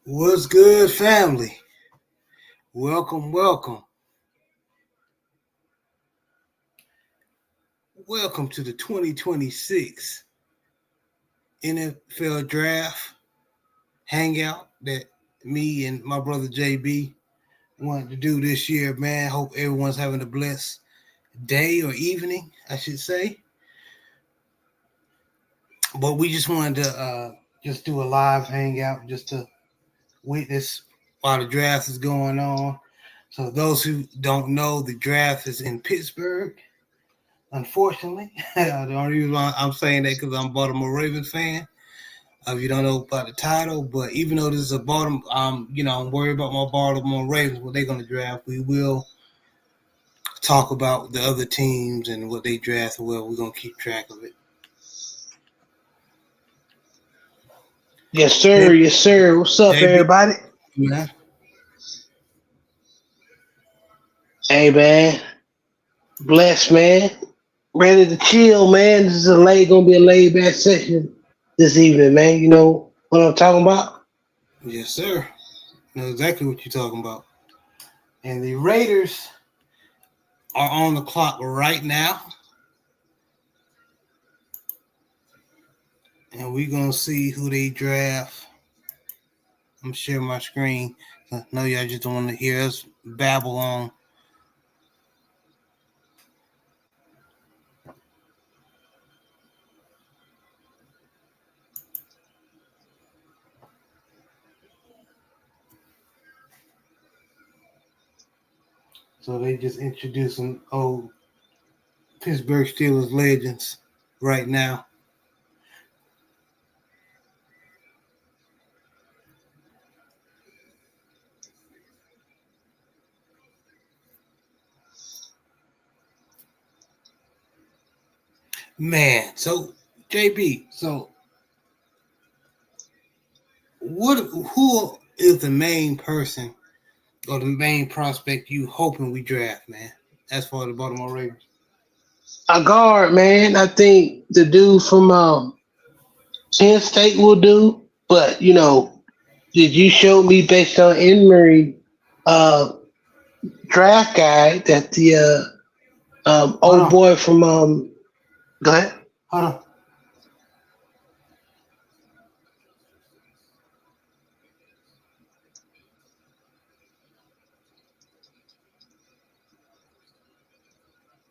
What's good, family? Welcome, welcome. Welcome to the 2026 NFL Draft Hangout that me and my brother JB wanted to do this year, man. Hope everyone's having a blessed day or evening, I should say. But we just wanted to just do a live hangout just to witness while the draft is going on. So those who don't know, the draft is in Pittsburgh. Unfortunately, the only reason why I'm saying that because I'm a Baltimore Ravens fan. You don't know about the title, but even though this is a Baltimore, I'm worried about my Baltimore Ravens, what they're going to draft. We will talk about the other teams and what they draft. Well, we're going to keep track of it. Yes, sir. Yes, sir. What's up, JB, everybody? man. Hey, man. Blessed, man. Ready to chill, man. This is gonna be a laid back session this evening, man. You know what I'm talking about? Yes, sir. Know exactly what you're talking about. And the Raiders are on the clock right now. And we're going to see who they draft. I'm sharing my screen. I know y'all just don't want to hear us babble on. So they just introducing old Pittsburgh Steelers legends right now. Man, so JB, so who is the main person or the main prospect you hoping we draft, man? As far as the Baltimore Ravens. A guard, man. I think the dude from Penn State will do. But did you show me based on Emory uh, draft guide that the Hold old on. boy from go ahead. Hold on.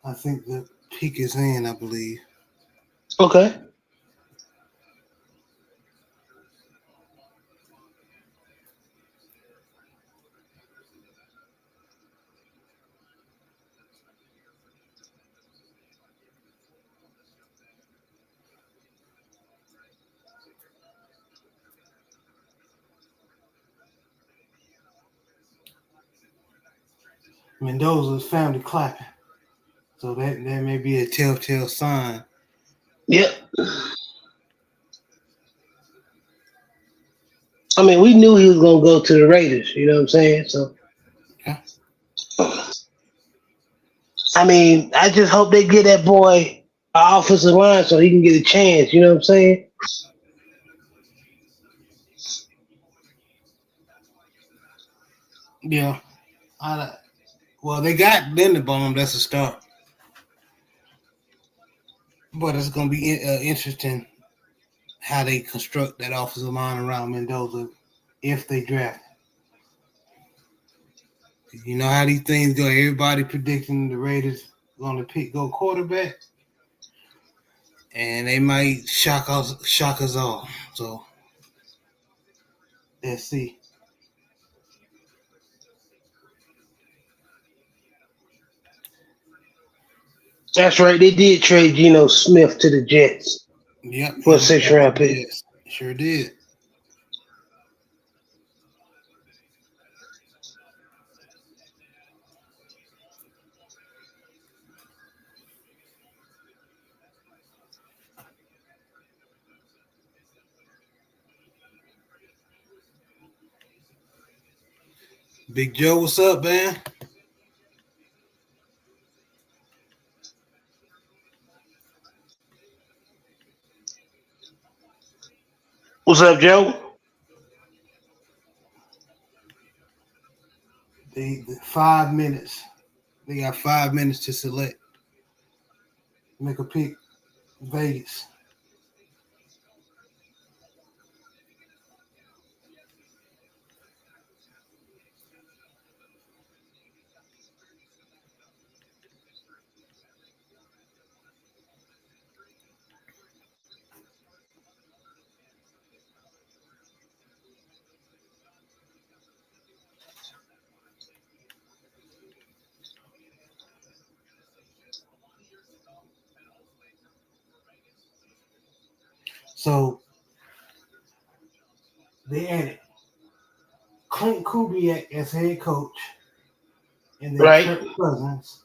I think the peak is in, I believe. Okay. Mendoza's family clapping. So that may be a telltale sign. Yep. I mean, we knew he was gonna go to the Raiders. You know what I'm saying? So, Yeah. I mean, I just hope they get that boy an offensive line so he can get a chance. You know what I'm saying? Yeah. Well, they got Lindenbaum. That's a start. But it's going to be interesting how they construct that offensive line around Mendoza if they draft. You know how these things go. Everybody predicting the Raiders going to go quarterback, and they might shock us all. So let's see. That's right. They did trade Geno Smith to the Jets Yep, for he a went six back to round the pick. Jets. Sure did. Big Joe, what's up, man? What's up, Joe? the 5 minutes. They got 5 minutes to select. Make a pick. Vegas. So they added Clint Kubiak as head coach, and then Right. Kirk Cousins.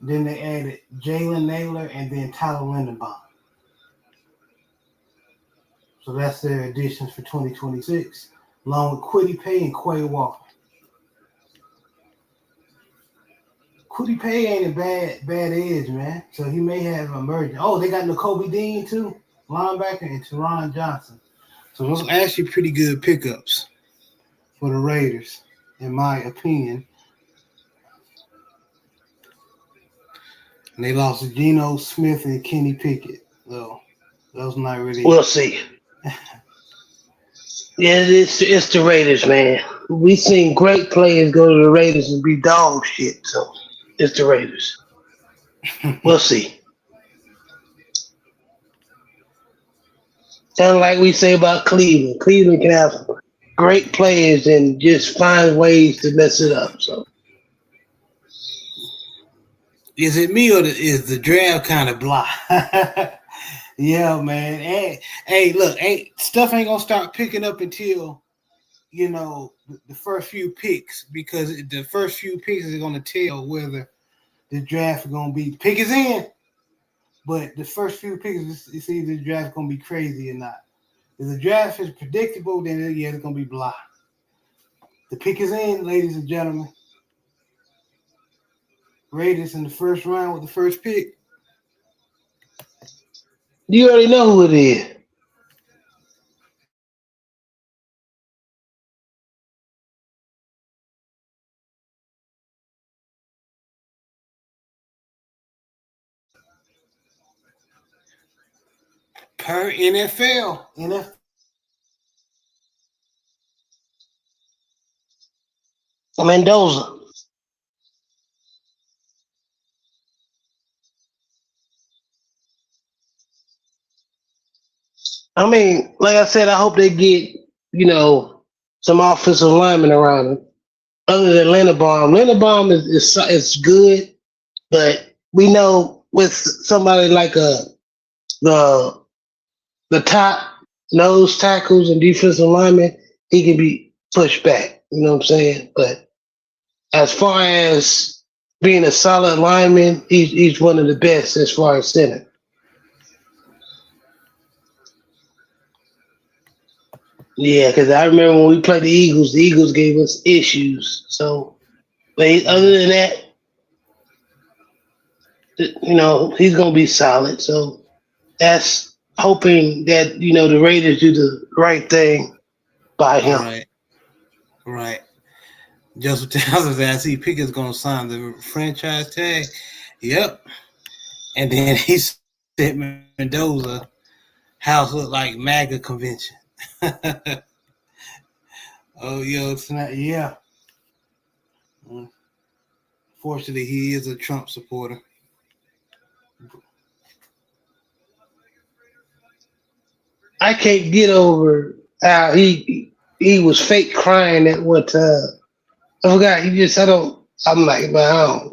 Then they added Jalen Naylor and then Tyler Lindenbaum. So that's their additions for 2026, along with Quiddy Pay and Quay Walker. Quiddy Pay ain't a bad edge, man. So he may have emerged. Oh, they got N'Kobe Dean too, linebacker, and Teron Johnson. So those are actually pretty good pickups for the Raiders, in my opinion. And they lost Geno Smith and Kenny Pickett. So those not really. We'll see. Yeah, it's the Raiders, man. We seen great players go to the Raiders and be dog shit. So it's the Raiders. We'll see. Kind of like we say about Cleveland. Cleveland can have great players and just find ways to mess it up. So Is it me or is the draft kind of blah? Yeah, man. Hey, look, stuff ain't gonna start picking up until the first few picks, because the first few picks is gonna tell whether the draft is gonna be pick is in. But the first few picks, it's either the draft is gonna be crazy or not. If the draft is predictable, then yeah, it's gonna be blah. The pick is in, ladies and gentlemen. Raiders in the first round with the first pick. you already know who it is. Per NFL. Mendoza. I mean, like I said, I hope they get, some offensive linemen around him. Other than Linderbaum. Linderbaum is good, but we know with somebody like the the top nose tackles and defensive linemen, he can be pushed back. You know what I'm saying? But as far as being a solid lineman, he's one of the best as far as center. Yeah, because I remember when we played the Eagles gave us issues. So, but other than that, he's gonna be solid. So that's hoping that the Raiders do the right thing by him. Right, right. Joseph tells us that I see Pickett's gonna sign the franchise tag. Yep. And then he said Mendoza house looked like MAGA convention. Oh, yo, it's not. Yeah. Mm. Fortunately, he is a Trump supporter. I can't get over how he was fake crying at one time. I forgot. I don't. I'm like, man,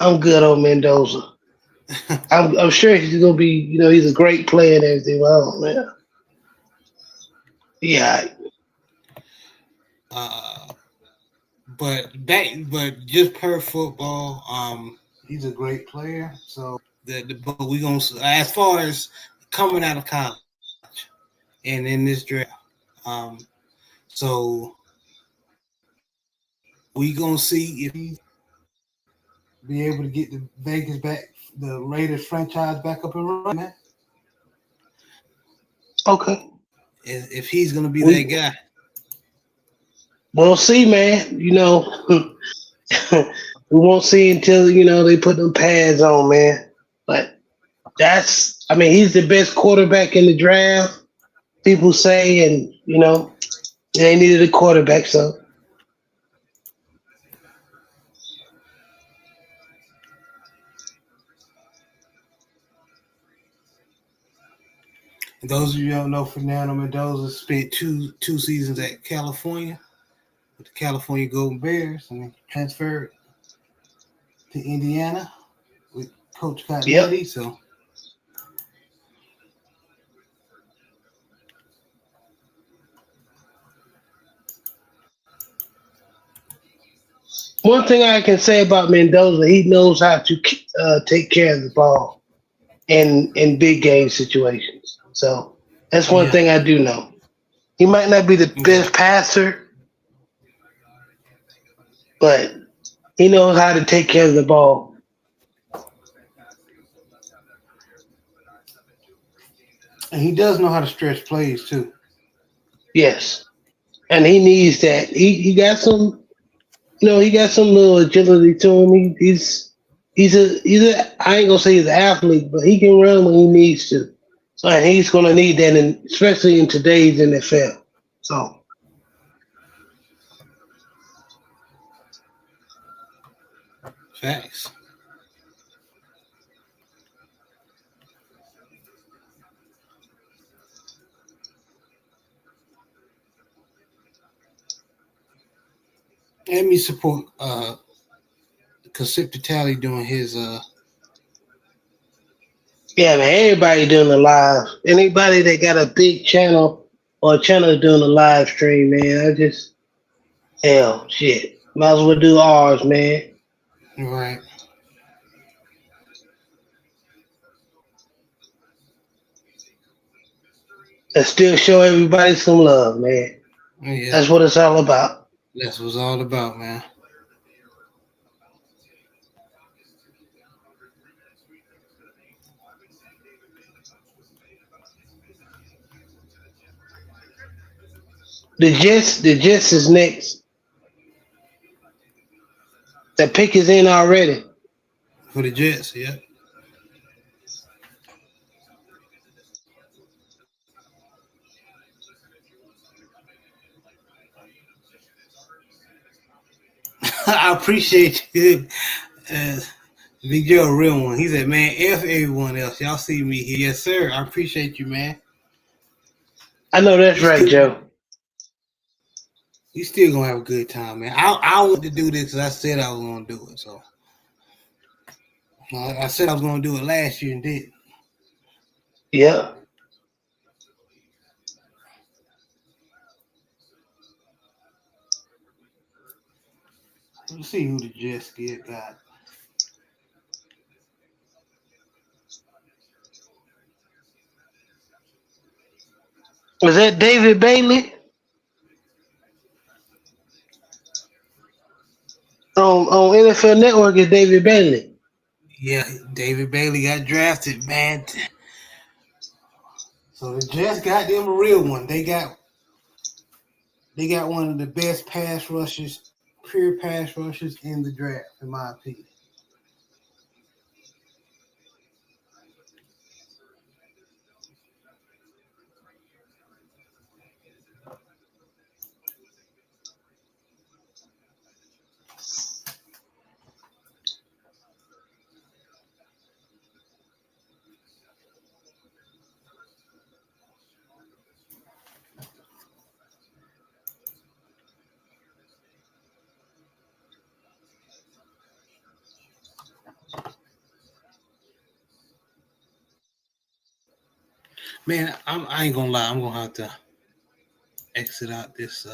I'm good on Mendoza. I'm sure he's gonna be. He's a great player and everything. But I don't, man. Yeah. uh, but just per football, he's a great player. So but we gonna, as far as coming out of college and in this draft, um, so we gonna see if he be able to get the Vegas back, the Raiders franchise back up and running, man. Okay. If he's gonna be that We guy. We'll see, man. We won't see until they put them pads on, man. But I mean, he's the best quarterback in the draft. People say, and they needed a quarterback, so And those of you who don't know, Fernando Mendoza spent two seasons at California with the California Golden Bears, and then transferred to Indiana with Coach yep. Cottonetty. So One thing I can say about Mendoza, he knows how to take care of the ball in big game situations. So that's one yeah, thing I do know. He might not be the yeah. best passer, but he knows how to take care of the ball. And he does know how to stretch plays too. Yes, and he needs that. He got some, he got some little agility to him. He's a I ain't gonna say he's an athlete, but he can run when he needs to. So and he's gonna need that, especially in today's NFL. So Facts. Let me support Kasip Tally doing his yeah, man, everybody doing a live. Anybody that got a big channel or a channel doing a live stream, man, hell shit. Might as well do ours, man. right. And still show everybody some love, man. Yeah, That's what it's all about. that's what it's all about, man. The Jets is next. The pick is in already. For the Jets, yeah. I appreciate you. Uh, Big Joe, a real one. He said, man, F everyone else. Y'all see me here. Yes, sir. I appreciate you, man. I know that's We right, still Joe. we still gonna have a good time, man. I want to do this because I said I was gonna do it. So I said I was gonna do it last year and did. Yeah. Let's see who the Jets get got. Was that David Bailey on NFL Network? Is David Bailey? Yeah, David Bailey got drafted, man. So the Jets got them a real one. They got one of the best pass rushers, pure pass rushers in the draft, in my opinion. Man, I ain't gonna lie. I'm gonna have to exit out this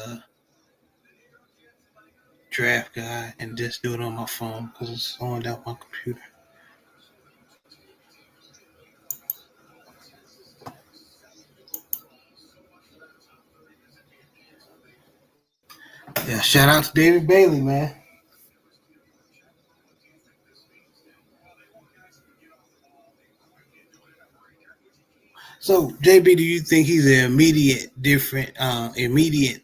draft guide and just do it on my phone because it's on down my computer. Yeah, shout out to David Bailey, man. So, JB, do you think he's an immediate different, immediate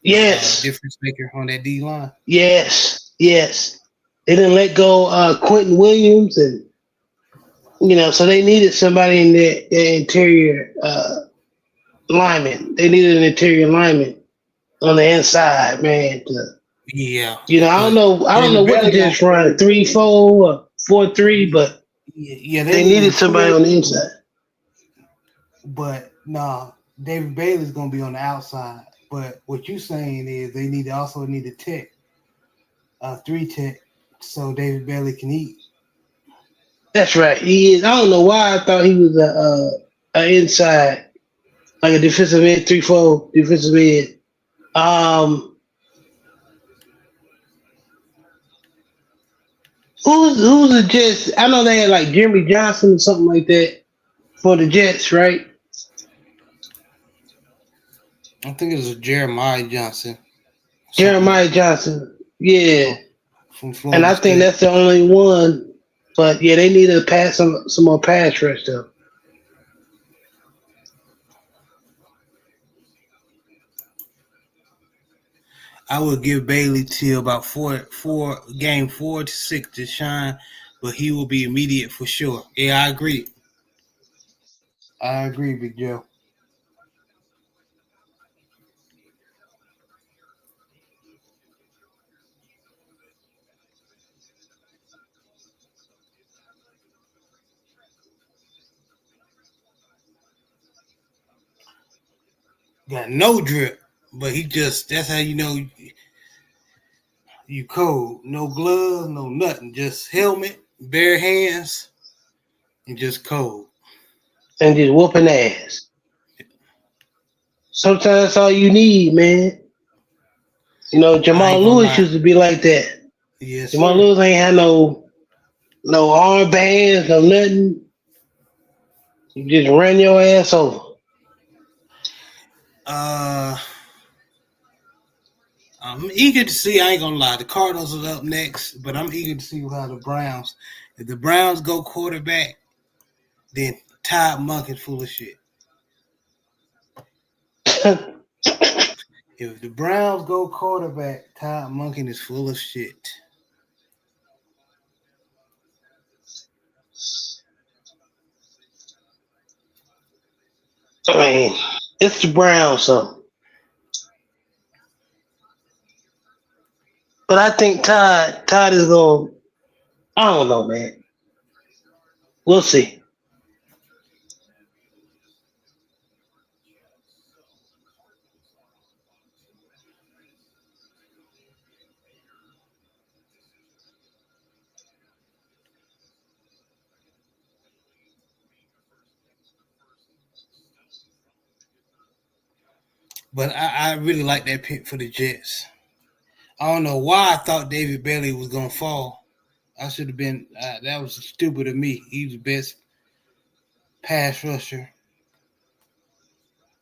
Yes, difference maker on that D line. yes. They didn't let go Quentin Williams, and so they needed somebody in their interior lineman. They needed an interior lineman on the inside, man. Yeah, I don't but know. I don't know David what the Bailey gonna Jets run 3-4 or 4-3, yeah, but yeah they they needed leaving somebody Quill, on the inside. but nah, David Bailey's gonna be on the outside. But what you saying is they also need a tech, 3 tech, so David Bailey can eat. That's right. He is. I don't know why I thought he was a inside, like a defensive end, 3-4 defensive end. Um, who's the Jets? I know they had like Jeremy Johnson or something like that for the Jets, right? I think it was Jeremiah Johnson, something like Jeremiah Johnson. Yeah, from from and Florida I think State. that's the only one. But yeah, they need to pass some more pass rush though. I would give Bailey till about game 4 to 6 to shine, but he will be immediate for sure. Yeah, I agree. I agree, Big Joe. Got no drip, but he just that's how you know you cold. No gloves, no nothing. Just helmet, bare hands, and just cold. And just whooping ass. Sometimes that's all you need, man. I Jamal ain't gonna Lewis lie. used to be like that. Yes, Jamal sir. Lewis ain't had no armbands, no nothing. You just ran your ass over. Uh I'm eager to see. I ain't gonna lie. The Cardinals are up next, but I'm eager to see how the Browns. If the Browns go quarterback, then Todd Monken's full of shit. If the Browns go quarterback, Todd Monken is full of shit. I mean, it's the Browns, so. But I think Todd is going. I don't know, man. We'll see. But I really like that pick for the Jets. I don't know why I thought David Bailey was gonna fall. I should have been. That was stupid of me. He was the best pass rusher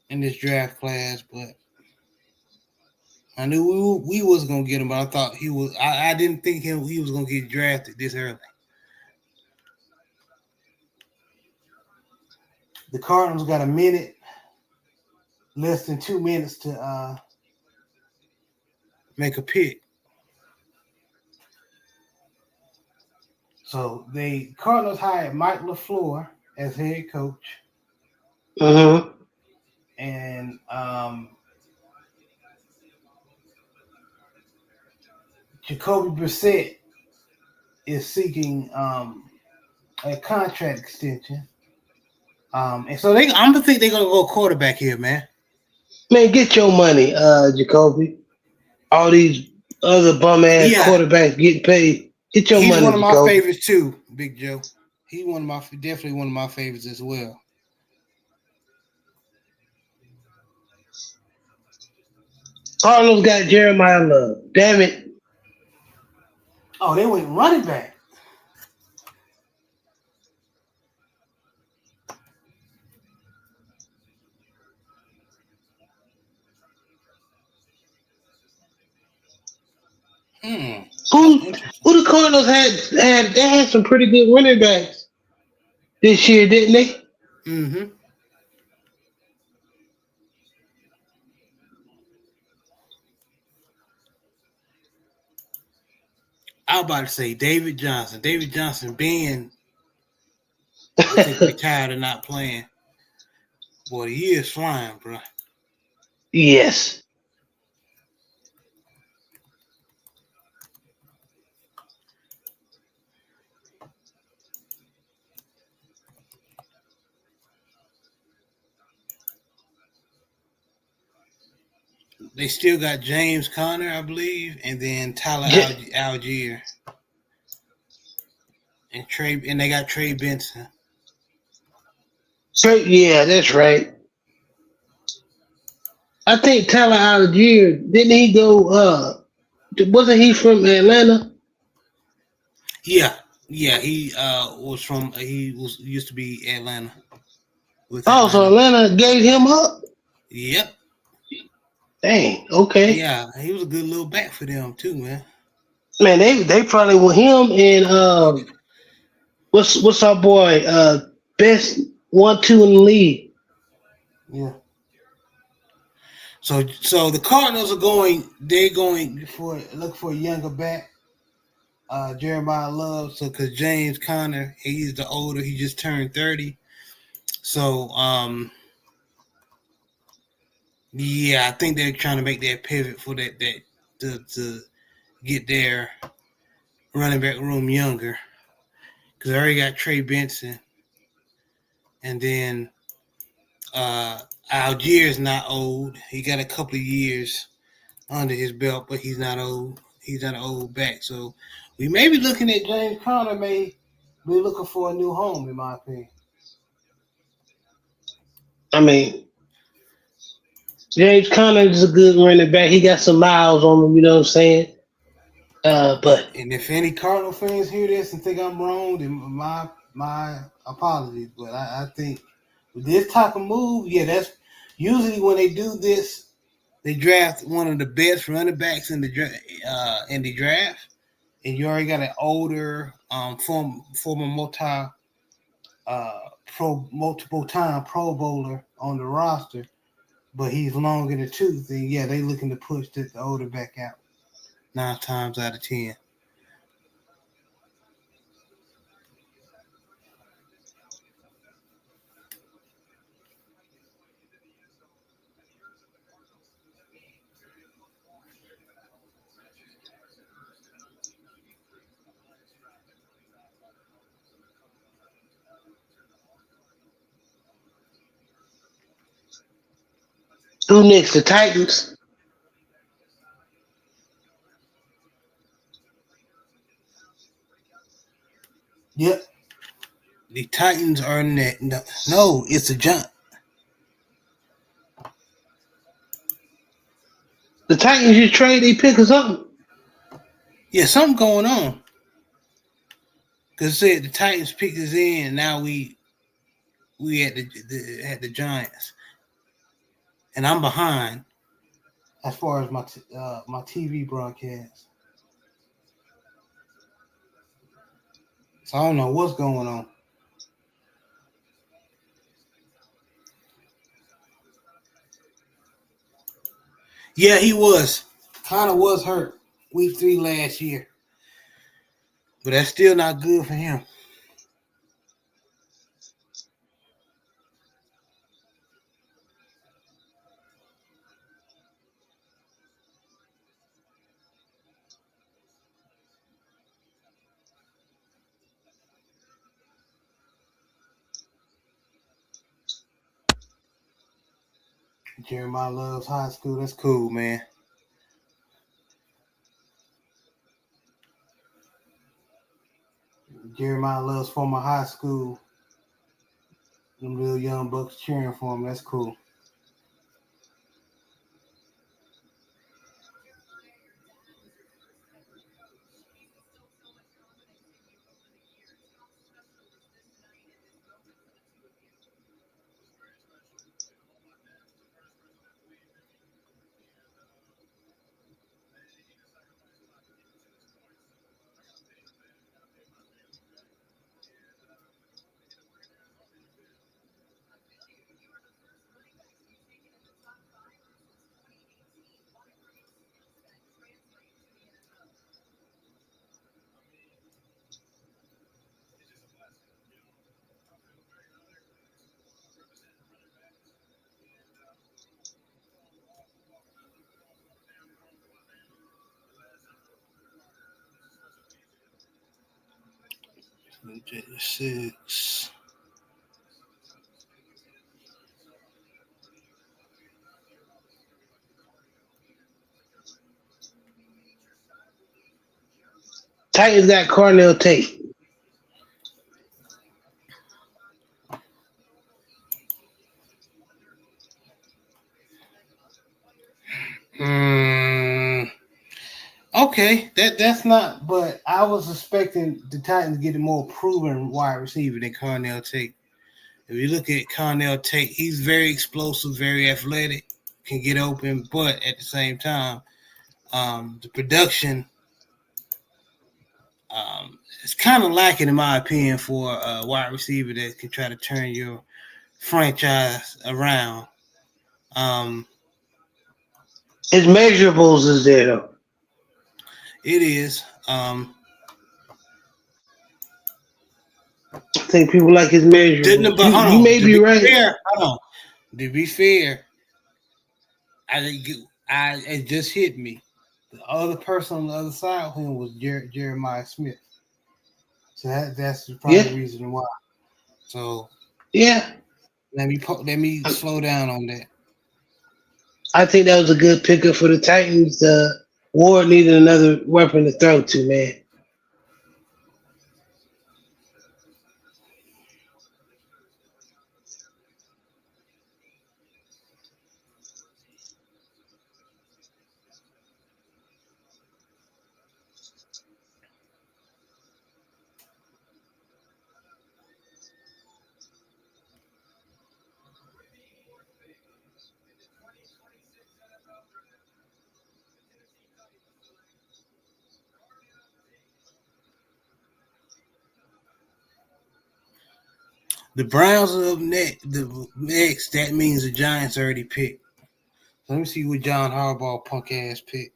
in this draft class, but I knew we was gonna get him. But I thought he was. I didn't think he was gonna get drafted this early. The Cardinals got a minute, less than 2 minutes to make a pick. So the Cardinals hired Mike LaFleur as head coach, Mm-hmm. and Jacoby Brissett is seeking a contract extension. And so I'm gonna think they're gonna go quarterback here, man. Man, get your money, Jacoby. All these other bum ass Yeah, quarterbacks getting paid. Get your he's money, one of my Jacoby. favorites too, Big Joe. He's definitely one of my favorites as well. Cardinals got Jeremiah Love. Damn it. Oh, they went running back. Hmm, that's Who interesting. who the Cardinals they had some pretty good running backs this year, didn't Mm-hmm. was about to say David Johnson. David Johnson being, I think, retired and not playing. Boy, the year's flying, bro. Yes. They still got James Conner, I believe, and then Tyler J- Algier and they got Trey Benson. yeah, that's right. I think Tyler Algier, didn't he go wasn't he from Atlanta? Yeah, yeah, he was used to be Atlanta with Oh, so Atlanta. Atlanta gave him up? Yep, Dang, okay. yeah, he was a good little back for them too, man. Man, they probably with him and what's our boy? Best 1-2 in the league. Yeah. So the Cardinals are going. They're going for look for a younger back. Jeremiah Love. So because James Conner, he's the older. He just turned 30. So yeah, I think they're trying to make that pivot for that to get their running back room younger. Because I already got Trey Benson, and then uh, Algier is not old. He got a couple of years under his belt, but he's not old. He's not an old back. So we may be looking at James Conner may be looking for a new home, in my opinion. I mean, James Conner is a good running back. He got some miles on him, you know what I'm saying? But And if any Cardinal fans hear this and think I'm wrong, then my apologies. But I think with this type of move, yeah, that's usually when they do this, they draft one of the best running backs in the draft, and you already got an older former multiple time Pro Bowler on the roster, but he's long in the tooth. Then yeah, they looking to push the older back out 9 times out of 10. who next? The Titans? Yep, the Titans are net. No, it's a jump. The Titans just trade they pick or something. Yeah, something going on. Cause said the Titans picked us in, and now we at the Giants, and I'm behind as far as my TV broadcast. So I don't know what's going on. Yeah, he was kind of was hurt week 3 last year, but that's still not good for him. Jeremiah loves high school. That's cool, man. Jeremiah loves former high school. Them little young bucks cheering for him. That's cool. Six. Titans got Cornell Tate. Mm, okay, that's not. But I was expecting the Titans to get a more proven wide receiver than Cornell Tate. If you look at Cornell Tate, he's very explosive, very athletic, can get open, but at the same time, the production is kind of lacking, in my opinion, for a wide receiver that can try to turn your franchise around. Um, His measurables is there though. it is. I think people like his measurables. But hold You on. may To be be right. fair, hold on. To be fair, it just hit me. The other person on the other side of him was Jeremiah Smith. So that's probably Yeah, the reason why. So yeah. let me slow down on that. I think that was a good pickup for the Titans. Ward needed another weapon to throw to, man. The Browns are up next. The next that means the Giants already picked. So let me see what John Harbaugh punk ass picked.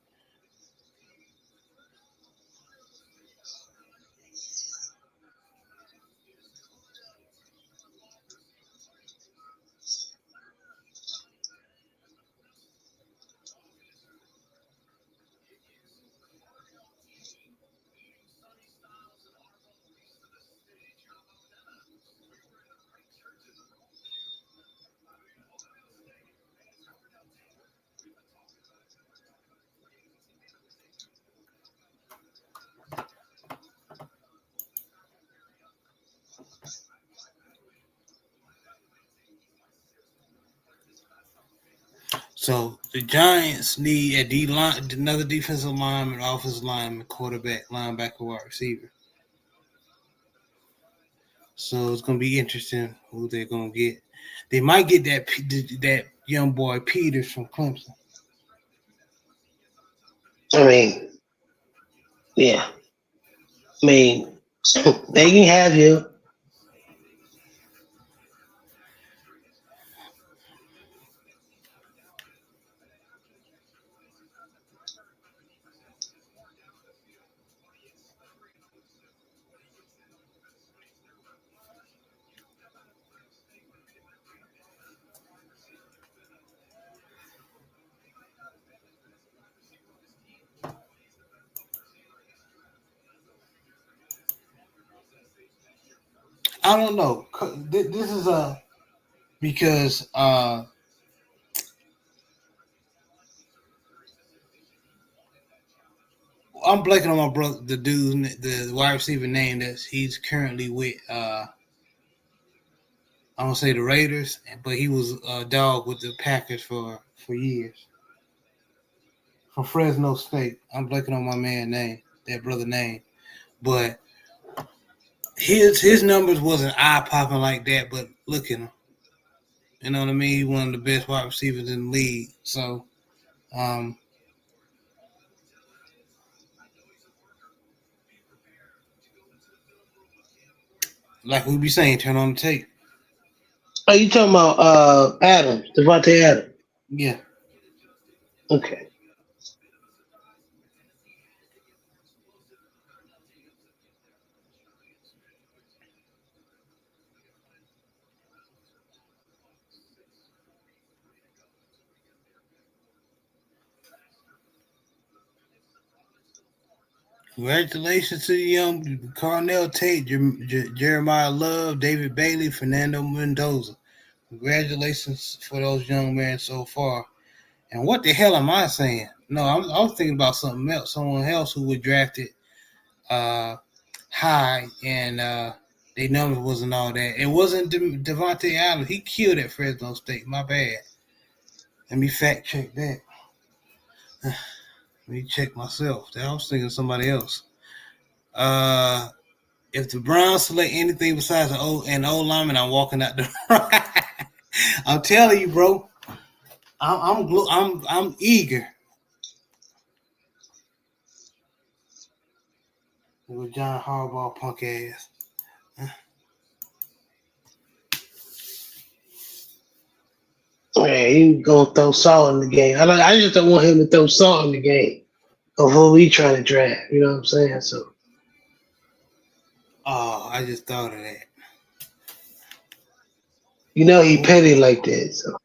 So the Giants need a D line, another defensive lineman, offensive lineman, quarterback, linebacker, wide receiver. So it's gonna be interesting who they're gonna get. They might get that young boy Peters from Clemson. I mean, yeah. I mean, they can have you. I don't know. This is a because I'm blanking on my brother, the dude, the wide receiver name that he's currently with. I don't say the Raiders, but he was a dog with the Packers for years. From Fresno State. I'm blanking on my man name, that brother name. But his numbers wasn't eye popping like that, but look at him. You know what I mean? He's one of the best wide receivers in the league. So um, like we be saying, turn on the tape. Are you talking about Adams, Devontae Adams? Yeah. Okay. Congratulations to the young Carnell Tate, Jeremiah Love, David Bailey, Fernando Mendoza. Congratulations for those young men so far. And what the hell am I saying? No, I was thinking about something else. Someone else who was drafted uh, high, and their number wasn't all that. It wasn't Devontae Adams. He killed at Fresno State. My bad. Let me fact check that. Let me check myself. I was thinking of somebody else. Uh, if the Browns select anything besides an O lineman, I'm walking out the. I'm telling you, bro. I'm eager. With John Harbaugh punk ass. Man, he gonna throw salt in the game. I just don't want him to throw salt in the game of who we trying to draft. You know what I'm saying? So Oh, I just thought of that. you know he petty like that. So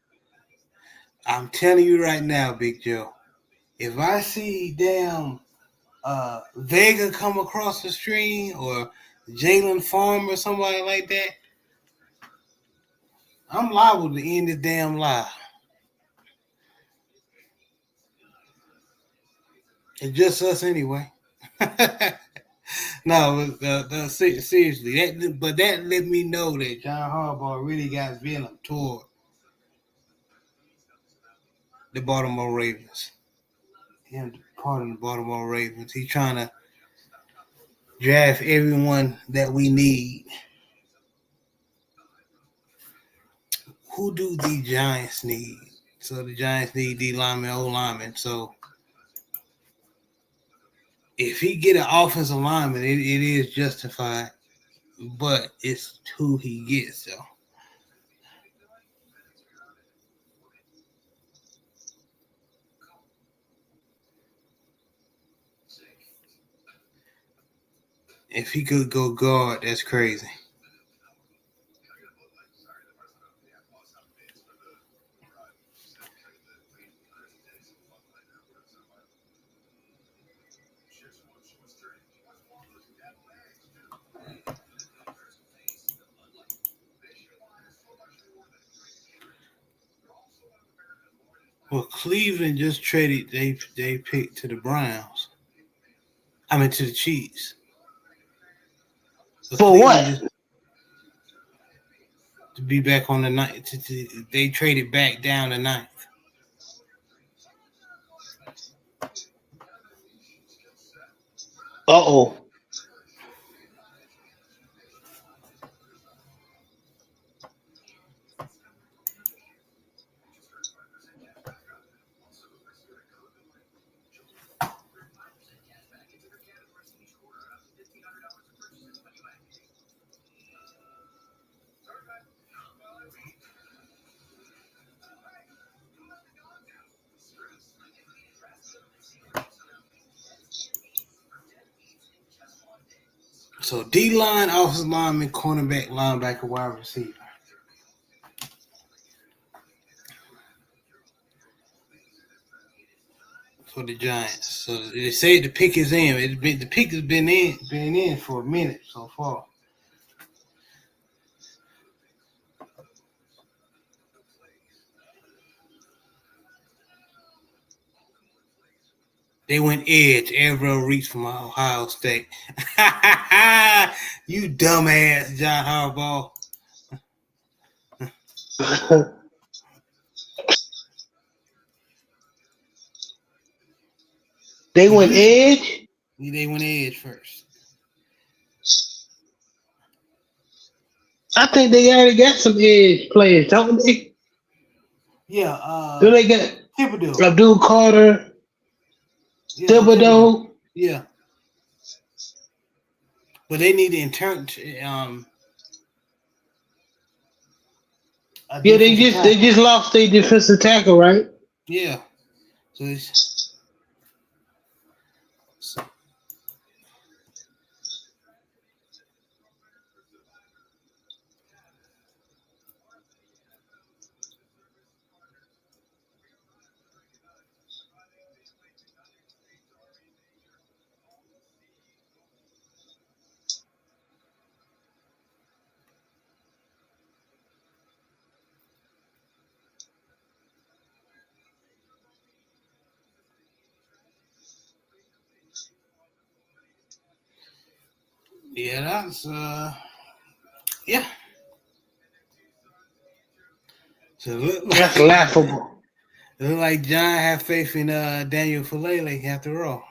I'm telling you right now, Big Joe. If I see damn Vega come across the stream or Jalen Farmer or somebody like that, I'm liable to end this damn live. It's just us anyway. No, seriously, that let me know that John Harbaugh really got venom toward the Baltimore Ravens. Him part of the Baltimore Ravens. He's trying to draft everyone that we need. Who do the Giants need? So the Giants need D lineman, O lineman. So if he get an offensive lineman, it is justified, but it's who he gets. So if he could go guard, that's crazy. Well, Cleveland just traded. They picked to the Browns. I mean to the Chiefs. But for Cleveland what? just to be back on the ninth. They traded back down the ninth. Uh-oh. So D line, offensive lineman, cornerback, linebacker, wide receiver for the Giants. So they say the pick is in. The pick has been in for a minute so far. They went edge. Avril Reese from Ohio State. You dumbass, John Harbaugh. They It went used to, edge. they went edge first. I think they already got some edge players, don't they? Yeah, Do they got Thibodeau. Abdul Carter, Yeah, on Thibodeau. Thibodeau? Yeah, but they need to a Yeah, they defensive just they tackle. just lost their defensive tackle, right? Yeah, so it's so, Yeah, yeah. So That's laughable. it look like John had faith in Daniel Falele after all.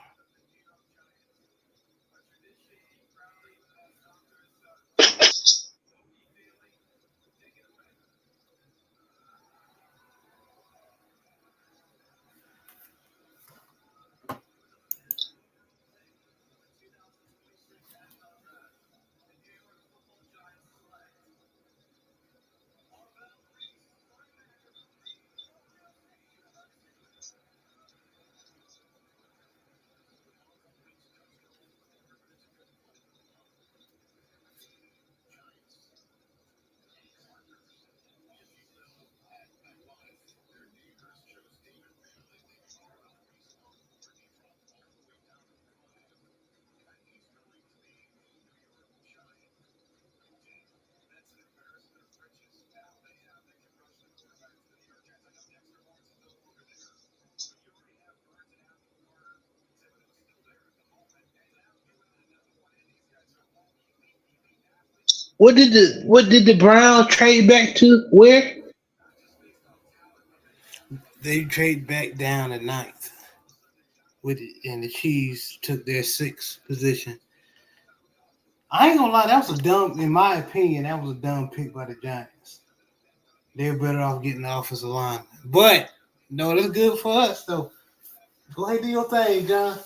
What did the Browns trade back to? Where? They trade back down to ninth with it, and the Chiefs took their sixth position. I ain't gonna lie, that was a dumb, in my opinion, that was a dumb pick by the Giants. They're better off getting the offensive line. But no, that's good for us though. Go ahead, do your thing, John.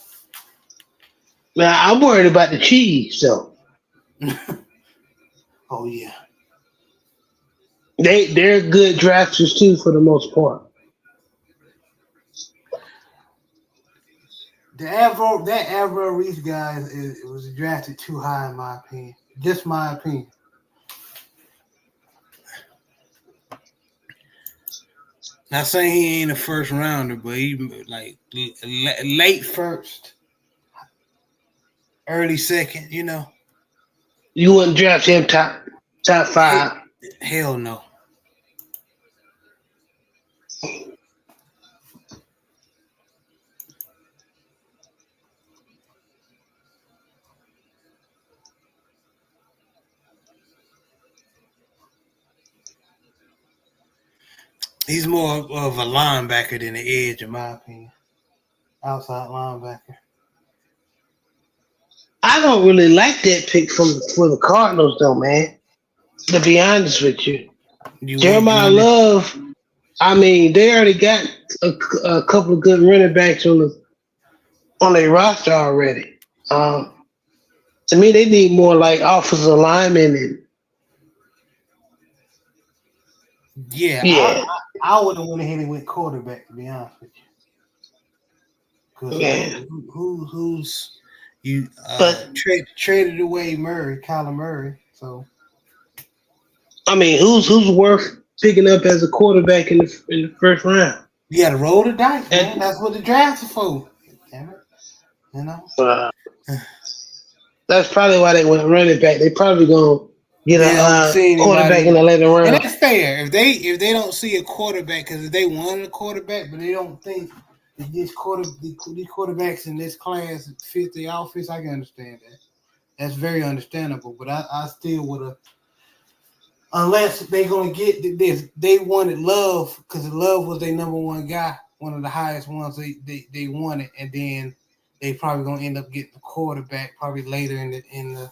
Now I'm worried about the Chiefs. So Oh yeah. they're good drafters too for the most part. That Avro Reese guy was drafted too high in my opinion. Just my opinion. Not saying he ain't a first rounder, but he like late first, early second. You wouldn't draft him top He- five. hell no. He's more of a linebacker than an edge, in my opinion. Outside linebacker. I don't really like that pick for the Cardinals though, man. To be honest with you, You wouldn't Jeremiah run it. Love. I mean, they already got a couple of good running backs on their roster already. To me, they need more like offensive linemen and Yeah, yeah, I would have went ahead and went quarterback to be honest with you. Because yeah. who's you But traded away Murray, Kyler Murray. So I mean, who's worth picking up as a quarterback in the first round? you got to roll the dice, man. And That's what the draft is for. Damn it, you know. uh, that's probably why they went running back. They probably gonna get a They don't see quarterback in anybody, the later and round. that's fair. If they don't see a quarterback, because if they wanted a quarterback, but they don't think that these quarterbacks in this class fit the offense, I can understand that. That's very understandable. But I still would have, unless they're gonna get this, they wanted Love because Love was their number one guy, one of the highest ones they wanted, and then they probably gonna end up getting the quarterback probably later in the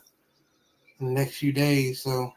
next few days. So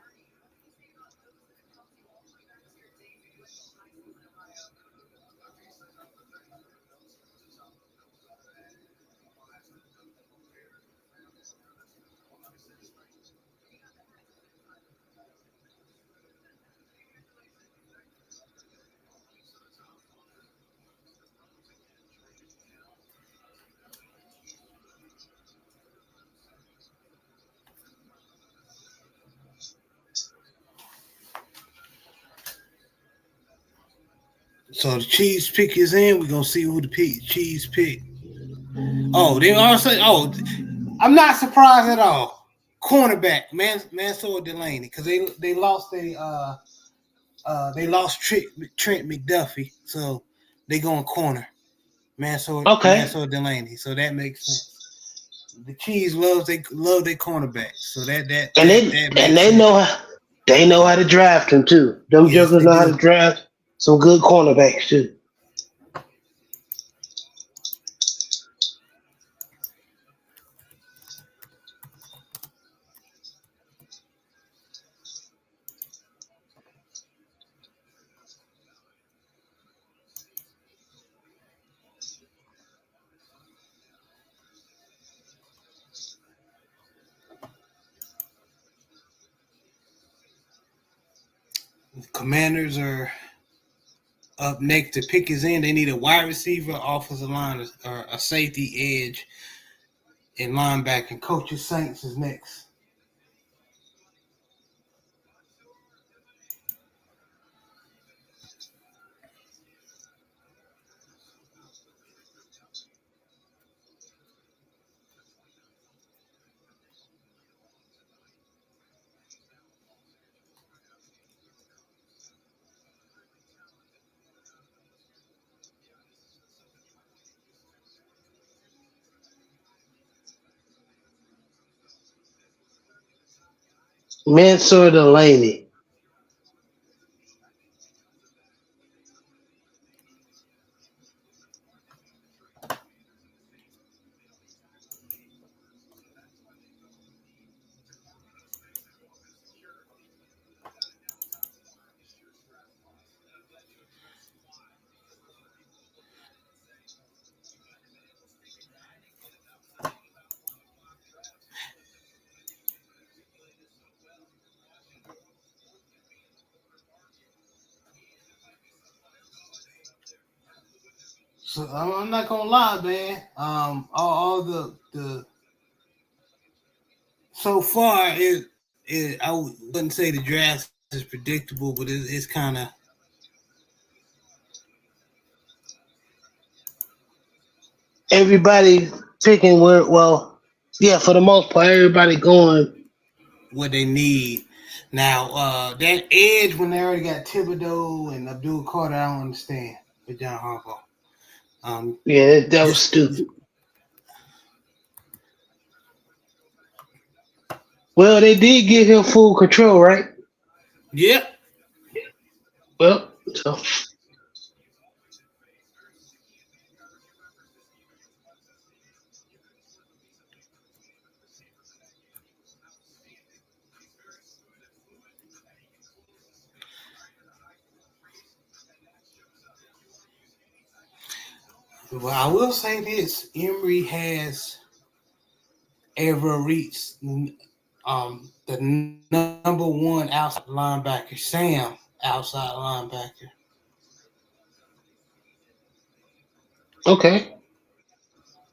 So the cheese pick is in. We're gonna see who the cheese pick. Oh, they also. Oh, I'm not surprised at all. Cornerback, Mansour Delaney, because they lost Trent McDuffie, so they going corner. Okay, Mansour Delaney. So that makes sense. the Chiefs love their cornerbacks, so And that makes they sense. know how to draft them too. Them Yes, jokers they know how to do. draft some good cornerbacks too. Commanders are up next to pick his end. They need a wide receiver, offensive line, or a safety edge, and linebacker. And Coach's Saints is next. Mansoor Delaney. So I'm not gonna lie, man. All the so far it I wouldn't say the draft is predictable, but it's kind of Everybody picking where yeah, for the most part, everybody going. what they need. Now, that edge when they already got Thibodeau and Abdul Carter, I don't understand with John Harbaugh. Um, Yeah, that was just stupid. Well, they did give him full control, right? yeah. Well, so Well, I will say this: Emory has ever reached the number one outside linebacker, Sam, outside linebacker okay.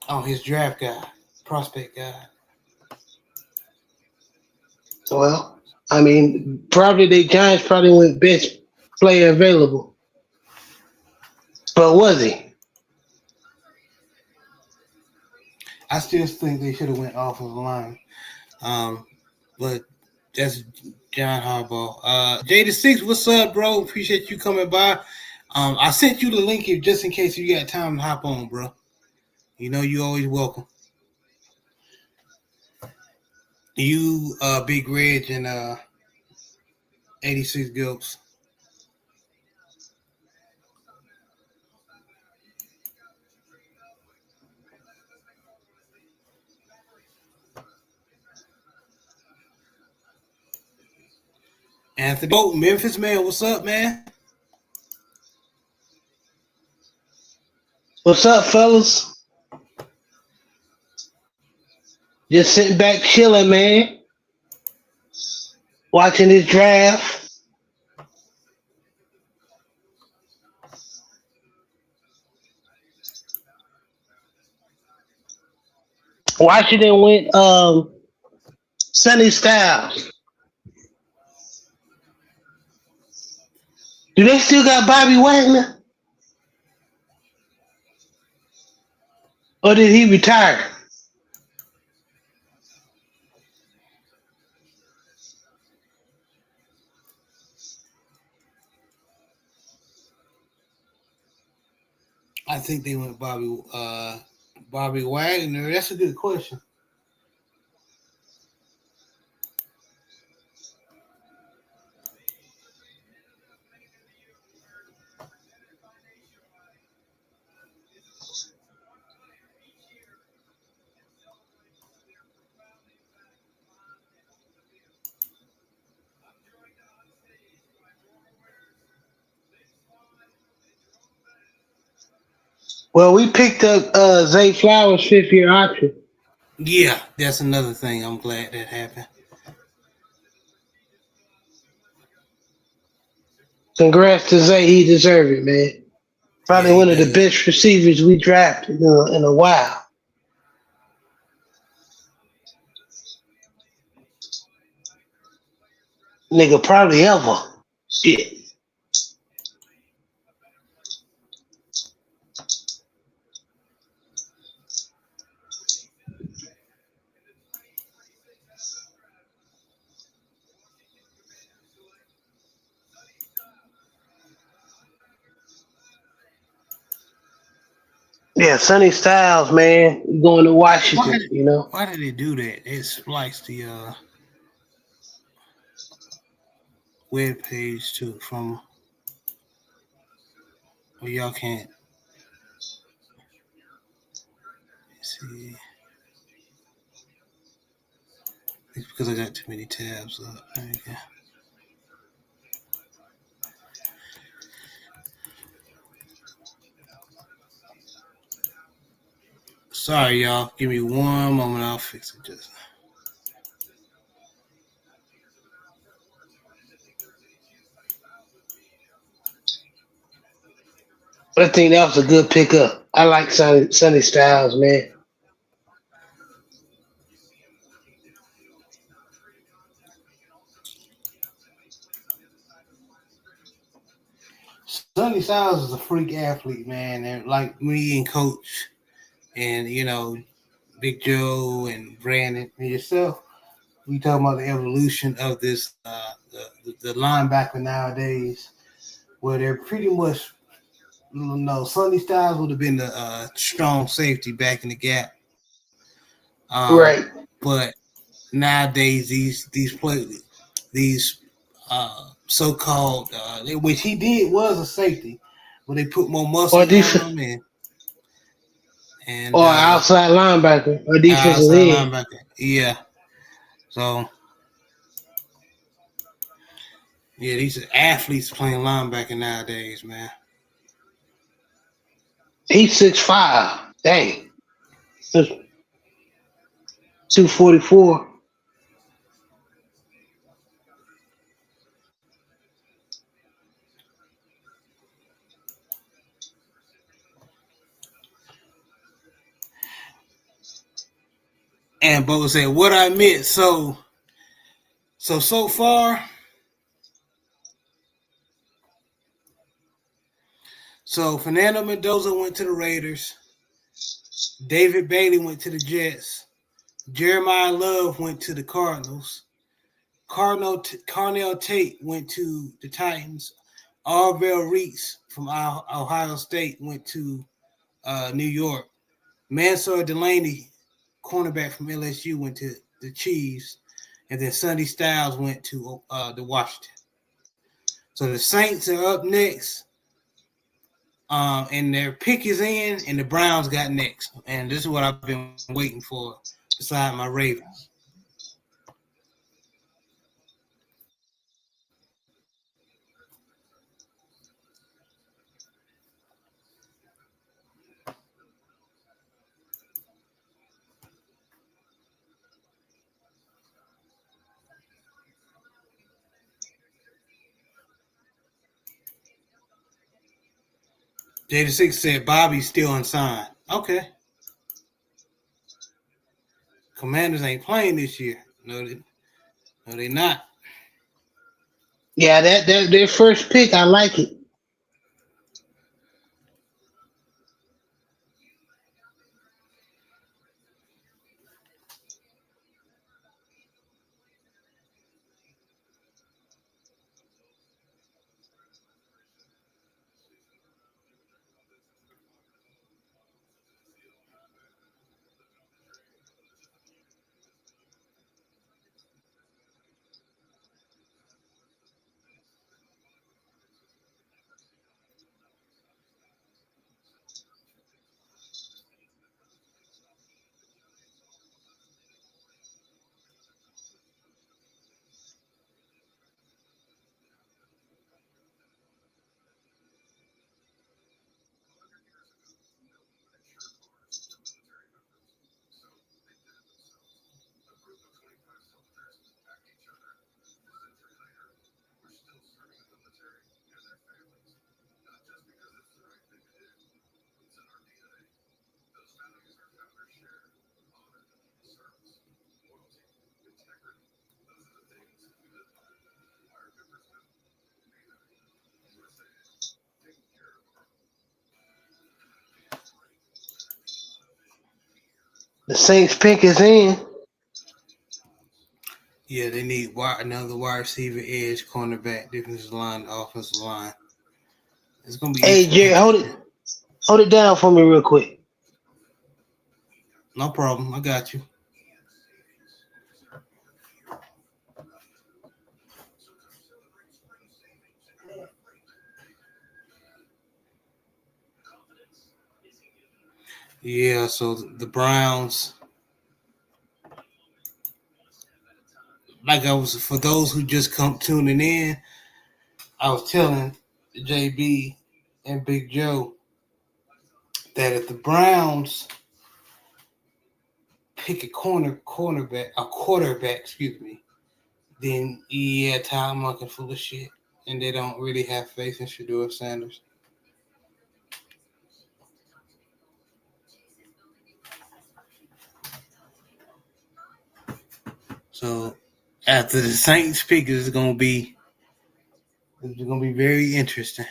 on his draft guide, prospect guide. Well, I mean, probably the Giants probably went best player available, but was he? I still think they should have went off of the line. Um, but that's John Harbaugh. J6, what's up, bro? Appreciate you coming by. I sent you the link if just in case you got time to hop on, bro. You know you always welcome. You, Big Reg, and 86 Gilks. Anthony, oh, Memphis man, what's up, man? What's up, fellas? Just sitting back chilling, man. Watching this draft. Washington went Sunny Styles. Do they still got Bobby Wagner? Or did he retire? I think they went Bobby Wagner. That's a good question. Well, we picked up Zay Flowers' 5th year option. Yeah, that's another thing. I'm glad that happened. Congrats to Zay. He deserved it, man. Yeah, Probably he one of the does. best receivers we drafted in a while. Nigga, probably ever. Shit. Yeah, Sonny Styles, man, going to Why? Washington, you know. Why did they do that? They spliced the web page to from well, y'all can't see. It's because I got too many tabs up. Okay. Sorry, y'all. Give me one moment. I'll fix it. Just I think that was a good pickup. I like Sonny Styles, man. Sonny Styles is a freak athlete, man, and like me and Coach, and Big Joe and Brandon and yourself. We talking about the evolution of this the linebacker nowadays, where they're pretty much no Sonny Styles would have been the strong safety back in the gap. Right. But nowadays these so-called which he did was a safety, but they put more Or muscle on def- him and or outside linebacker or defensive outside end. linebacker. Yeah. So yeah, these are athletes playing linebacker nowadays, man. He's 6'5". Dang. 244. And Bo said, "What I meant." So far, so Fernando Mendoza went to the Raiders. David Bailey went to the Jets. Jeremiah Love went to the Cardinals. Carnell Tate went to the Titans. Arvell Reese from Ohio State went to New York. Mansour Delaney, cornerback from LSU, went to the Chiefs. And then Sonny Styles went to the Washington. So the Saints are up next. And their pick is in, and the Browns got next. And this is what I've been waiting for beside my Ravens. J6 said Bobby's still unsigned. Okay. Commanders ain't playing this year. No, they not. Yeah, that their first pick, I like it. The Saints pick is in. Yeah, they need another wide receiver, edge, cornerback, defensive line, offensive line. It's gonna be Hey Jerry, interesting. hold it down for me real quick. No problem. I got you. Yeah. So the Browns, like I was, for those who just come tuning in, I was telling JB and Big Joe that if the Browns pick a quarterback, excuse me, then yeah, Ty Monken full of shit, and they don't really have faith in Shador Sanders. So after the Saints pick, it's gonna be very interesting.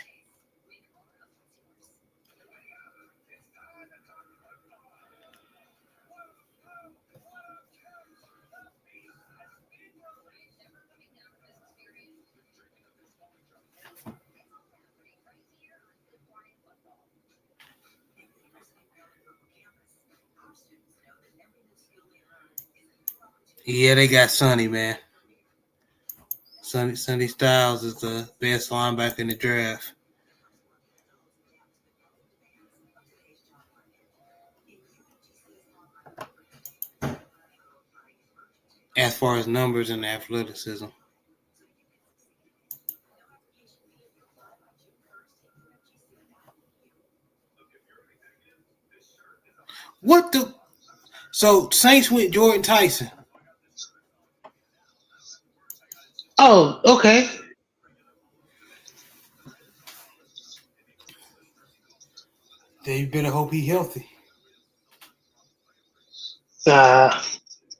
Yeah, they got Sonny, man. Sonny Styles is the best linebacker in the draft as far as numbers and athleticism. What the? So Saints went Jordan Tyson. Oh, okay. They better hope he healthy. Uh,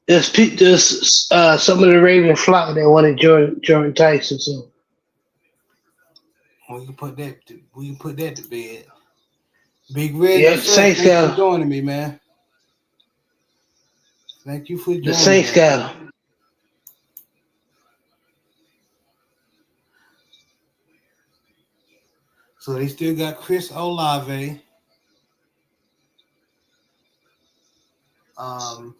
there's some of the Raven flock that wanted Jordan Tyson. So We can put that to bed. Big Red, yeah, yes sir. Thank you for joining me, man. Thank you for The joining Saints us. got him. So they still got Chris Olave. Um,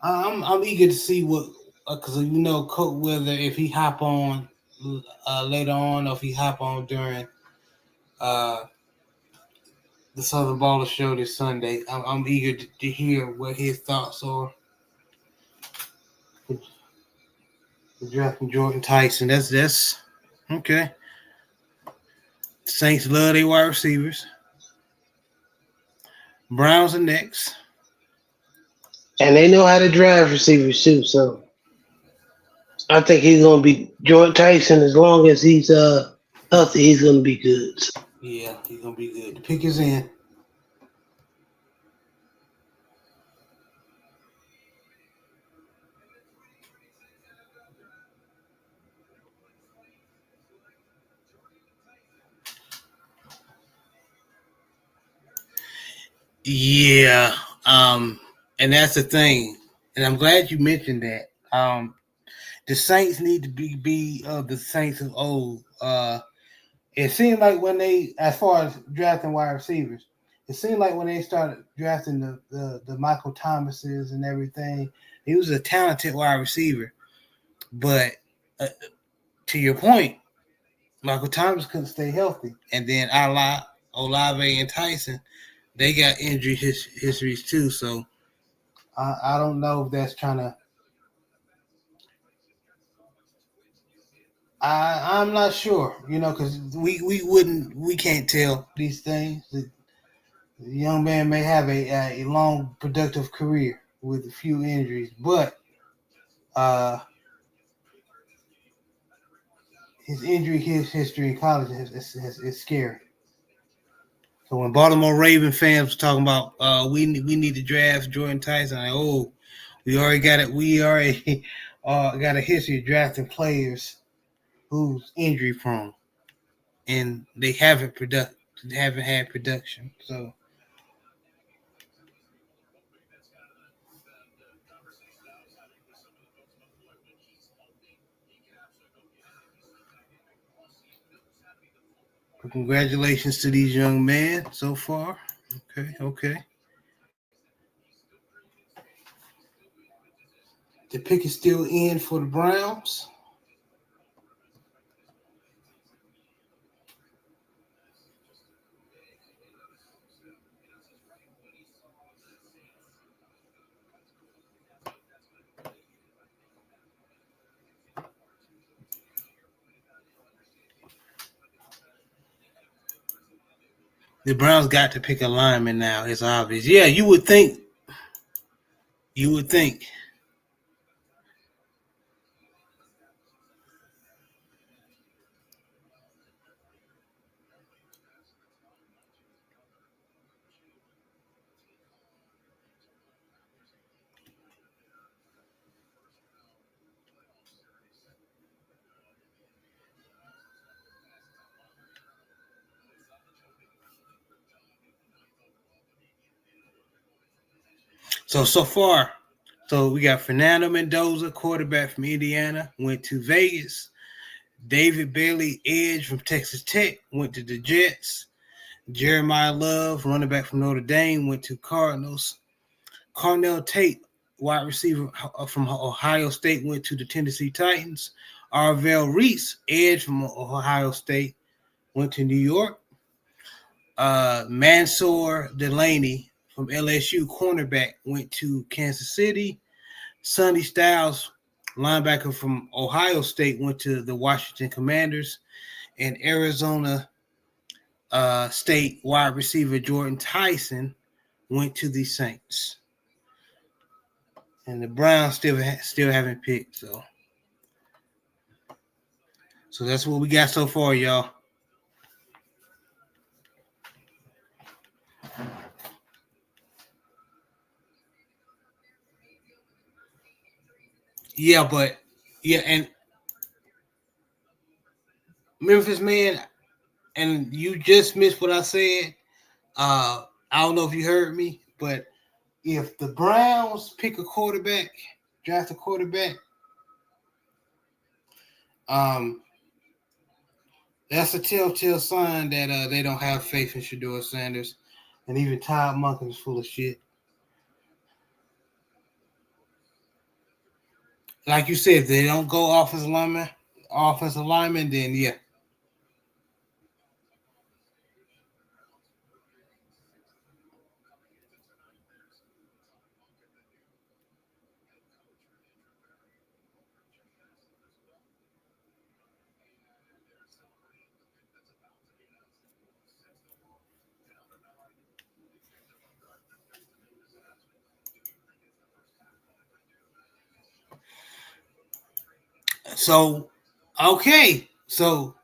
I'm eager to see what, because Coach whether if he hop on later on or if he hop on during uh the Southern Baller Show this Sunday. I'm eager to hear what his thoughts are for, for drafting Jordan Tyson. That's okay. Saints love their wide receivers. Browns are next. And they know how to draft receivers too. So I think he's gonna be Jordan Tyson as long as he's healthy. He's gonna be good. Yeah, he's gonna be good. The pick is in. Yeah, and that's the thing, and I'm glad you mentioned that. The Saints need to be the Saints of old. It seemed like when they, as far as drafting wide receivers, it seemed like when they started drafting the Michael Thomases and everything, he was a talented wide receiver. But uh, to your point, Michael Thomas couldn't stay healthy, and then Olave and Tyson, they got injury histories too. So I don't know if that's trying to. I'm not sure, because we can't tell these things. The young man may have a long productive career with a few injuries, but uh, his history in college is scary. So when Baltimore Ravens fans were talking about we need to draft Jordan Tyson, we already got it. We already got a history of drafting players who's injury prone, and they haven't had production. So Congratulations to these young men so far. Okay, okay. The pick is still in for the Browns. The Browns got to pick a lineman now. It's obvious. Yeah, you would think. You would think. So far, so we got Fernando Mendoza, quarterback from Indiana, went to Vegas. David Bailey, edge from Texas Tech, went to the Jets. Jeremiah Love, running back from Notre Dame, went to Cardinals. Cornell Tate, wide receiver from Ohio State, went to the Tennessee Titans. Arvell Reese, edge from Ohio State, went to New York. Mansour Delaney from LSU, cornerback, went to Kansas City. Sonny Styles, linebacker from Ohio State, went to the Washington Commanders. And Arizona State wide receiver Jordan Tyson went to the Saints. And the Browns still haven't picked. So that's what we got so far, y'all. Yeah, but yeah, and Memphis man, and you just missed what I said. I don't know if you heard me, but if the Browns pick a quarterback, draft a quarterback, um, that's a telltale sign that they don't have faith in Shedeur Sanders, and even Todd Monken is full of shit. Like you said, if they don't go offensive lineman, then yeah. So, okay, so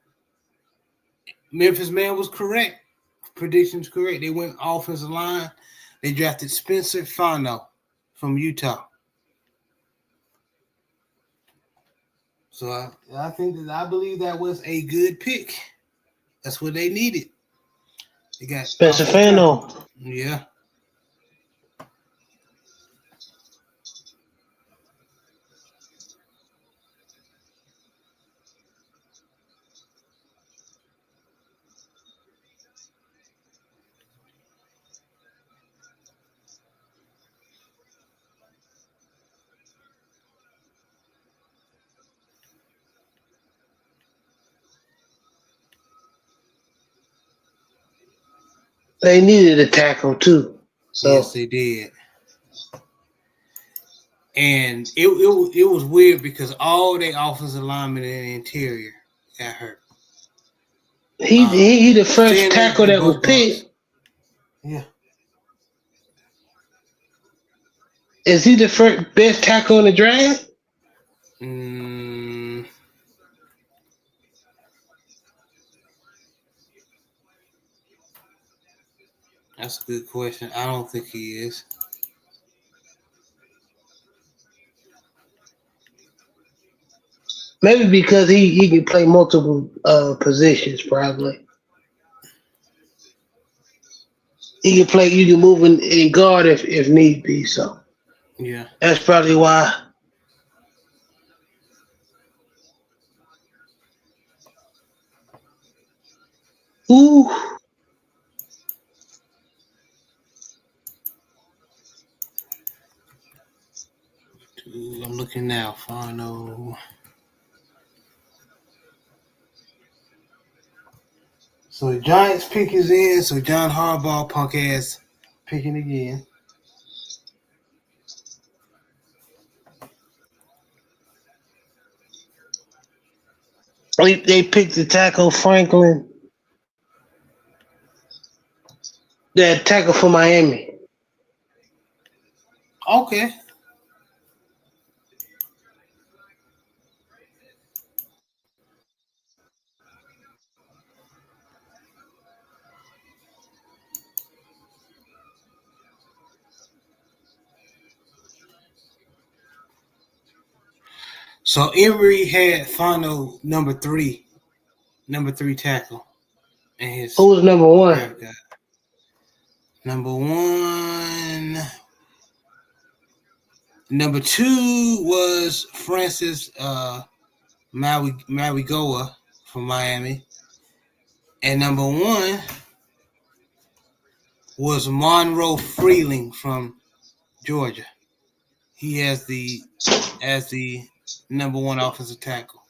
Memphis man was correct. Predictions correct. They went offensive line. They drafted Spencer Fano from Utah. So I believe that was a good pick. That's what they needed. They got Spencer offensive tackle. Fano. Yeah. They needed a tackle too. Yes, So they did. And it was weird because all their offensive linemen in the interior got hurt. he the first Center tackle and that was both guards. picked. Yeah. Is he the first best tackle in the draft? Mm, that's a good question. I don't think he is. Maybe because he can play multiple positions. Probably he can play. You can move in guard if need be. So Yeah. that's probably why. Ooh, I'm looking now. Final. So the Giants pick is in. So John Harbaugh, punk ass, picking again. they picked the tackle Franklin, that tackle for Miami. Okay. So Emery had final number three tackle in Who his was number one? draft guide. Number one, number two was Francis Marigoa from Miami, and number one was Monroe Freeling from Georgia. He has the as the number one offensive tackle.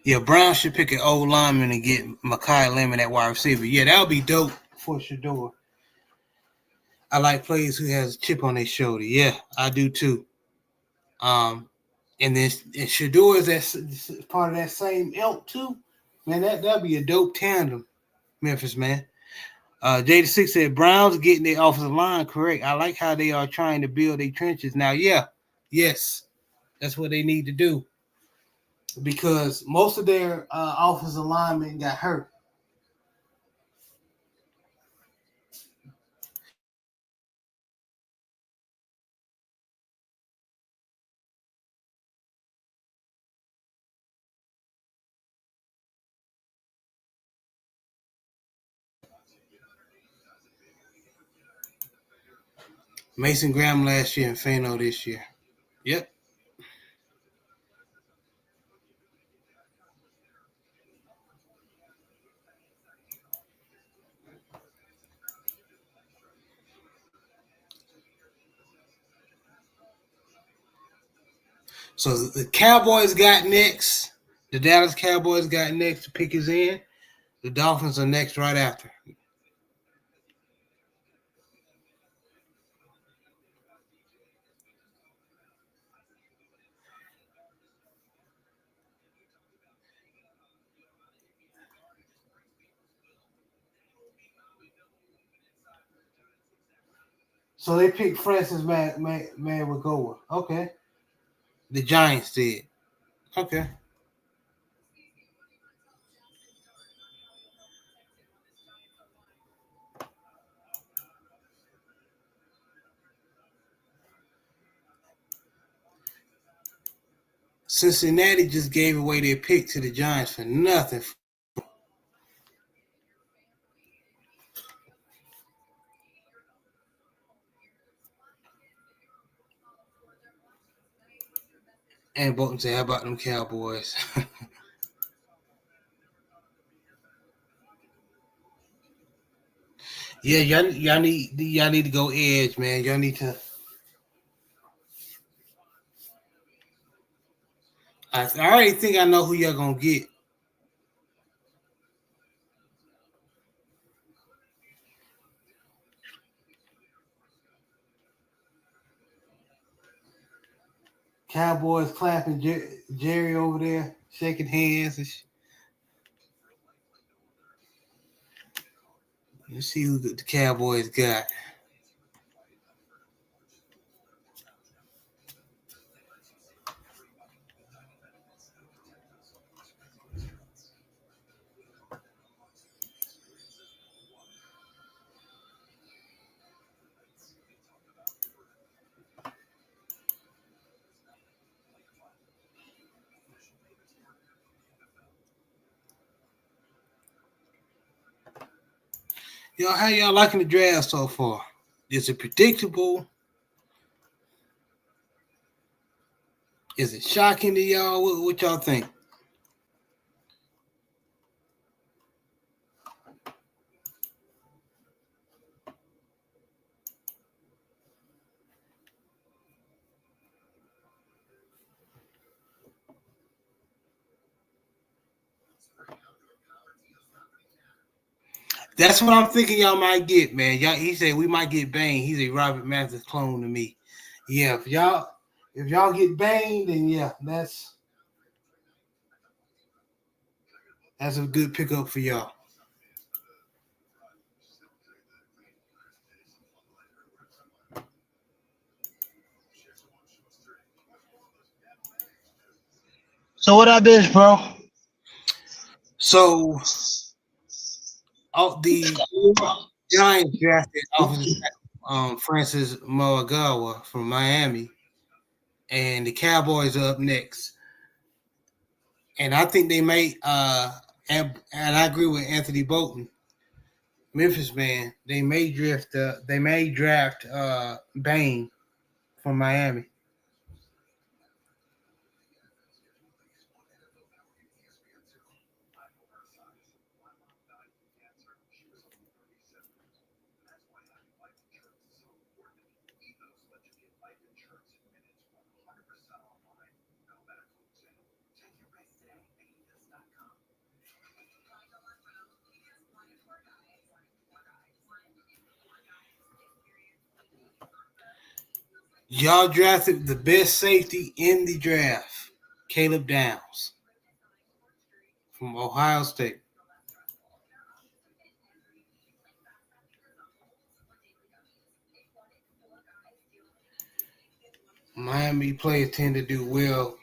Yeah, Brown should pick an old lineman and get Makai Lemon at wide receiver. Yeah, that would be dope for Shador. I like players who has a chip on their shoulder. Yeah, I do too. And then and Shador is that part of that same ilk too. Man, that'd be a dope tandem, Memphis man. J6 said Browns getting their offensive line correct. I like how they are trying to build their trenches now. Yeah, yes, that's what they need to do because most of their offensive linemen got hurt. Mason Graham last year and Fano this year. Yep. So the Cowboys got next. The Dallas Cowboys got next to pick his in. The Dolphins are next right after. So they picked Francis Magoa. Okay. The Giants did. Okay. Cincinnati just gave away their pick to the Giants for nothing. And Bolton said, "How about them Cowboys?" Yeah, y'all need to go edge, man. Y'all need to. I already think I know who y'all gonna get. Cowboys clapping, Jerry over there shaking hands. Let's see who the Cowboys got. Y'all, how y'all liking the draft so far? Is it predictable? Is it shocking to y'all? What y'all think? That's what I'm thinking y'all might get, man. Y'all, he said we might get Bane. He's a Robert Mathis clone to me. Yeah, if y'all get Bane, then yeah, that's a good pickup for y'all. So what I miss, bro? So the Giants drafted offensive Francis Moagawa from Miami, and the Cowboys are up next. And I think they may and I agree with Anthony Bolton, Memphis man. They may draft Bain from Miami. Y'all drafted the best safety in the draft, Caleb Downs from Ohio State. Miami players tend to do well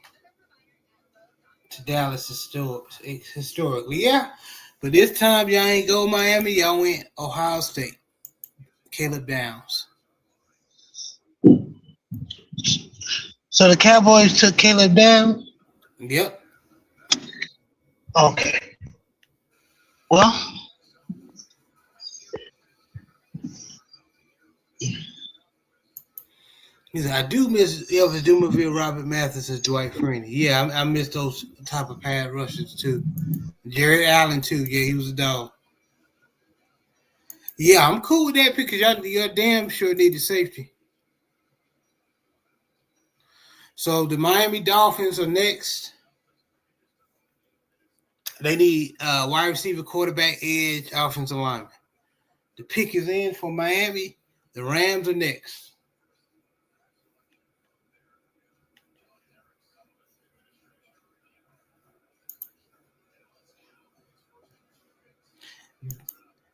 to Dallas historically. Yeah, but this time y'all ain't go Miami. Y'all went Ohio State. Caleb Downs. So the Cowboys took Caleb down. Yep. Okay. Well, He said, I do miss Elvis Dumerville, Robert Mathis, and Dwight Freeney. Yeah, I miss those type of pad rushers too. Jared Allen too. Yeah, he was a dog. Yeah, I'm cool with that because y'all damn sure needed safety. So the Miami Dolphins are next. They need wide receiver, quarterback, edge, offensive lineman. The pick is in for Miami. The Rams are next.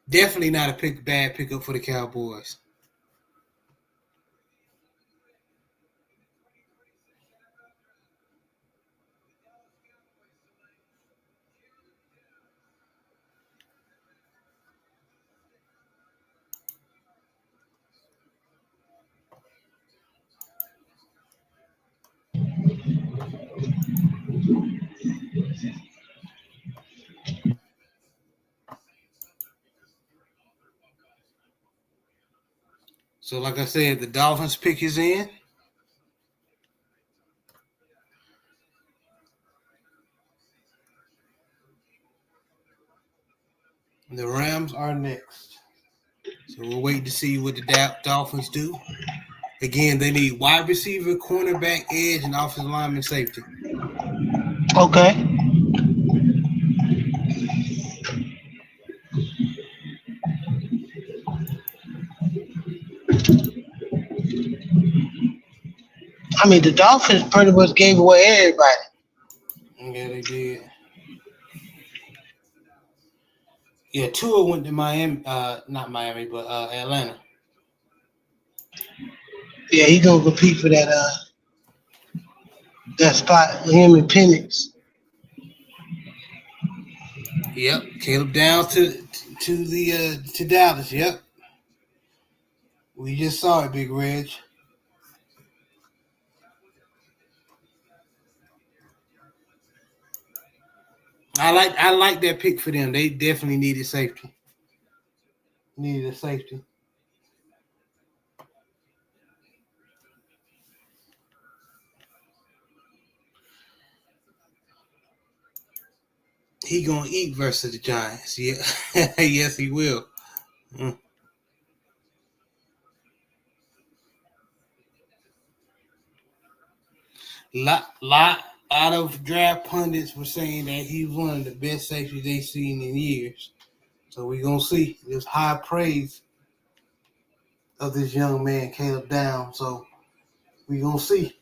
Definitely not a bad pickup for the Cowboys. So, like I said, the Dolphins pick is in. The Rams are next. So we'll wait to see what the Dolphins do. Again, they need wide receiver, cornerback, edge, and offensive lineman safety. okay. I mean, the Dolphins pretty much gave away everybody. Yeah, they did. Yeah, Tua went to Miami, not Miami, but Atlanta. Yeah, he gonna compete for that spot with him and Penix. Yep, Caleb Downs to Dallas. Yep, we just saw it, Big Reg. I like that pick for them. They definitely needed safety. needed a safety. He gonna eat versus the Giants. Yeah, yes, he will. Mm. Lot of draft pundits were saying that he's one of the best safeties they've seen in years. So we gonna see. There's high praise of this young man, Caleb Down. So we gonna see.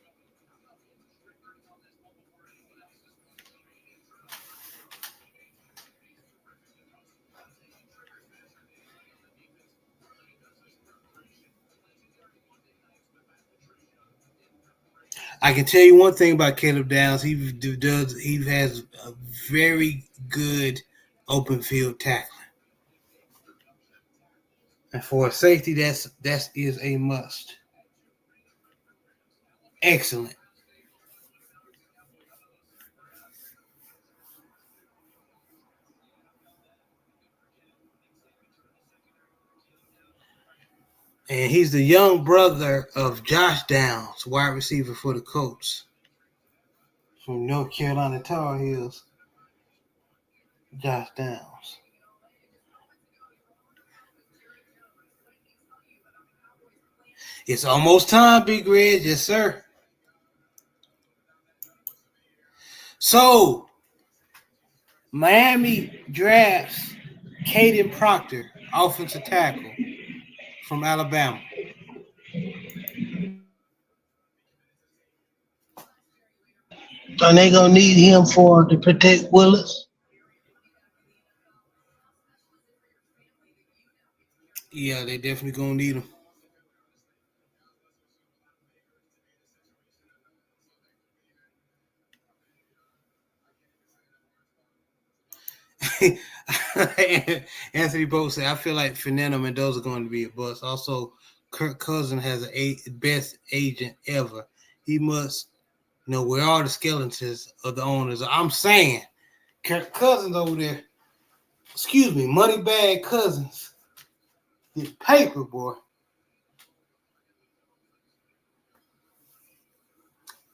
I can tell you one thing about Caleb Downs. He has a very good open field tackling, and for a safety, that is a must. Excellent. And he's the young brother of Josh Downs, wide receiver for the Colts from North Carolina Tar Heels. Josh Downs. It's almost time, Big Red. Yes, sir. So, Miami drafts Caden Proctor, offensive tackle from Alabama. And they gonna need him for to protect Willis. Yeah, they definitely gonna need him. Anthony Boat said, "I feel like Fernando Mendoza going to be a bust." Also, Kirk Cousins has a best agent ever. He must know where all the skeletons of the owners are. I'm saying, Kirk Cousins over there. Excuse me, Moneybag Cousins. Get paper, boy.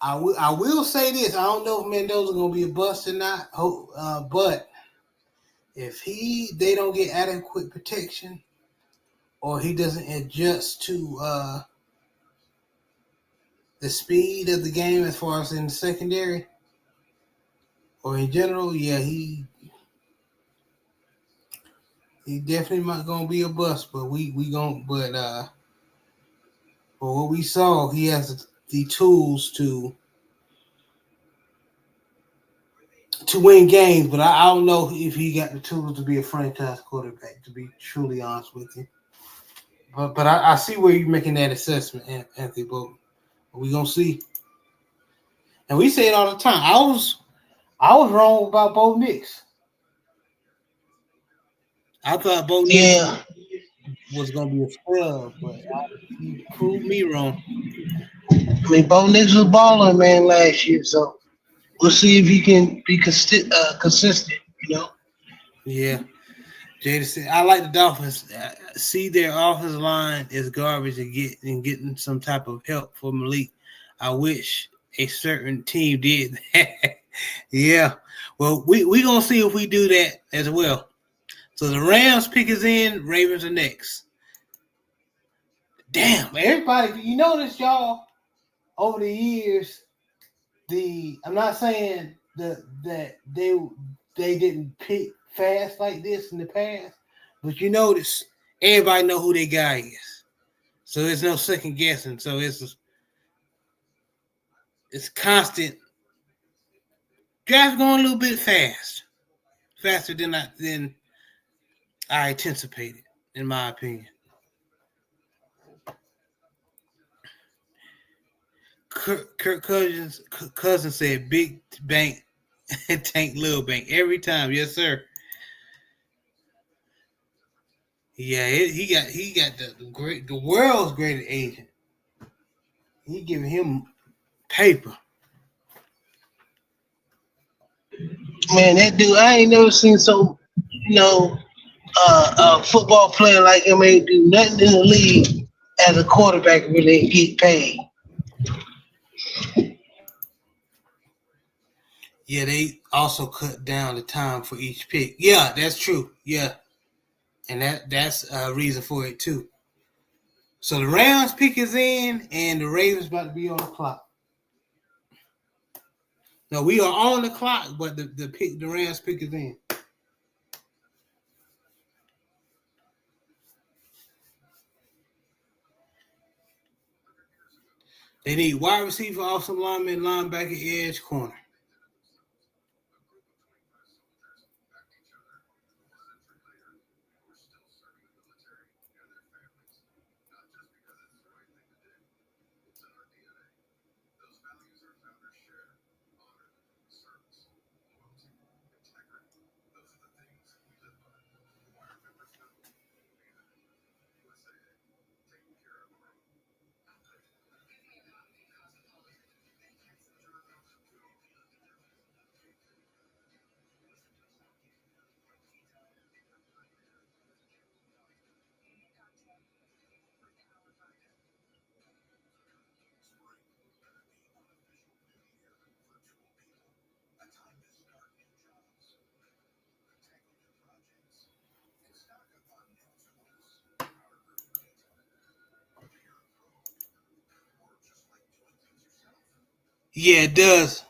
I will say this. I don't know if Mendoza gonna be a bust or not. But if they don't get adequate protection, or he doesn't adjust to the speed of the game as far as in the secondary or in general, yeah, he definitely not gonna be a bust. But we gonna but what we saw, he has the tools to win games. But I don't know if he got the tools to be a franchise quarterback. To be truly honest with you, but I see where you're making that assessment, Anthony. But we gonna see. And we say it all the time. I was wrong about Bo Nix. I thought Bo Nix Yeah, was gonna be a scrub, but he proved me wrong. I mean Bo Nix was balling man last year, so we'll see if he can be consistent. You know. Yeah, Jada said I like the Dolphins. See their offensive line is garbage getting some type of help for Malik. I wish a certain team did that. Yeah, well we gonna see if we do that as well. So the Rams pick is in, Ravens are next. Damn, everybody, you notice y'all over the years I'm not saying that they didn't pick fast like this in the past, but you notice everybody know who their guy is, so there's no second guessing. So it's constant draft going a little bit faster than I anticipated, in my opinion. Kirk Cousins said, "Big bank, tank, little bank every time." Yes, sir. Yeah, he got the world's greatest agent. He giving him paper. Man, that dude, I ain't never seen so, you know, a football player like him ain't do nothing in the league as a quarterback really get paid. Yeah, they also cut down the time for each pick. Yeah, that's true. Yeah, and that's a reason for it too. So the Rams pick is in, and the Ravens about to be on the clock. No, we are on the clock, but the Rams pick is in. They need wide receiver, offensive lineman, linebacker, edge, corner. Yeah, it does.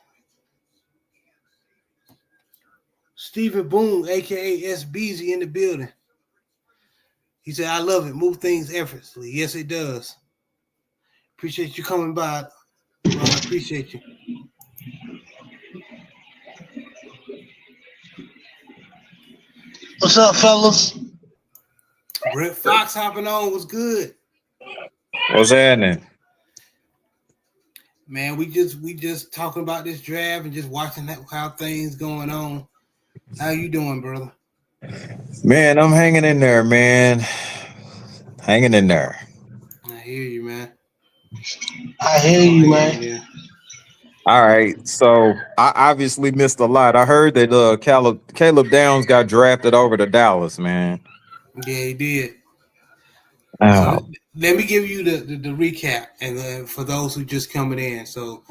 Stephen Boone, aka SBZ, in the building. He said, "I love it. Move things effortlessly." Yes, it does. Appreciate you coming by, Ron. Appreciate you. What's up, fellas? Brett Fox hopping on was good. What's happening? Man, we just talking about this draft and just watching how things going on. How you doing, brother? Man, I'm hanging in there, man. Hanging in there. I hear you, man. I hear Oh, you, yeah, man. yeah. All right. So I obviously missed a lot. I heard that Caleb Downs got drafted over to Dallas, man. Yeah, he did. So Oh. let me give you the recap, and for those who just coming in. So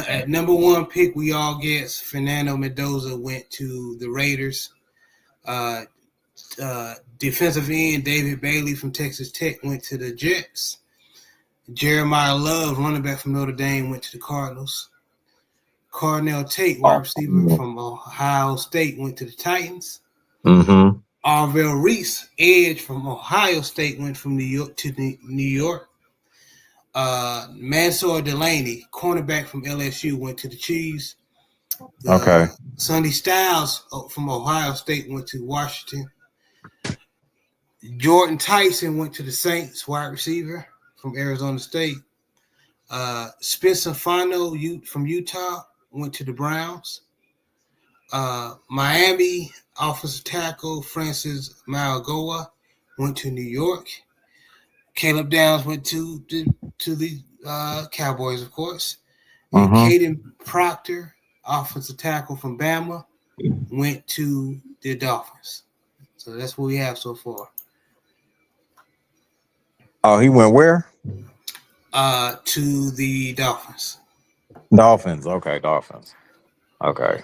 at number one pick, we all guess Fernando Mendoza went to the Raiders. Uh, Defensive end David Bailey from Texas Tech went to the Jets. Jeremiah Love, running back from Notre Dame, went to the Cardinals. Carnell Tate, wide receiver from Ohio State, went to the Titans. Mm-hmm. Arvell Reese, edge from Ohio State, went from New York to New York. Mansour Delaney, cornerback from LSU, went to the Chiefs. Okay. Sonny Styles from Ohio State went to Washington. Jordan Tyson went to the Saints, wide receiver from Arizona State. Spencer Fano from Utah went to the Browns. Miami offensive tackle Francis Mauigoa went to New York. Caleb Downs went to the Cowboys, of course. And Mm-hmm. Caden Proctor, offensive tackle from Bama, went to the Dolphins. So that's what we have so far. Oh, he went where? To the Dolphins. Dolphins. Okay, Dolphins. Okay.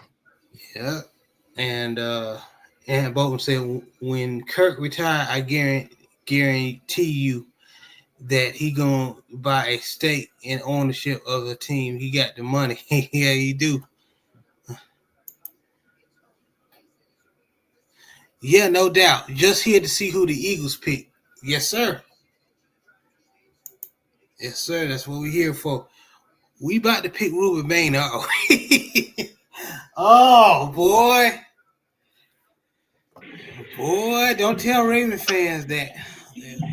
Yeah. And Bolton said when Kirk retired, I guarantee you that he gonna buy a stake in ownership of the team. He got the money. Yeah, he do. Yeah, no doubt. Just here to see who the Eagles pick. Yes, sir. Yes, sir. That's what we're here for. We about to pick Ruben Bain. Oh boy. Boy, don't tell Raven fans that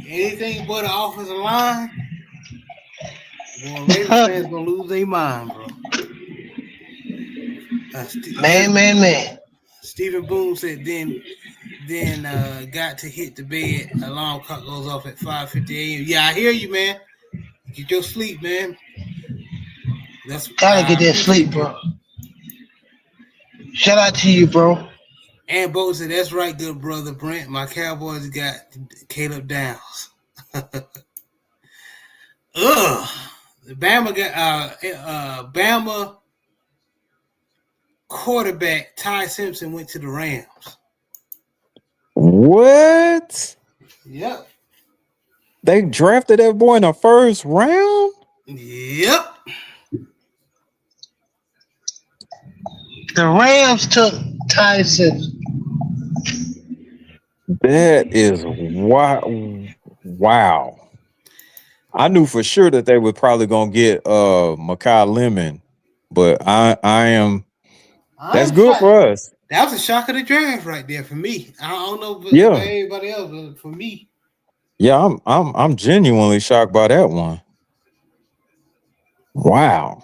anything but an offensive line. Boy, Ravens fans gonna lose their mind, bro. Man. Stephen Boone said then got to hit the bed. Alarm clock goes off at 5:50 a.m. Yeah, I hear you, man. Get your sleep, man. That's Gotta I get that sleep, appreciate you. bro. Shout out to you, bro. And Bo said, "That's right, good brother Brent. My Cowboys got Caleb Downs." Ugh. Bama got Bama quarterback Ty Simpson went to the Rams. What? Yep. They drafted that boy in the first round? Yep. The Rams took Tyson. That is wow. I knew for sure that they were probably gonna get Makai Lemon, but I am that's I'm good shocked. for us. That was a shock of the draft right there for me. I don't know about Yeah. everybody else, but for me, Yeah, I'm genuinely shocked by that one. Wow.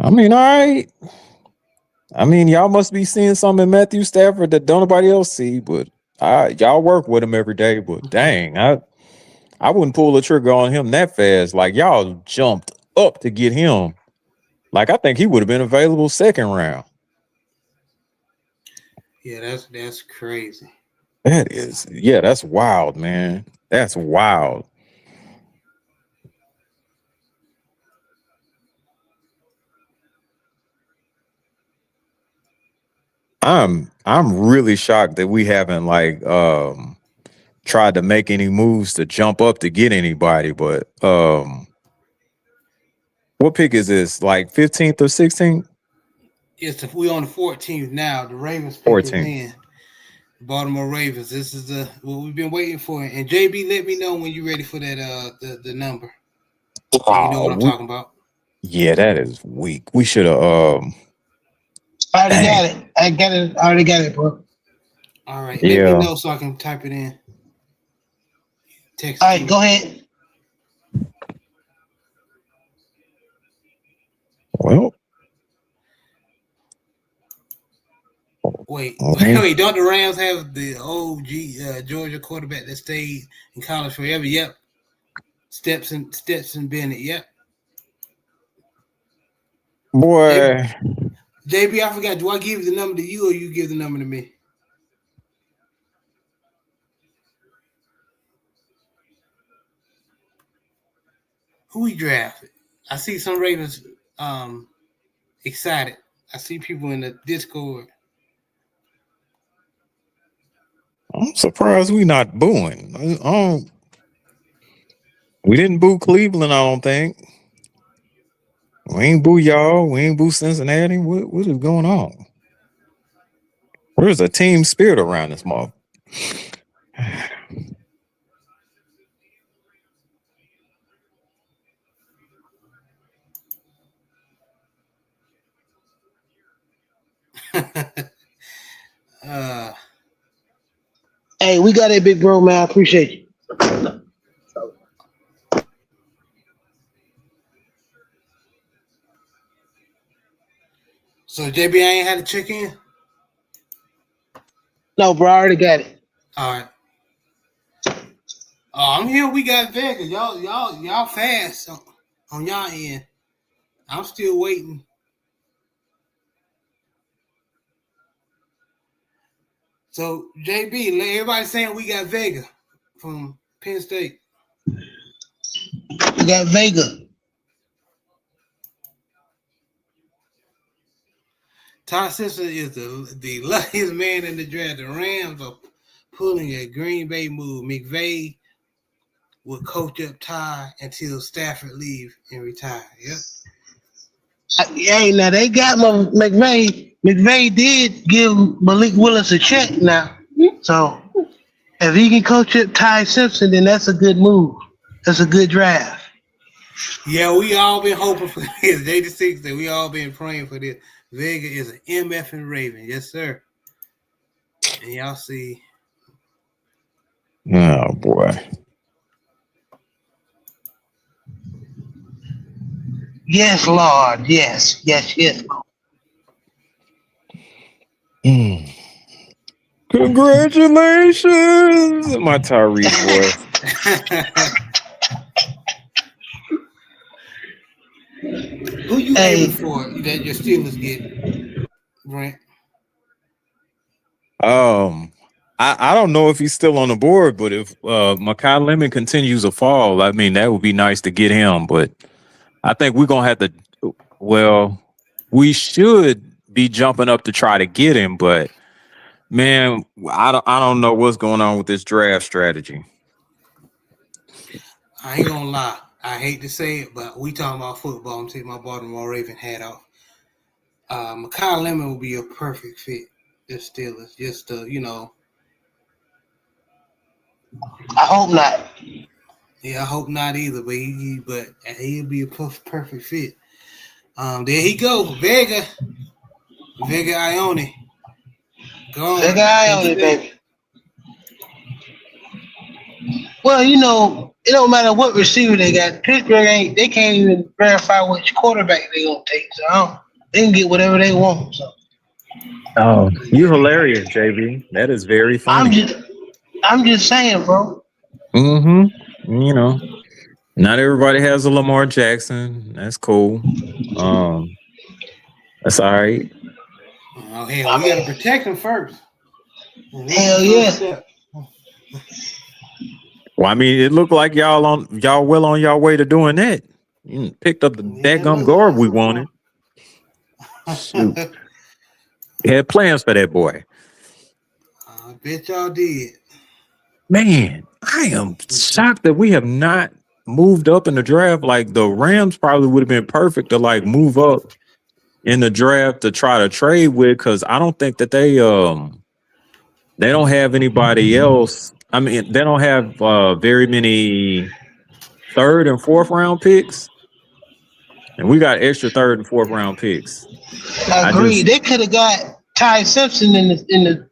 I mean, all right. I mean, y'all must be seeing something in Matthew Stafford that don't nobody else see, but y'all work with him every day. But dang, I wouldn't pull the trigger on him that fast. Like y'all jumped up to get him. Like I think he would have been available second round. yeah, that's crazy. That's wild, man. That's wild. I'm really shocked that we haven't like tried to make any moves to jump up to get anybody, but what pick is this? Like 15th or 16th? We on the 14th now. The Ravens pick is 14th. in. Baltimore Ravens. This is what we've been waiting for. And JB, let me know when you're ready for that the number. So you know what I'm Oh, talking about. yeah, that is weak. We should have I already dang. got it. I got it. I already got it, bro. All right. Let me Yeah. know so I can type it in. Text All it right, to go you. ahead. Well, Wait, mhm. wait. Don't the Rams have the old Georgia quarterback that stayed in college forever? Yep. Stetson Bennett. Yep. Boy, JB, I forgot. Do I give the number to you or you give the number to me? Who we drafted? I see some Ravens excited. I see people in the Discord. I'm surprised we not booing. We didn't boo Cleveland, I don't think. We ain't boo y'all. We ain't boo Cincinnati. What is going on? Where's the team spirit around this month? uh, Hey, we got it, big bro, man. I appreciate you. so JB, I ain't had to check in. No, bro, I already got it. All right. Oh, I'm here. We got Vegas. Y'all fast on y'all end. I'm still waiting. So JB, everybody saying we got Vega from Penn State. We got Vega. Todd Simpson is the luckiest man in the draft. The Rams are pulling a Green Bay move. McVay will coach up Ty until Stafford leave and retire. Yep. Hey, now they got McVay. McVay did give Malik Willis a check now. So if he can coach up Ty Simpson, then that's a good move. That's a good draft. Yeah, we all been hoping for this. 86 that we all been praying for this. Vega is an MF and Raven. Yes, sir. And y'all see. Oh boy. Yes, Lord. Yes, yes, yes. Mm. Congratulations, my Tyrese voice. Who you aiming Hey, for that your Steelers get, Brent? I don't know if he's still on the board, but if Makai Lemon continues to fall, I mean that would be nice to get him. But I think we're gonna have to. Well, we should be jumping up to try to get him, but man, I don't know what's going on with this draft strategy. I ain't gonna lie. I hate to say it, but we talking about football. I'm taking my Baltimore Raven hat off. Makai Lemon would be a perfect fit. The Steelers, just I hope not. yeah, I hope not either. But he'll be a perfect fit. There he go, Vega Ione. Gone. Take an eye on it, baby. Well, it don't matter what receiver they got. Pittsburgh they can't even verify which quarterback they gonna take. So they can get whatever they want. So Oh, you're hilarious, JB. That is very funny. I'm just saying, bro. Mm-hmm. Not everybody has a Lamar Jackson. That's cool. That's all right. Oh hell, we gotta protect him first. Hell yeah. Well, I mean, it looked like y'all well on y'all way to doing that. You picked up the daggum guard we wanted. Shoot. Had plans for that boy. I bet y'all did. Man, I am shocked that we have not moved up in the draft. Like the Rams probably would have been perfect to like move up in the draft to try to trade with, because I don't think that they don't have anybody else. I mean, they don't have very many third and fourth round picks, and we got extra third and fourth round picks. I agree. They could have got Ty Simpson in the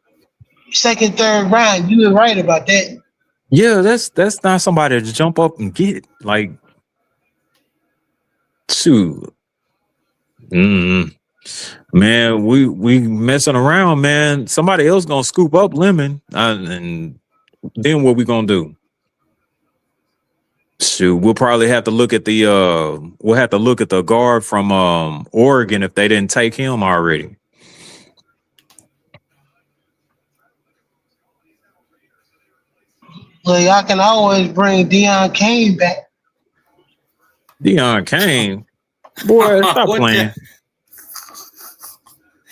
second, third round. You were right about that. Yeah, that's not somebody to jump up and get. Like, shoot. Man, we messing around, man. Somebody else gonna scoop up Lemon, and then what we gonna do? Shoot, we'll probably have to look at the guard from Oregon if they didn't take him already. Well, y'all can always bring Deion Kane back. Deion Kane, boy, stop playing.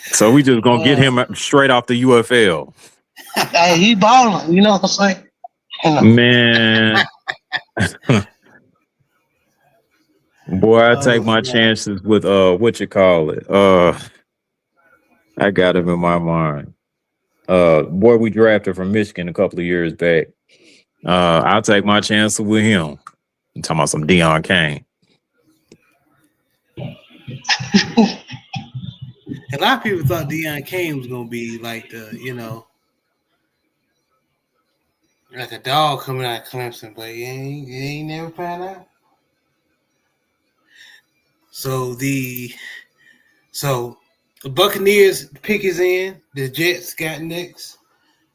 So we just gonna get him straight off the UFL. Hey, he balling. You know what I'm saying? Man. Boy, I take my chances with what you call it. I got him in my mind. Boy, we drafted from Michigan a couple of years back. I'll take my chances with him. I'm talking about some Deion Kane. A lot of people thought Deion Kane was gonna be like the, like a dog coming out of Clemson, but he ain't never found out. So the Buccaneers pick is in. The Jets got next.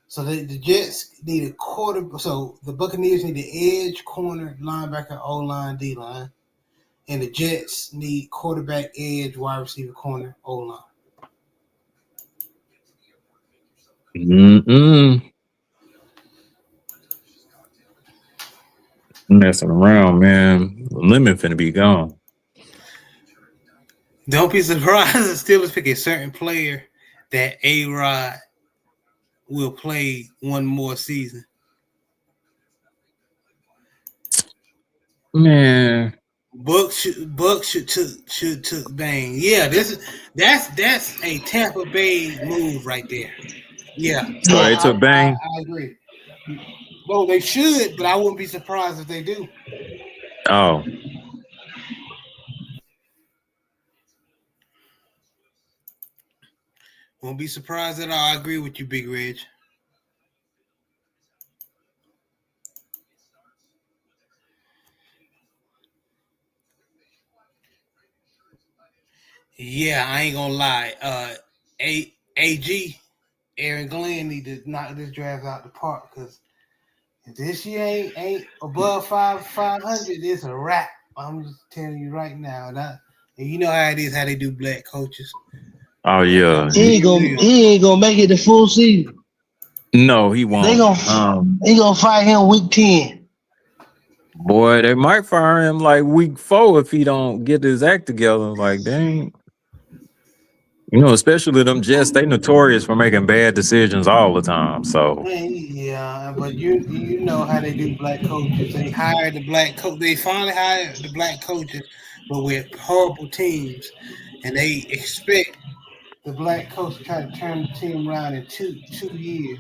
So the Jets need a quarter. So the Buccaneers need the edge, corner, linebacker, O-line, D-line. And the Jets need quarterback, edge, wide receiver, corner, O-line. Messing around, man. Lemon finna be gone. Don't be surprised if Steelers pick a certain player that A-Rod will play one more season. Man. Buck should took Bang. Yeah, that's a Tampa Bay move right there. Yeah. So they took Bang. I agree. Well, they should, but I wouldn't be surprised if they do. Oh. Won't be surprised at all. I agree with you, Big Reg. Yeah, I ain't gonna lie. AG Aaron Glenn need to knock this draft out the park, because if this year ain't above 500, it's a wrap. I'm just telling you right now. And you know how it is, how they do black coaches. Oh yeah. He ain't gonna make it the full season. No, he They won't. gonna fire him week 10. Boy, they might fire him like week 4 if he don't get his act together. Like, dang. Especially them Jets, they notorious for making bad decisions all the time. So, Yeah, but you know how they do black coaches. They hire the black coach. They finally hired the black coaches, but with horrible teams, and they expect the black coach to try to turn the team around in two years.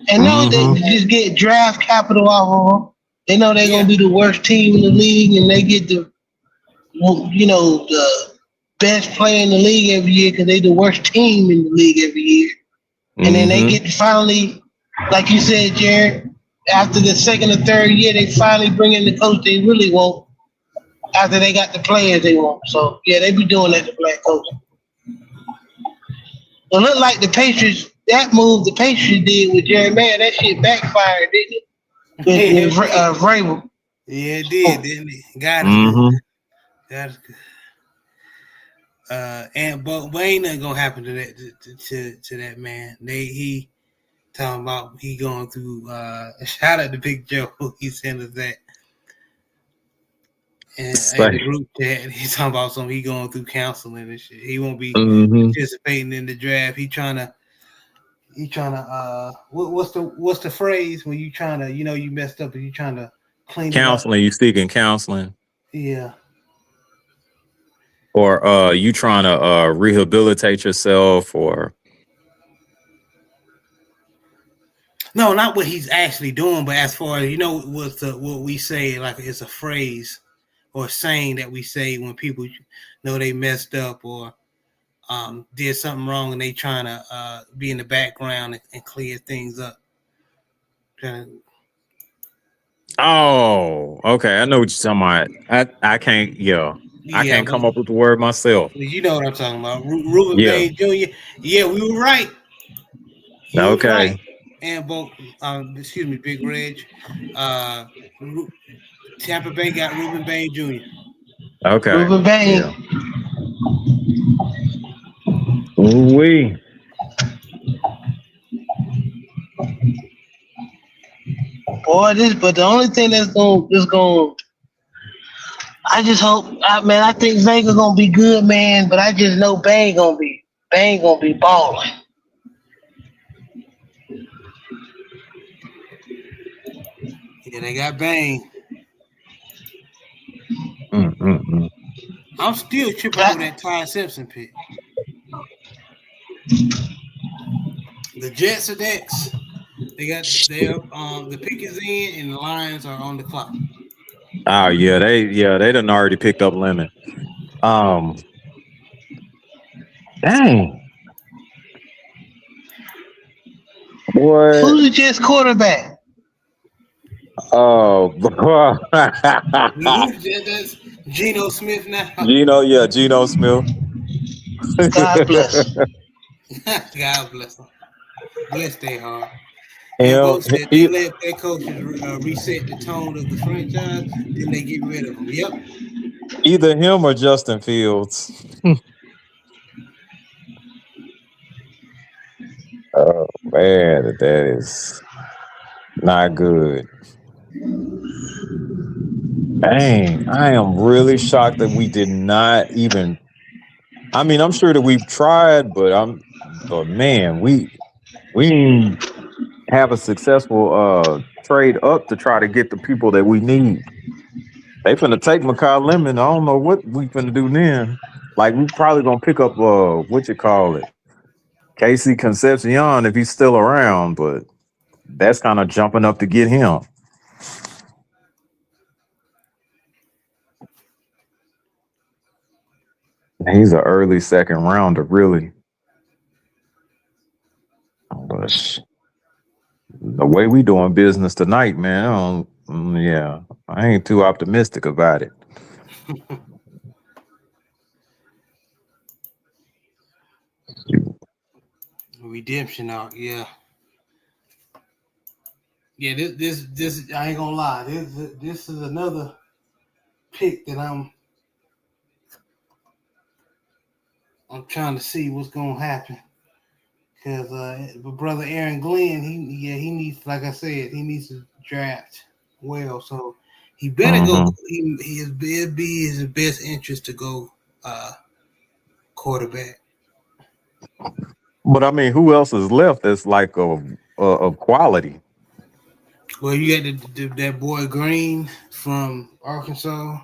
And know they mm-hmm. just get draft capital off of them. They know they're Yeah, gonna be the worst team in the league, and they get the best player in the league every year because they the worst team in the league every year. And then they Mm-hmm. get finally, like you said, Jared, after the second or third year, they finally bring in the coach they really want after they got the players they want. So yeah, they be doing that to black coaches. It looked like the Patriots, that move the Patriots did with Jerry Mayer, that shit backfired, didn't it? With Vrabel. yeah, it did, didn't it? God is good. Mm-hmm. God is good. But ain't nothing gonna happen to that man. He talking about he going through. Shout out to Big Joe. He sent us that. And in the group chat, he's talking about something. He going through counseling and shit. He won't be participating in the draft. He trying to. What's the phrase when you trying to you messed up and you trying to clean Counseling, you seeking counseling. Yeah. Or you trying to rehabilitate yourself or No, not what he's actually doing, but as far as what we say, like it's a phrase or saying that we say when people know they messed up or did something wrong and they trying to be in the background and clear things up. Oh, okay. I know what you're talking about. I can't, I can't come up with the word myself. You know what I'm talking about. Ruben Yeah. Bain Jr. Yeah, we were right. He was Okay. right. And both, excuse me, Big Reg. Tampa Bay got Ruben Bain Jr. Okay. Ruben Bain. Yeah. Ooh-wee. Boy, but the only thing that's going I just hope, man. I think Vega gonna be good, man. But I just know Bang gonna be balling. Yeah, they got Bang. Mm-mm-mm. I'm still tripping over that Ty Simpson pick. The Jets are next. They got the pick is in and the Lions are on the clock. Oh yeah, they done already picked up Lemon. Dang. Boy. Who's the Jets quarterback? Oh, That's Geno Smith now. Geno Smith. God bless. God bless them. Bless their heart. You And know, both said they let their coaches reset the tone of the franchise, then they get rid of them. Yep. either him or Justin Fields. Oh man, that is not good. Dang, I am really shocked that we did not even. I mean, I'm sure that we've tried, but man, we didn't have a successful trade up to try to get the people that we need. They finna take Makai Lemon. I don't know what we finna do then. Like we probably gonna pick up what you call it, Casey Concepcion if he's still around, but that's kind of jumping up to get him. He's an early second rounder, really. But the way we doing business tonight, man, I ain't too optimistic about it. Redemption arc, yeah. Yeah, this I ain't gonna lie. This is another pick that I'm trying to see what's gonna happen. Because brother Aaron Glenn, he needs, like I said, he needs to draft well. So he better go. Hmm. It'd be his best interest to go uh, quarterback. But I mean, who else is left that's like of quality? Well, you got that boy Green from Arkansas.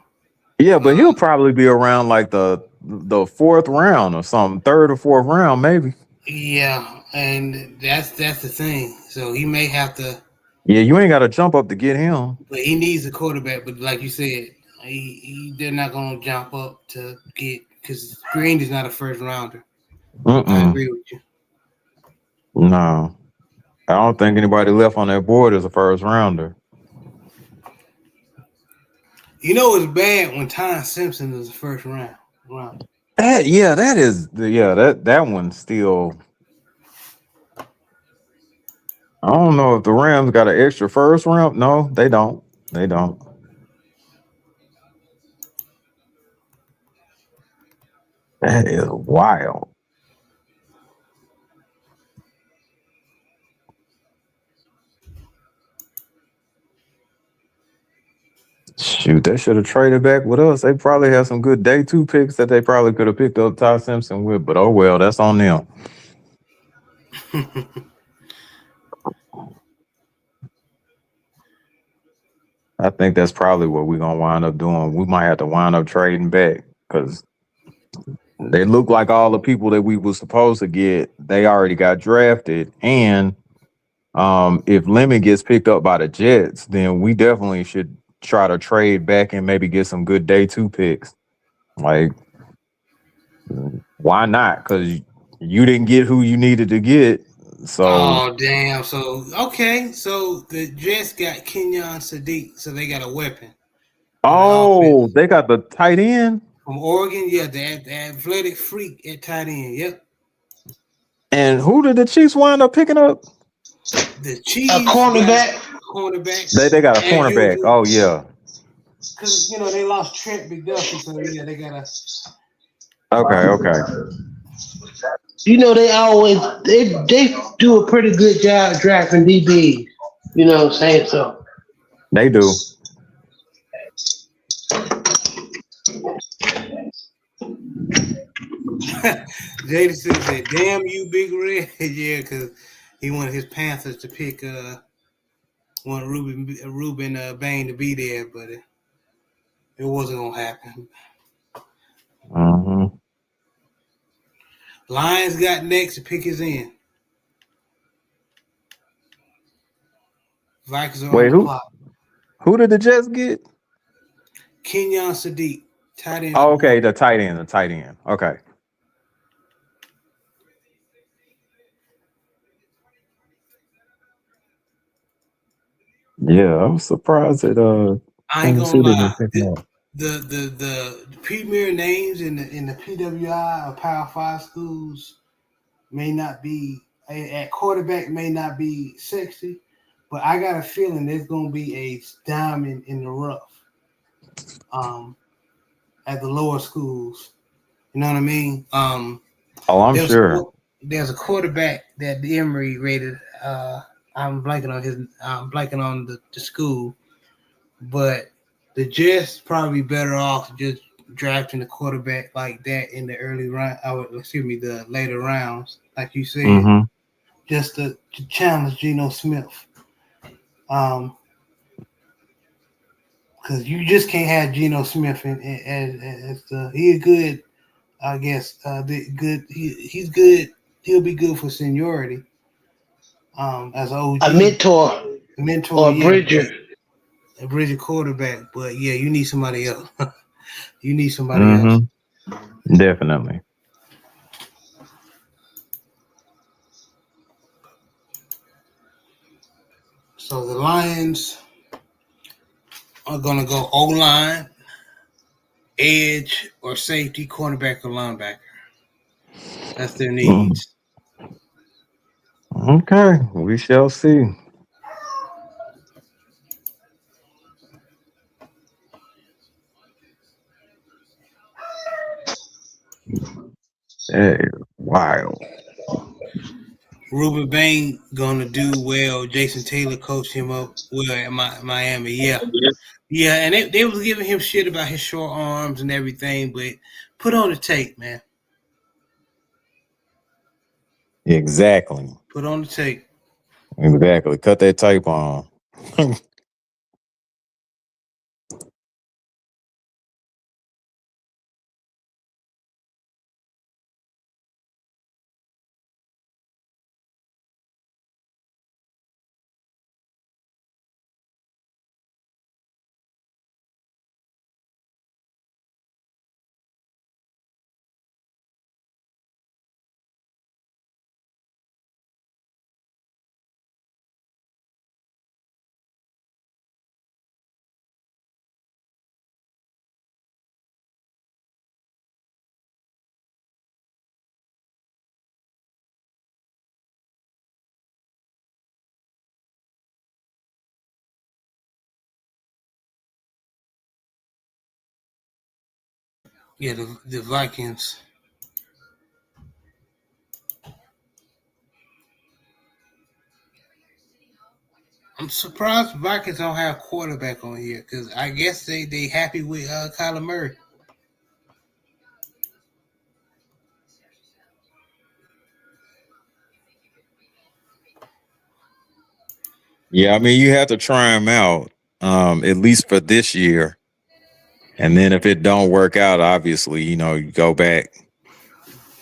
Yeah, but he'll Uh, probably be around like the fourth round or something, third or fourth round, maybe. yeah, and that's the thing. So he may have to, Yeah, you ain't got to jump up to get him. but he needs a quarterback. But like you said, they're not going to jump up to get because Green is not a first rounder. I Mm-mm. agree with you. No, I don't think anybody left on that board is a first rounder. You know it's bad when Ty Simpson is the first round. Yeah, that is yeah that one still. I don't know if the Rams got an extra first round. No, they don't. They don't. That is wild. Shoot, they should have traded back with us. They probably had some good day two picks that they probably could have picked up Ty Simpson with, but oh well, that's on them. I think that's probably what we're gonna wind up doing. We might have to wind up trading back because they look like all the people that we were supposed to get, they already got drafted. And if Lemon gets picked up by the Jets, then we definitely should try to trade back and maybe get some good day two picks. Like, why not? Because you didn't get who you needed to get. So, Oh damn! So okay, so the Jets got Kenyon Sadiq, so they got a weapon on the oh, offense they got the tight end. from Oregon. Yeah, the athletic freak at tight end. Yep, And who did the Chiefs wind up picking up? the A Chiefs got cornerback. cornerback They got a as cornerback. usual Oh yeah. because they lost Trent McDuffie, so yeah, they got a. Okay, okay. They always they do a pretty good job drafting DBs. You know what I'm saying? So They do. Jadison said, "Damn you, Big Red." Yeah, because he wanted his Panthers to pick wanted Ruben Bain to be there, but it wasn't gonna happen. Hmm. Lions got next to pick his end. Vikings are on Wait, the clock. who did the Jets get? Kenyon Sadiq, tight end Oh, from okay, Oregon. the tight end, the tight end. Okay. Yeah, I was surprised that I ain't Kansas gonna City lie. didn't pick him up. The premier names in the PWI or Power Five schools may not be at quarterback may not be sexy, but I got a feeling there's gonna be a diamond in the rough um, at the lower schools. You know what I mean? Oh, I'm There was sure. there's a quarterback that the Emory rated. I'm blanking on the school, but the Jets probably better off just drafting a quarterback like that in the early round. Excuse me, the later rounds, like you said, Hmm. just to challenge Geno Smith. Um, because you just can't have Geno Smith as the he's good. I guess the good he's good. He'll be good for seniority. As an a OG mentor mentor, or a yeah, but bridger. a bridge quarterback. But yeah, you need somebody else. You need somebody else. Hmm. Definitely. So the Lions are gonna go O line, edge, or safety, cornerback or linebacker. That's their Mm. needs. Okay, we shall see. Hey, wild. Ruben Bain gonna do well. Jason Taylor coached him up well at Miami. Yeah, yeah, and they was giving him shit about his short arms and everything, but put on the tape, man. Exactly. Put on the tape. Exactly. Cut that tape on. Yeah, the Vikings. I'm surprised the Vikings don't have a quarterback on here because I guess they happy with Kyler Murray. Yeah, I mean, you have to try him out, at least for this year. And then if it don't work out, obviously, you go back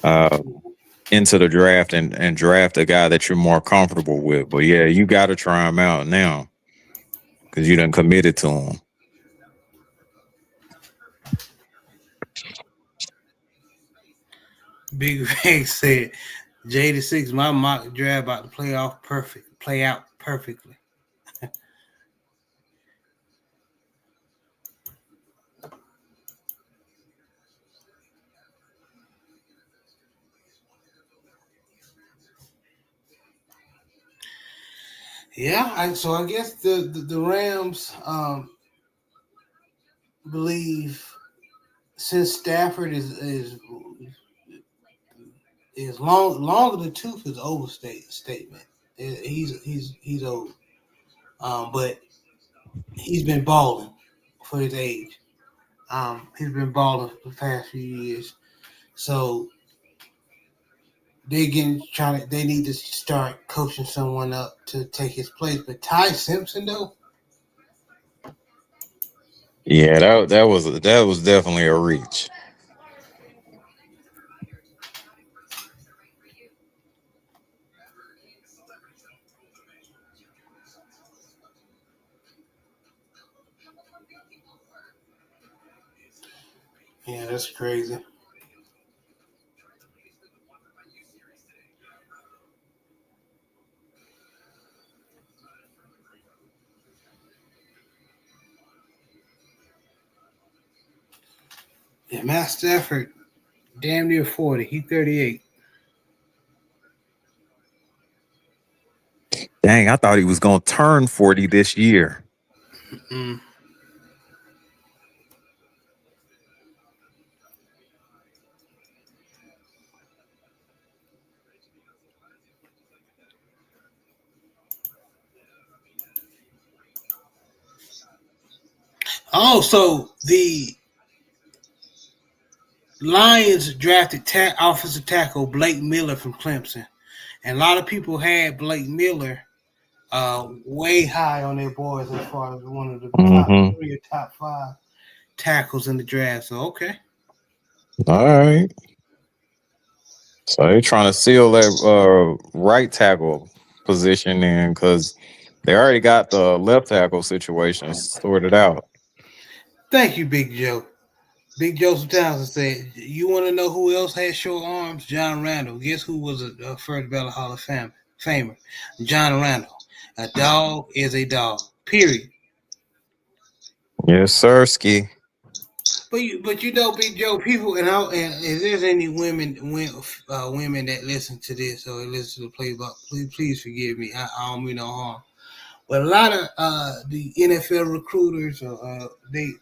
uh, into the draft and draft a guy that you're more comfortable with. But yeah, you got to try him out now because you done committed to him. Big Bang said, "J6, my mock draft about to play out perfectly." Yeah, so I guess the Rams believe since Stafford is longer than tooth is statement. He's old, but he's been balling for his age. He's been balling for the past few years, so they need to start coaching someone up to take his place. But Ty Simpson though, Yeah, that was definitely a reach. yeah, that's crazy. Yeah, Matt Stafford, damn near 40. He's 38. Dang, I thought he was gonna turn 40 this year. Mm. Oh, so the Lions drafted offensive tackle Blake Miller from Clemson, and a lot of people had Blake Miller way high on their boards as far as one of the top Mm-hmm. 3 or top 5 tackles in the draft. So okay, All right. So they're trying to seal that right tackle position in because they already got the left tackle situation sorted out. thank you, Big Joe. Big Joseph Townsend said, "You want to know who else had short arms? John Randall. Guess who was a first ballot Hall of Famer? John Randall. A dog is a dog. Period." Yes, sir, Ski. But you know, Big Joe, people and if there's any women that listen to this or listen to the playback, please forgive me. I don't mean no harm. But a lot of the NFL recruiters or the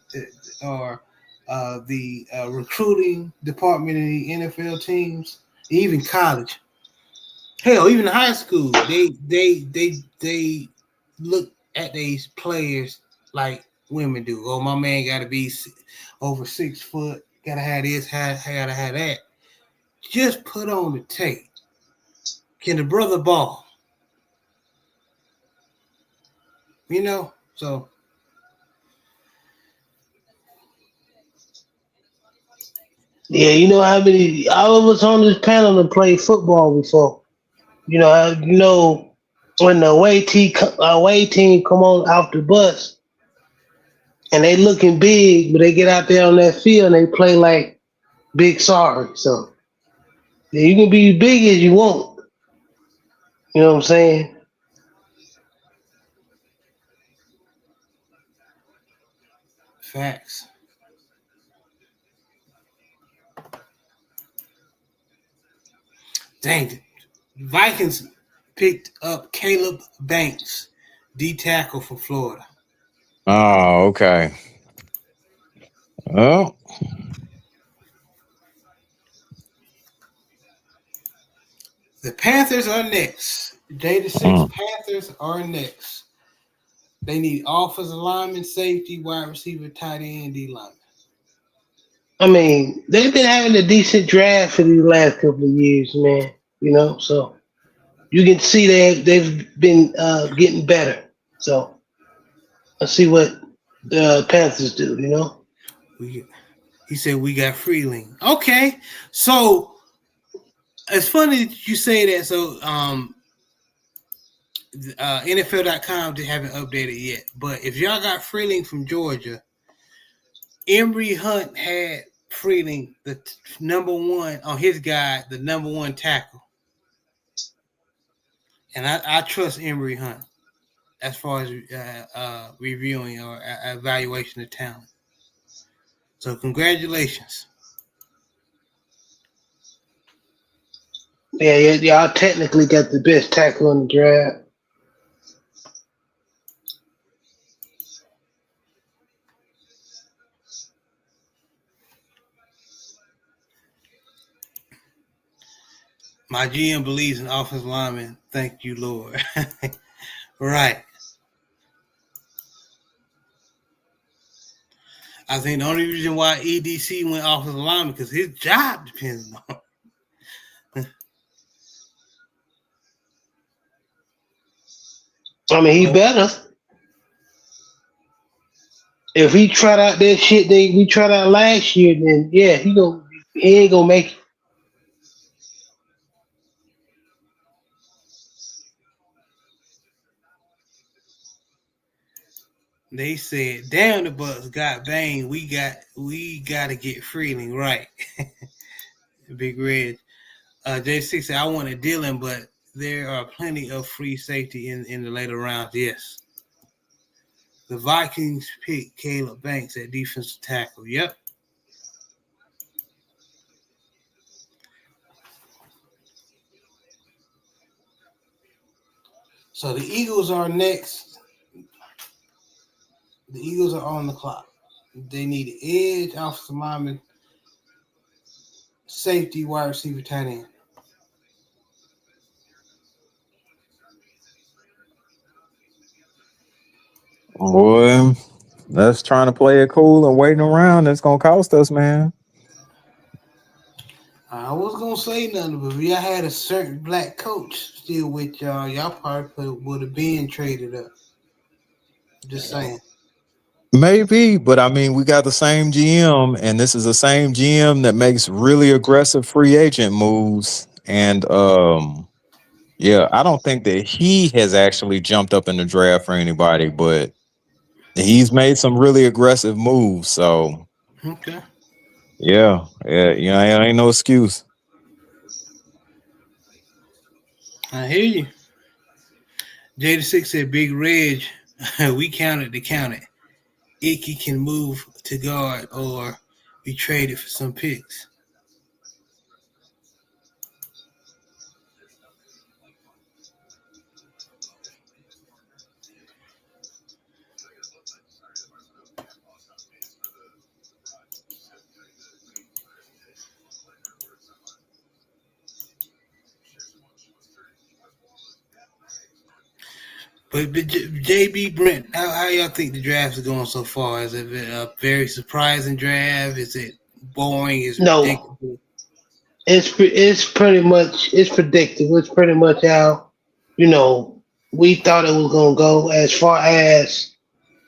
recruiting department in the NFL teams, even college, Hell, even in high school, they look at these players like women do. Oh, my man got to be over 6 foot. Gotta have this. Gotta have that. Just put on the tape. Can the brother ball? So Yeah, you know how many all of us on this panel have played football before. When the away team come on off the bus and they looking big, but they get out there on that field and they play like big sorry. So yeah, you can be big as you want. You know what I'm saying? facts. Dang it. Vikings picked up Caleb Banks, D tackle from Florida. Oh, okay. Well, The Panthers are next. Data six mm, Panthers are next. They need offensive lineman, safety, wide receiver, tight end, D lineman. I mean, they've been having a decent draft for these last couple of years, man. So you can see they've been getting better. So let's see what the Panthers do. We, he said we got Freeling. Okay, so it's funny that you say that. So NFL.com haven't updated yet, but if y'all got Freeling from Georgia, Emory Hunt had Freeling the number one on his guide, the number one tackle, and I trust Emory Hunt as far as reviewing or evaluation of talent. So congratulations. Yeah, y'all technically got the best tackle in the draft. My GM believes in offensive linemen. Thank you, Lord. Right. I think the only reason why EDC went offensive lineman because his job depends on. I mean, he But better. If he tried out that shit we tried out last year, then yeah, he ain't gonna make it. they said, "Damn, the Bucks got Bane. We got to get Freeling right." Big Red. J6 said, "I wanted Dylan, but there are plenty of free safety in the later rounds." Yes. The Vikings picked Caleb Banks at defensive tackle. Yep. So the Eagles are next. The Eagles are on the clock. They need an edge, offensive lineman, safety, wide receiver, tight end. boy, that's trying to play it cool and waiting around. It's gonna cost us, man. I was gonna say nothing, but if y'all had a certain black coach still with y'all probably would have been traded up. Just saying. Maybe, but I mean, we got the same GM, and this is the same GM that makes really aggressive free agent moves. And yeah, I don't think that he has actually jumped up in the draft for anybody, but he's made some really aggressive moves. So Okay. yeah, ain't no excuse. I hear you. Jada6 said Big Reg, we counted to count it. Icky can move to guard or be traded for some picks. But JB Brent, how y'all think the draft is going so far? Has it been a very surprising draft? Is it boring? Is it No, predictable? it's pretty much it's predictable. It's pretty much how you know we thought it was gonna go. As far as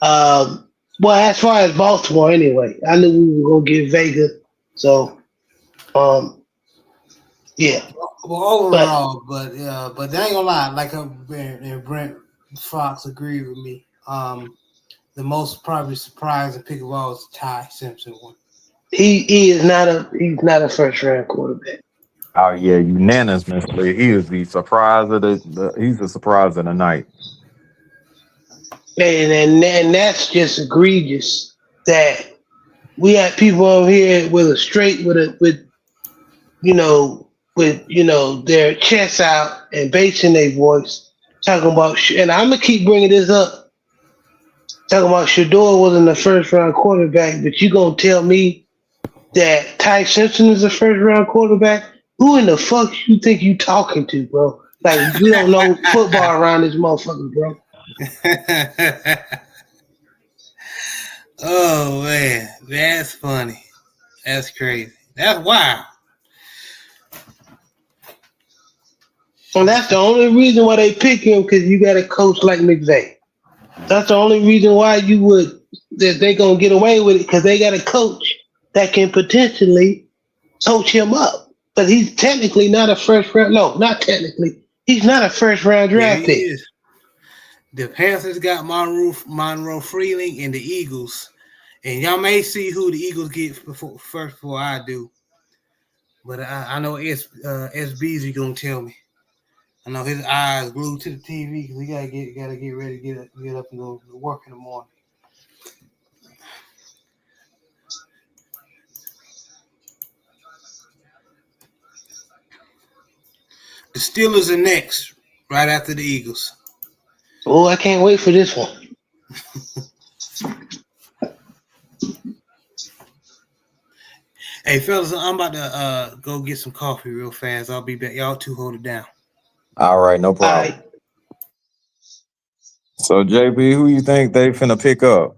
as far as Baltimore anyway, I knew we were gonna get Vega. So um, yeah, Well, but overall, but they ain't gonna lie. Like and Brent Fox agreed with me. The most probably surprising pick of all is the Ty Simpson one. he is not a he's not a first round quarterback. Oh yeah, unanimously, he is the surprise of he's the surprise of the night. And that's just egregious that we had people over here with a straight with their chest out and bass in their voice talking about and I'm gonna keep bringing this up talking about Shador wasn't a first round quarterback, but you gonna tell me that Ty Simpson is a first round quarterback? Who in the fuck you think you talking to, bro? Like we don't know football around this motherfucker, bro. Oh man, that's funny. That's crazy. That's wild. And that's the only reason why they pick him because you got a coach like McVay. That's the only reason why you would that they gonna get away with it because they got a coach that can potentially coach him up. But he's technically not a first round. No, not technically. He's not a first round Yeah, draft he pick. is. The Panthers got Monroe Freeling and the Eagles. And y'all may see who the Eagles get first before I do. But I know SB's gonna tell me. I know his eyes glued to the TV because he gotta get ready to get up and go to work in the morning. The Steelers are next, right after the Eagles. Oh, I can't wait for this one. Hey fellas, I'm about to go get some coffee real fast. I'll be back. Y'all two hold it down. All right, no All problem. right. So JB, who you think they finna pick up?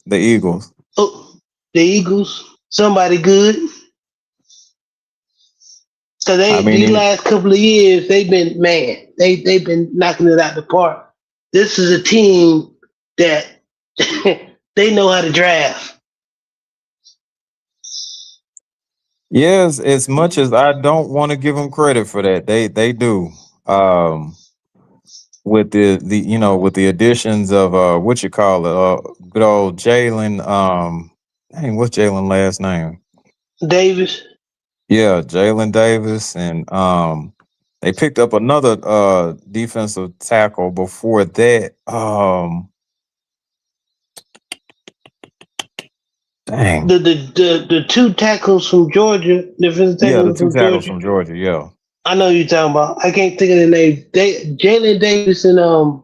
The Eagles. Oh, the Eagles, somebody good. So I they mean, these last couple of years they've been they've been knocking it out the park. This is a team that they know how to draft. yes, as much as I don't want to give them credit for that, they do. Um, with with the additions of what you call it, good old Jalen. Dang, what's Jalen last name? Davis, Yeah, Jalen Davis, and they picked up another defensive tackle before that. Dang, the two tackles from Georgia, defensive yeah, the tackles two from tackles Georgia. from Georgia. Yeah, I know you're talking about. I can't think of the name. Jalen Davis and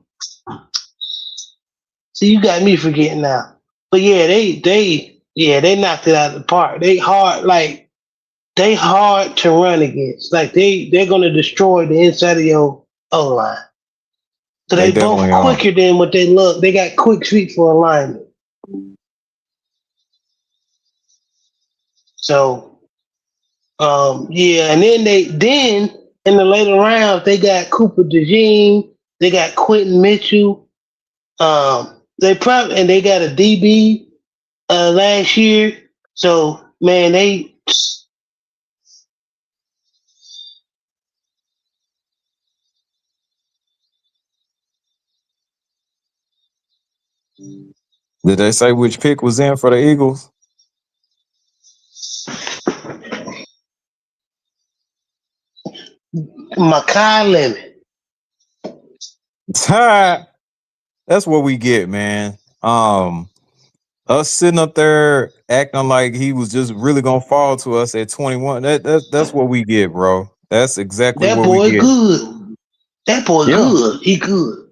See, you got me forgetting now. But yeah, they knocked it out of the park. They hard to run against. Like they're gonna destroy the inside of your O line. So they they both definitely are. quicker than what they look. They got quick feet for alignment. So yeah, and then in the later rounds they got Cooper DeJean, they got Quentin Mitchell. They got a DB last year. So man, Did they say which pick was in for the Eagles? Makai Lemon. That's what we get, man. Us sitting up there acting like he was just really gonna fall to us at 21. That's what we get, bro. That's exactly That what we boy get. good. That boy Yeah, good. He good.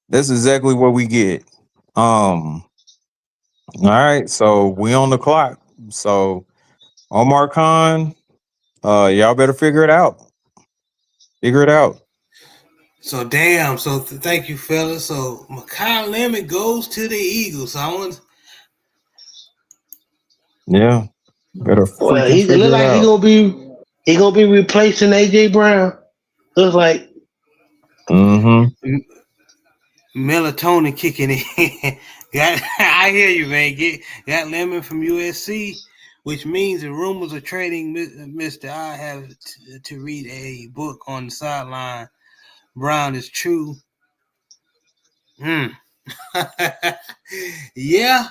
that's exactly what we get. Um, all right, so we on the clock. So Omar Khan, y'all better figure it out. Figure it out. So damn. So thank you, fellas. So Makai Lemon goes to the Eagles. So I want. Yeah. Better Well, freaking he it look figure it like out. he gonna be replacing AJ Brown. Looks like Mm-hmm. Melatonin kicking in. got, I hear you, man. Got Lemon from USC, which means the rumors are trading Mr. I have to read a book on the sideline. Brown is true. Hmm. yeah,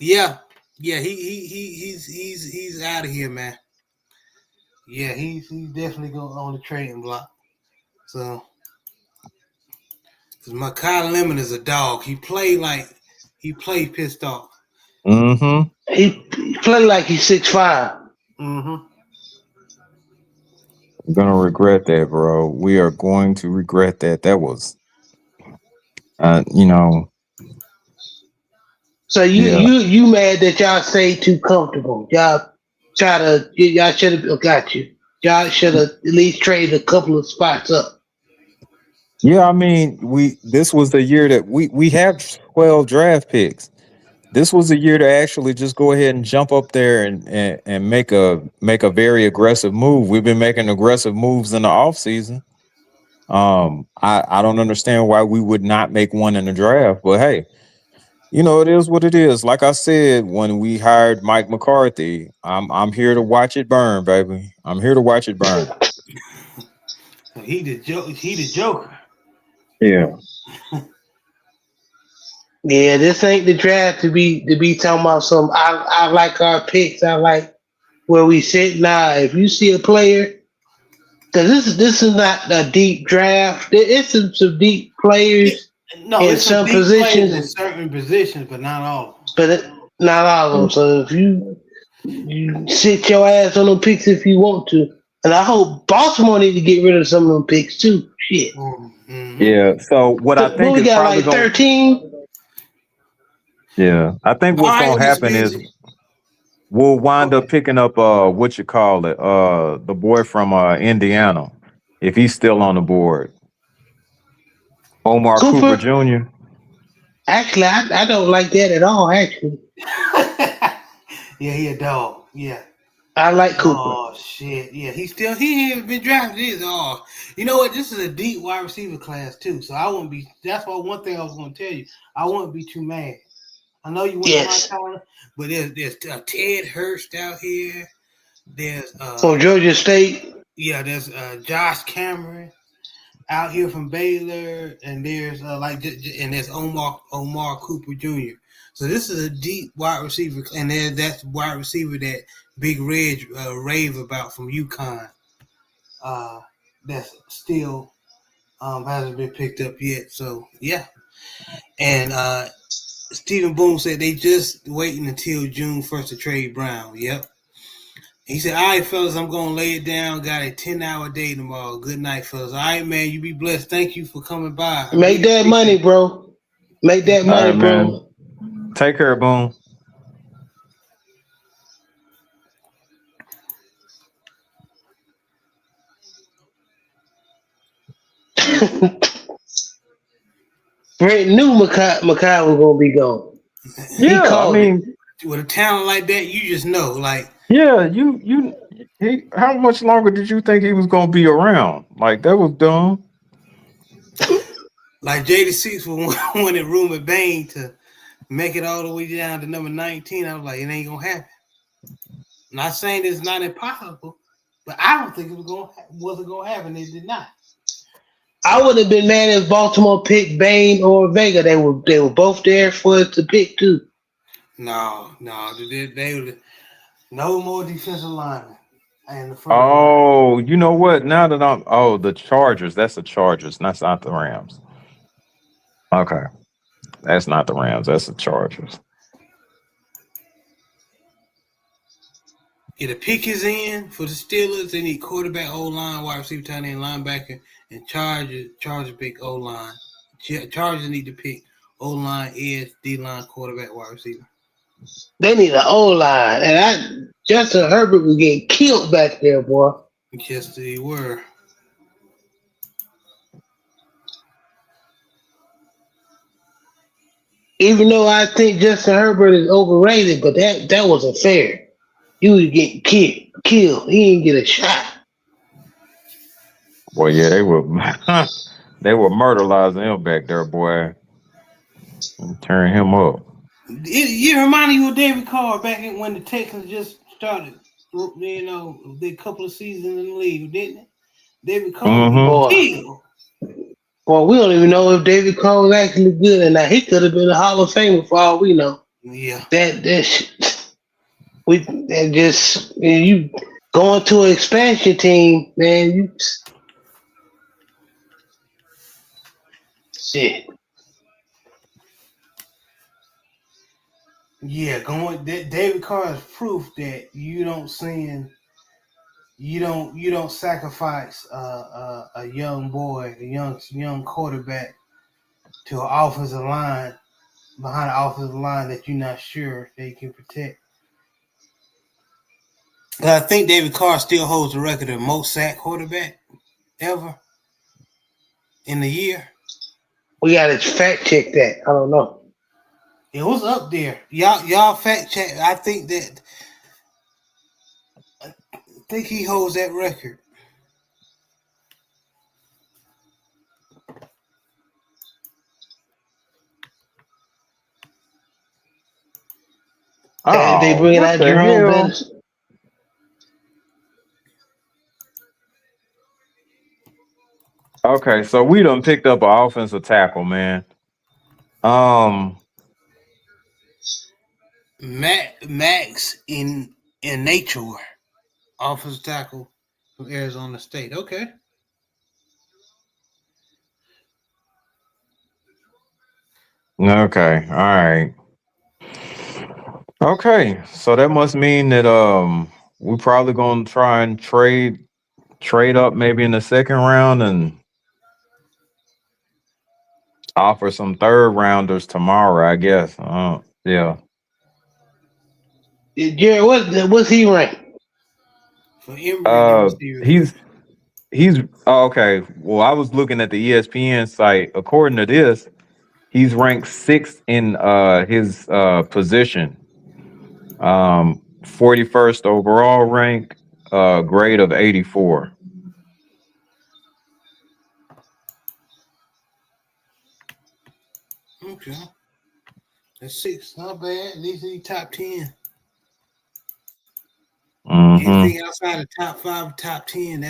yeah, yeah. He's out of here, man. Yeah, he's definitely going on the trading block. So, cause Makai Lemon is a dog. He played pissed off. Mm-hmm. he play like he's 6'5". Mm-hmm. We're gonna regret that, bro. We are going to regret that. That was you know, So yeah. you mad that y'all stay too comfortable? Y'all should have got you. Y'all should have at least traded a couple of spots up. Yeah, I mean, we this was the year that we have 12 draft picks. This was the year to actually just go ahead and jump up there and make a very aggressive move. We've been making aggressive moves in the offseason. I don't understand why we would not make one in the draft, but hey, it is what it is. Like I said, when we hired Mike McCarthy, I'm here to watch it burn, baby. I'm here to watch it burn. He the joke. He the joker. Yeah. Yeah, this ain't the draft to be talking about some. I like our picks. I like where we sit. Nah, if you see a player, because this is not a deep draft. It's some deep Yeah, players no, in it's some some deep players in positions, certain positions, but not all of them. but not all of them. So if you sit your ass on them picks if you want to, and I hope Baltimore need to get rid of some of them picks too. Shit, Mm-hmm. Yeah. So what I what think we is got probably like going 13. yeah, I think All what's right, gonna Mr. happen is Beasley. we'll wind Okay. up picking up what you call it, the boy from Indiana, if he's still on the board. Omar Cooper Cooper. Jr. Actually, I don't like that at all. Actually, yeah, he a dog. Yeah. I like Cooper. Oh shit. Yeah, he ain't been drafted. Oh, you know what? This is a deep wide receiver class too. So I wouldn't be. That's why one thing I was going to tell you. I wouldn't be too mad. I know you went to my Yes, town, but there's Ted Hurst out here. There's from Georgia State. there's Josh Cameron out here from Baylor, and there's and there's Omar Cooper Jr. So this is a deep wide receiver, and that's wide receiver that Big Red rave about from UConn. That's still hasn't been picked up yet. So yeah, and Stephen Boone said they just waiting until June 1st to trade Brown. Yep. He said, all right, fellas, I'm going to lay it down. Got a 10-hour day tomorrow. Good night, fellas. All right, man. You be blessed. Thank you for coming by. I Make really that money, appreciate it. bro. Make that All money, right, man. bro. Take care, Boom. Brent knew Makai was gonna be gone. He Yeah, I called it. mean, With a talent like that, you just know. yeah, how much longer did you think he was gonna be around? Like that was dumb. Like JD6 for winning Room at Bain to make it all the way down to number 19. I was like, it ain't going to happen. Not saying it's not impossible, but I don't think wasn't going to happen. It did not. I would have been mad if Baltimore picked Bain or Vega. They were both there for us to pick too. No. They would no more defensive linemen in the first round. Oh, you know what? Now that the Chargers. That's the Chargers. That's not the Rams. Okay, that's not the Rams. That's the Chargers. If the pick is in for the Steelers, they need quarterback, O-line, wide receiver, tight end, linebacker, and Chargers pick O-line. Chargers need to pick O-line, edge, D-line, quarterback, wide receiver. They need an O line, and Justin Herbert was getting killed back there, boy. Yes, they were. Even though I think Justin Herbert is overrated, but that wasn't fair. He was getting killed. He didn't get a shot. Well, yeah, they were they were murderizing him back there, boy. Turn him up. It reminded you of David Carr back when the Texans just started. You know, the couple of seasons in the league, didn't it? David Carr was getting Mm-hmm. Boy, killed. well, we don't even know if David Cole was actually good or not. He could have been a Hall of Famer for all we know. Yeah. That shit, that just you going to an expansion team, man. You shit. Yeah, David Carr is proof that you don't sacrifice a young boy, a young quarterback to an offensive line behind an offensive line that you're not sure they can protect. I think David Carr still holds the record of most sack quarterback ever in the year. We gotta fact check that. I don't know. It was up there. Y'all fact check. I think he holds that record. They Oh, bringing what out the Jerome hell? Bettis. Okay, so we done picked up an offensive tackle, man. Um, Max in nature, offensive tackle from Arizona State. Okay. okay, all right. Okay, so that must mean that we probably gonna try and trade up maybe in the second round and offer some third rounders tomorrow, I guess. Yeah. Jared, what's he ranked? For Emory, let me Uh, see real quick. he's he's okay. Well, I was looking at the ESPN site. According to this, he's ranked sixth in his position. 41st overall rank, grade of 84. Okay. That's 6. Not bad. At least he top 10. Mm-hmm. Anything outside of top 5, top 10,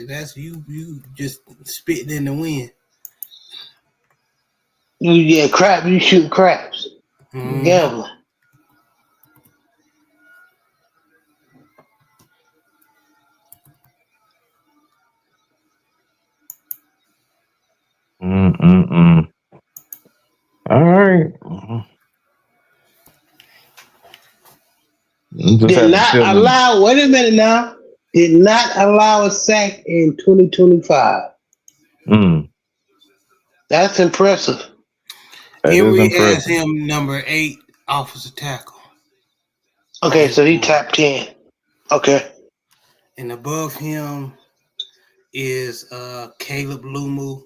that's you just spitting in the wind. Yeah, crap. You shoot craps. Mm-hmm. Gambling. Mm-mm-mm. All right. I just Did have a not feeling. allow. Wait a minute now. Did not allow a sack in 2025. Mm, That's impressive. that is Emory has impressive. him number 8 offensive tackle from Okay, so he ESPN. top 10. Okay. And above him is Caleb Lumu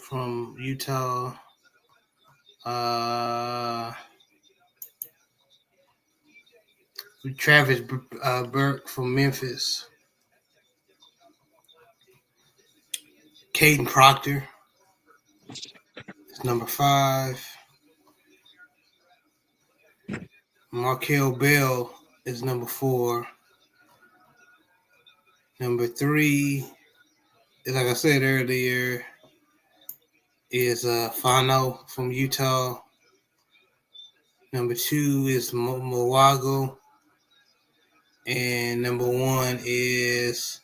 from Utah. Uh, Travis Burke from Memphis. Caden Proctor is number 5. Markel Bell is number 4. Number 3, like I said earlier, is Fano from Utah. Number 2 is Mowago. And number 1 is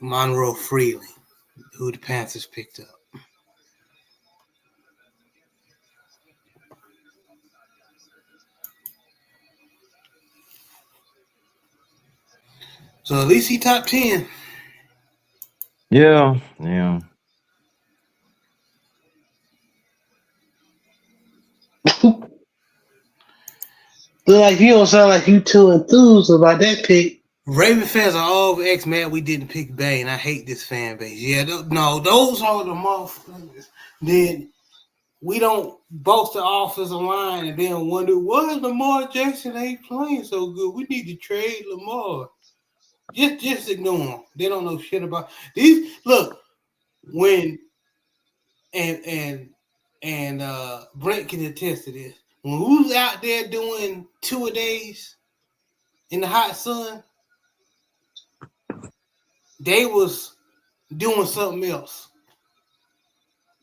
Monroe Freeling, who the Panthers picked up. So at least he top 10. Yeah, yeah. Look like you don't sound like you too enthused about that pick. Raven fans are all mad we didn't pick Bane. I hate this fan base. Yeah, no, those are the motherfuckers. Then we don't boast the offensive line and then wonder why Lamar Jackson ain't playing so good. We need to trade Lamar. Just ignore them. They don't know shit about these. Look, when and Brent can attest to this. When we was out there doing 2-a-days in the hot sun, they was doing something else.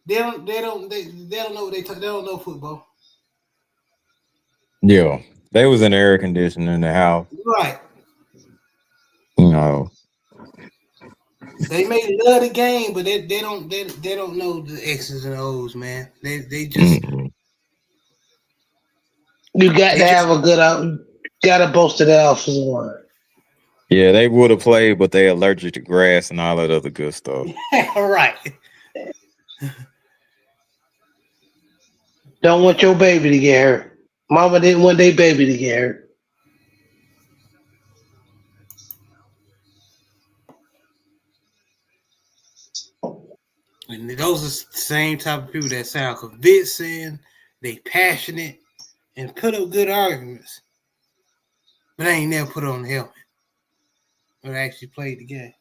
They don't know what they don't know football. Yeah, they was in the air conditioning in the house. Right. You know. They may love the game, but they don't know the X's and O's, man. They just You got they to just have a good out. Got to boast of that offensive line. Yeah, they would have played, but they allergic to grass and all that other good stuff. right. Don't want your baby to get hurt. Mama didn't want their baby to get hurt. And those are the same type of people that sound convincing, they passionate, and put up good arguments. But they ain't never put on the helmet. Or actually played the game.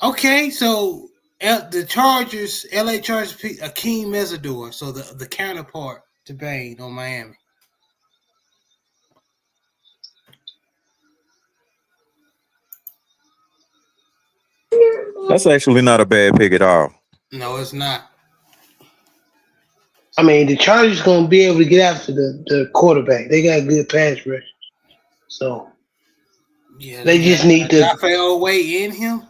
Okay, so the Chargers, LA Chargers picked Akeem Mesidor, so the counterpart to Bane on Miami. That's actually not a bad pick at all. No, it's not. I mean, the Chargers gonna be able to get after the quarterback. They got good pass rush, so Yeah, they just need to. Owe in him.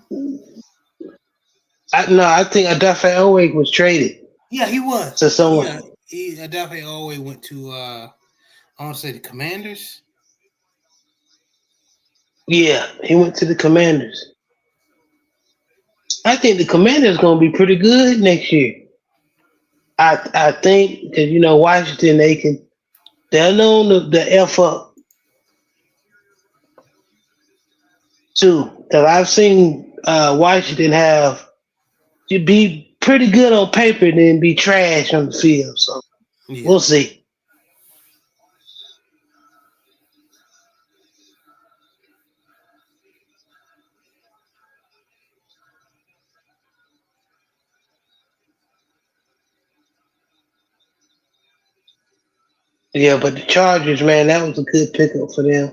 I think Adafe Oweh was traded. Yeah, he was. To someone. Yeah, Adafe Oweh went to I want to say the Commanders. Yeah, he went to the Commanders. I think the Commanders gonna be pretty good next year. I think because Washington they're known the F up too. Because I've seen Washington to be pretty good on paper and then be trash on the field. So we'll see. Yeah, but the Chargers, man, that was a good pickup for them.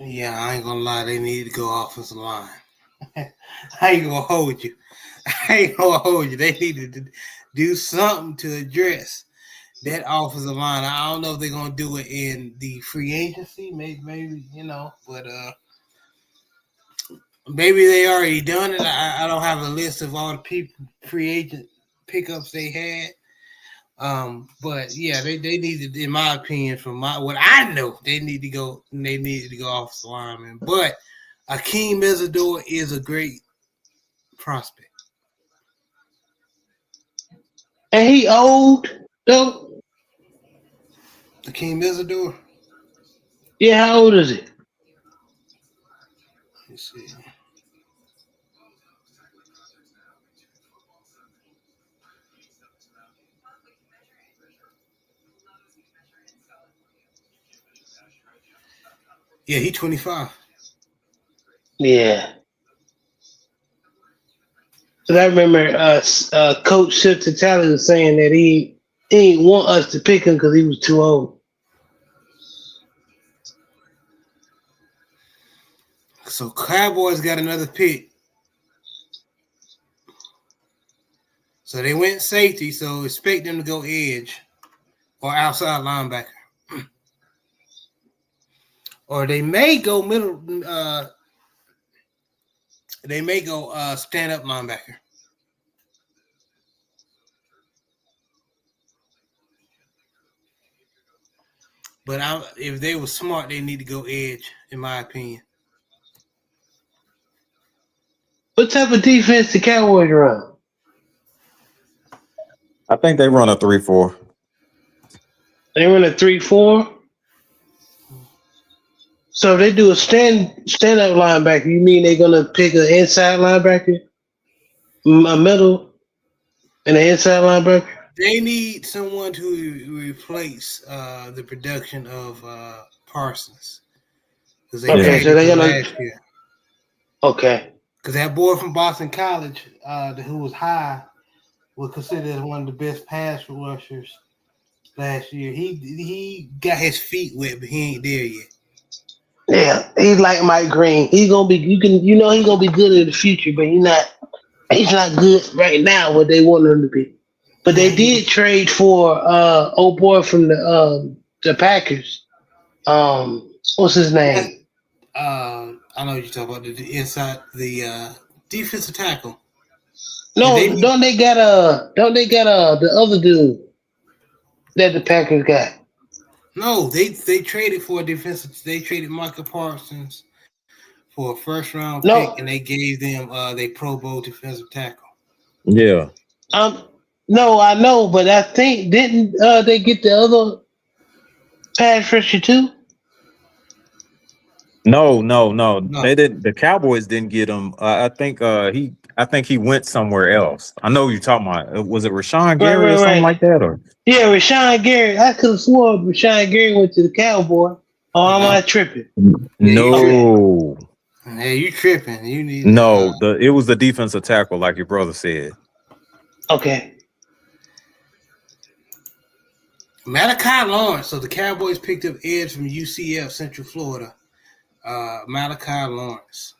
Yeah, I ain't gonna lie, they need to go offensive line. I ain't gonna hold you. They needed to do something to address that offensive line. I don't know if they're gonna do it in the free agency, maybe but maybe they already done it. I don't have a list of all the people free agent pickups they had. But yeah, they needed, in my opinion, from what I know, they needed to go off the lineman. But Akeem Mesidor is a great prospect. And he old though. Akeem Mesidor. Yeah, how old is he? Let's see. Yeah, he's 25. Yeah. Because I remember Coach Shifter Talley was saying that he didn't want us to pick him because he was too old. So Cowboys got another pick. So they went safety, so expect them to go edge or outside linebacker. Or they may go middle. They may go stand up linebacker. But if they were smart, they need to go edge, in my opinion. What type of defense the Cowboys run? I think they run a 3-4. They run a 3-4. So if they do a stand up linebacker, you mean they're gonna pick an inside linebacker, a middle, and an inside linebacker? They need someone to replace the production of Parsons because they Okay, so traded they're him gonna. last year. Okay. Because that boy from Boston College, who was high, was considered as one of the best pass rushers last year. He got his feet wet, but he ain't there yet. Yeah, he's like Mike Green. He's gonna be. He's gonna be good in the future, but he's not. He's not good right now. What they want him to be. But Yeah, they did trade for old boy from the Packers. What's his that's, name? I know what you're talking about the inside the defensive tackle. And they No, don't they got the other dude that the Packers got? no, they traded for a defensive. They traded Michael Parsons for a first round pick, No, and they gave them they Pro Bowl defensive tackle. Yeah. um, no, I know, but I think didn't they get the other pass rusher too? No. No, They didn't. The Cowboys didn't get him. I think he went somewhere else. I know you're talking about. Was it Rashawn Right, Gary or right, something right. like that? Or Yeah, Rashawn Gary. I could have sworn Rashawn Gary went to the Cowboy. Oh, am I no, tripping? yeah, you Okay, tripping. no, Hey, you tripping? You need to. no. It was the defensive tackle, like your brother said. okay. Malachi Lawrence. So the Cowboys picked up edge from UCF, Central Florida. Malachi Lawrence,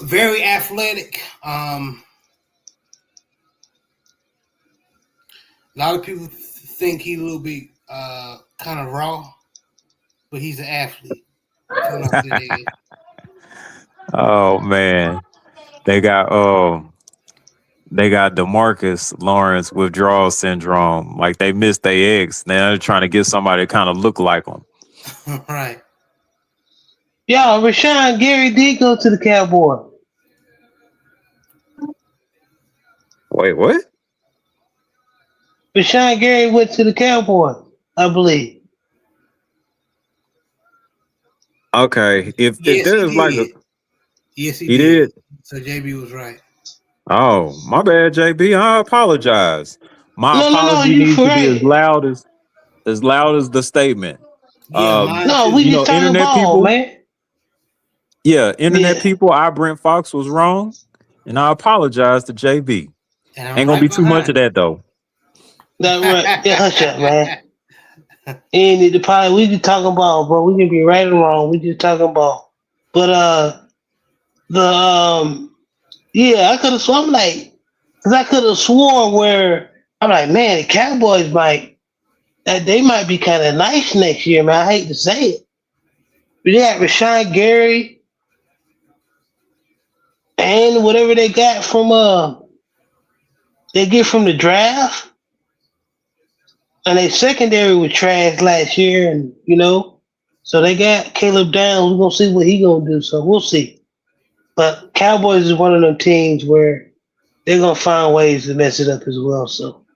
very athletic. A lot of people think he's a little bit kind of raw, but he's an athlete. Coming off the edge. Oh man, they got they got Demarcus Lawrence withdrawal syndrome. Like they missed their ex. Now they're trying to get somebody to kind of look like them. Right. Yeah, Rashawn Gary did go to the Cowboy. Wait, what? Rashawn Gary went to the Cowboy, I believe. Okay, if Yes, he there's like a did. Yes, he he did. did. So JB was right. Oh, my bad, JB. I apologize. My No, apology you needs to be right. as loud as the statement. Yeah, mine No, we too. just talking Internet ball, people. man. Yeah, internet Yeah, people. Brent Fox was wrong, and I apologize to JB. And I'm Ain't gonna right be too much of behind that though. that right. Yeah, hush up, man. him. Ain't need to probably we just talking ball, bro. We can be right or wrong. We just talking ball. But the yeah, I could have sworn like, cause I could have sworn where I'm like, man, the Cowboys might that they might be kind of nice next year, man. I hate to say it, but they got Rashawn Gary and whatever they got from they get from the draft, and their secondary was trash last year, and so they got Caleb Downs. We're gonna see what he gonna do. So we'll see. But Cowboys is one of them teams where they're gonna find ways to mess it up as well. So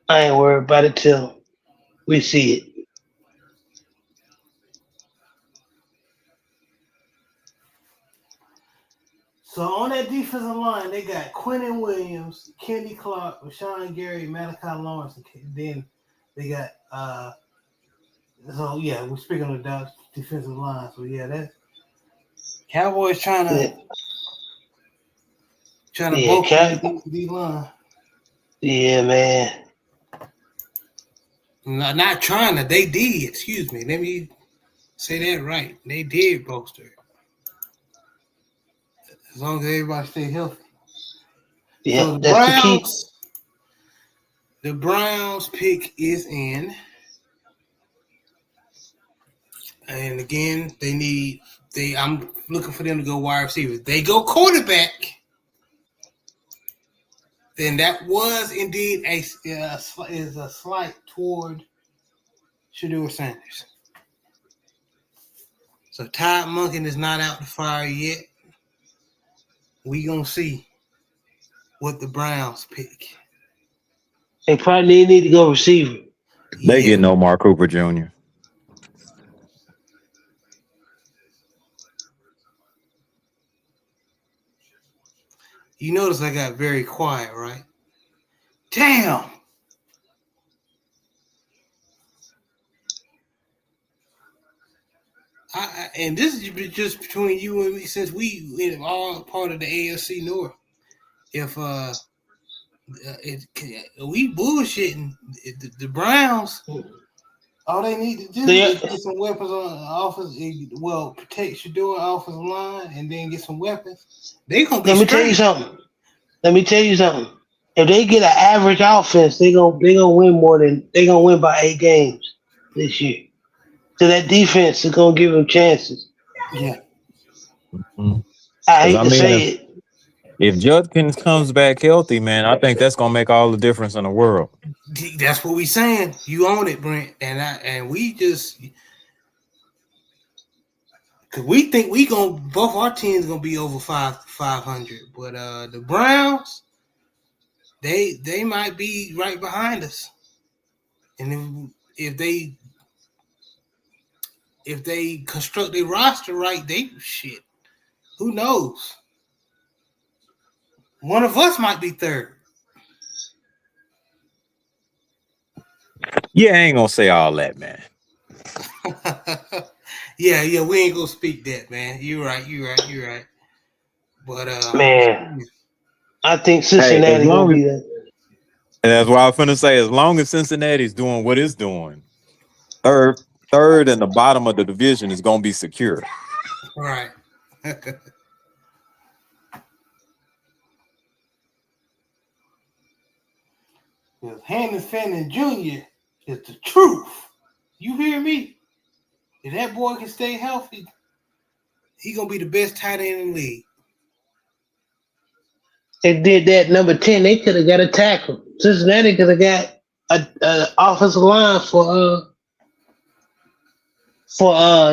I ain't worried about it till we see it. So on that defensive line, they got Quentin Williams, Kenny Clark, Rashawn Gary, Malachi Lawrence, and then they got so yeah, we're speaking of the defensive line. So yeah, that Cowboys trying Yeah, to yeah, bulk up the D line. yeah, man. Not trying to, they did, excuse me. Let me say that right. They did bolster it. As long as everybody stay healthy. Yeah, So that's the key. The Browns pick is in. And again, I'm looking for them to go wide receiver. They go quarterback. Then that was indeed a slight toward Shedeur Sanders. So Todd Monken is not out the fire yet. We gonna see what the Browns pick. They probably need to go receiver. They Yeah, get no Mark Cooper Jr. You notice I got very quiet, right? Damn. And this is just between you and me, since we all part of the AFC North. If we bullshitting the Browns, all they need to do is get some weapons on offense. Well, protect Shador offensive line, and then get some weapons. They gonna be. Let me tell you something. If they get an average offense, they gonna win by 8 games this year. So that defense is gonna give them chances. Yeah. Mm-hmm. I hate to say it. If Judkins comes back healthy, man, I think that's gonna make all the difference in the world. That's what we saying. You own it, Brent, and we just because we think both our teams gonna be over 500, but the Browns, they might be right behind us, and if they construct their roster right, they shit. Who knows? One of us might be third. Yeah, I ain't gonna say all that, man. yeah, we ain't gonna speak that, man. You're right. But man, I think Cincinnati gonna be there. And that's what I was finna say. As long as Cincinnati's doing what it's doing, third and the bottom of the division is gonna be secure. Right. Because Hannon Fannin Jr. is the truth. You hear me? If that boy can stay healthy, he gonna be the best tight end in the league. They did that number 10. They could have got a tackle. Cincinnati could have got a offensive line for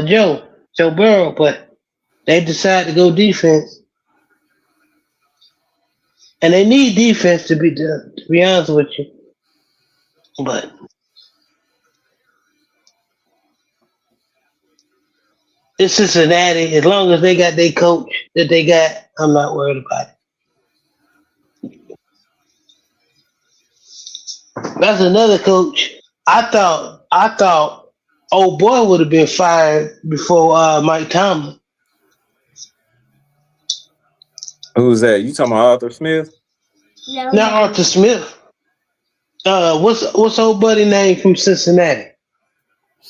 Joe Burrow, but they decided to go defense. And they need defense to be honest with you. But it's Cincinnati. As long as they got their coach that they got, I'm not worried about it. That's another coach. I thought old boy would have been fired before Mike Tomlin. Who's that? You talking about Arthur Smith? No. Not Arthur Smith. What's old buddy name from Cincinnati?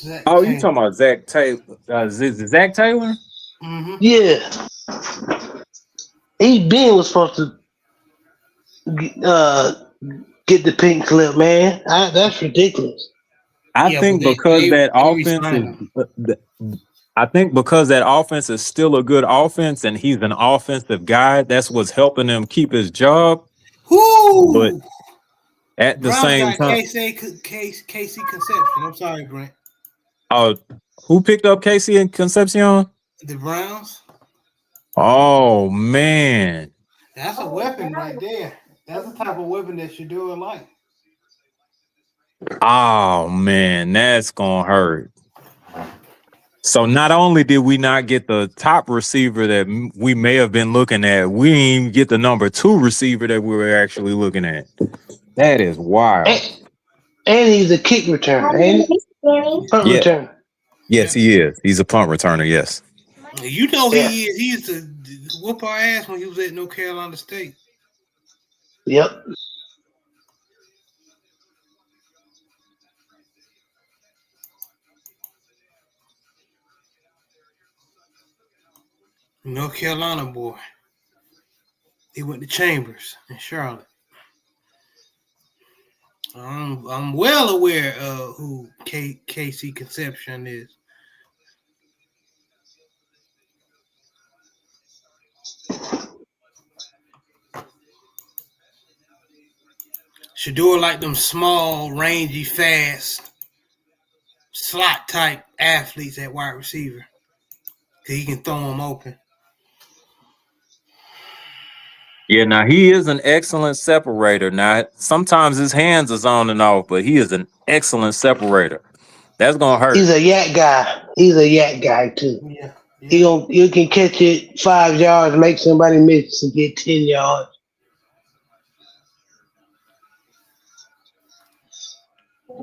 You talking about Zach Taylor? Zach Taylor? Mm-hmm. Yeah. Was supposed to get the pink slip, man. That's ridiculous. I think because that offense is still a good offense and he's an offensive guy, that's what's helping him keep his job. Woo! But at the same time, Casey Conception. I'm sorry, Brent. Who picked up Casey and Concepcion? The Browns. Oh man, that's a weapon right there. That's the type of weapon that Shador like. Oh man, that's gonna hurt. So not only did we not get the top receiver that we may have been looking at, we didn't even get the number 2 receiver that we were actually looking at. That is wild. And he's a kick returner, ain't he? Punt returner. Yes, he is. He's a punt returner, yes. You know he is. He used to whoop our ass when he was at North Carolina State. Yep. North Carolina boy. He went to Chambers in Charlotte. I'm well aware of who Casey Conception is. Shador like them small, rangy, fast, slot type athletes at wide receiver. He can throw them open. Yeah, now he is an excellent separator. Now, sometimes his hands is on and off, but he is an excellent separator. That's gonna hurt. He's a yak guy too. Yeah. You can catch it 5 yards, make somebody miss and get 10 yards.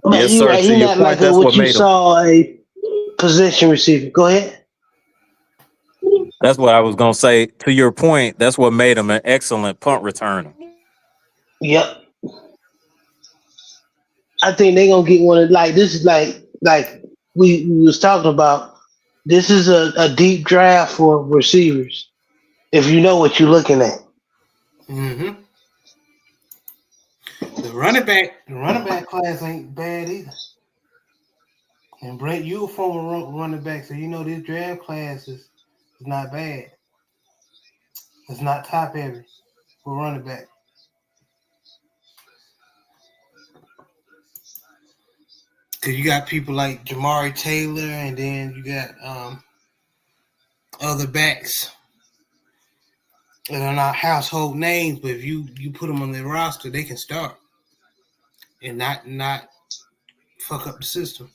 But Yes, you sir. right, To he your not like point, that's what what you made him. saw a possession receiver. Go ahead. That's what I was gonna say. To your point, that's what made him an excellent punt returner. Yep. I think they gonna get one of like this is like we was talking about. This is a deep draft for receivers. If you know what you're looking at. Mm-hmm. The running back class ain't bad either. And Brent, you a former running back, so you know this draft class is not bad. It's not top heavy for running back. Cause you got people like Jamari Taylor, and then you got other backs that are not household names, but if you put them on their roster, they can start and not fuck up the system.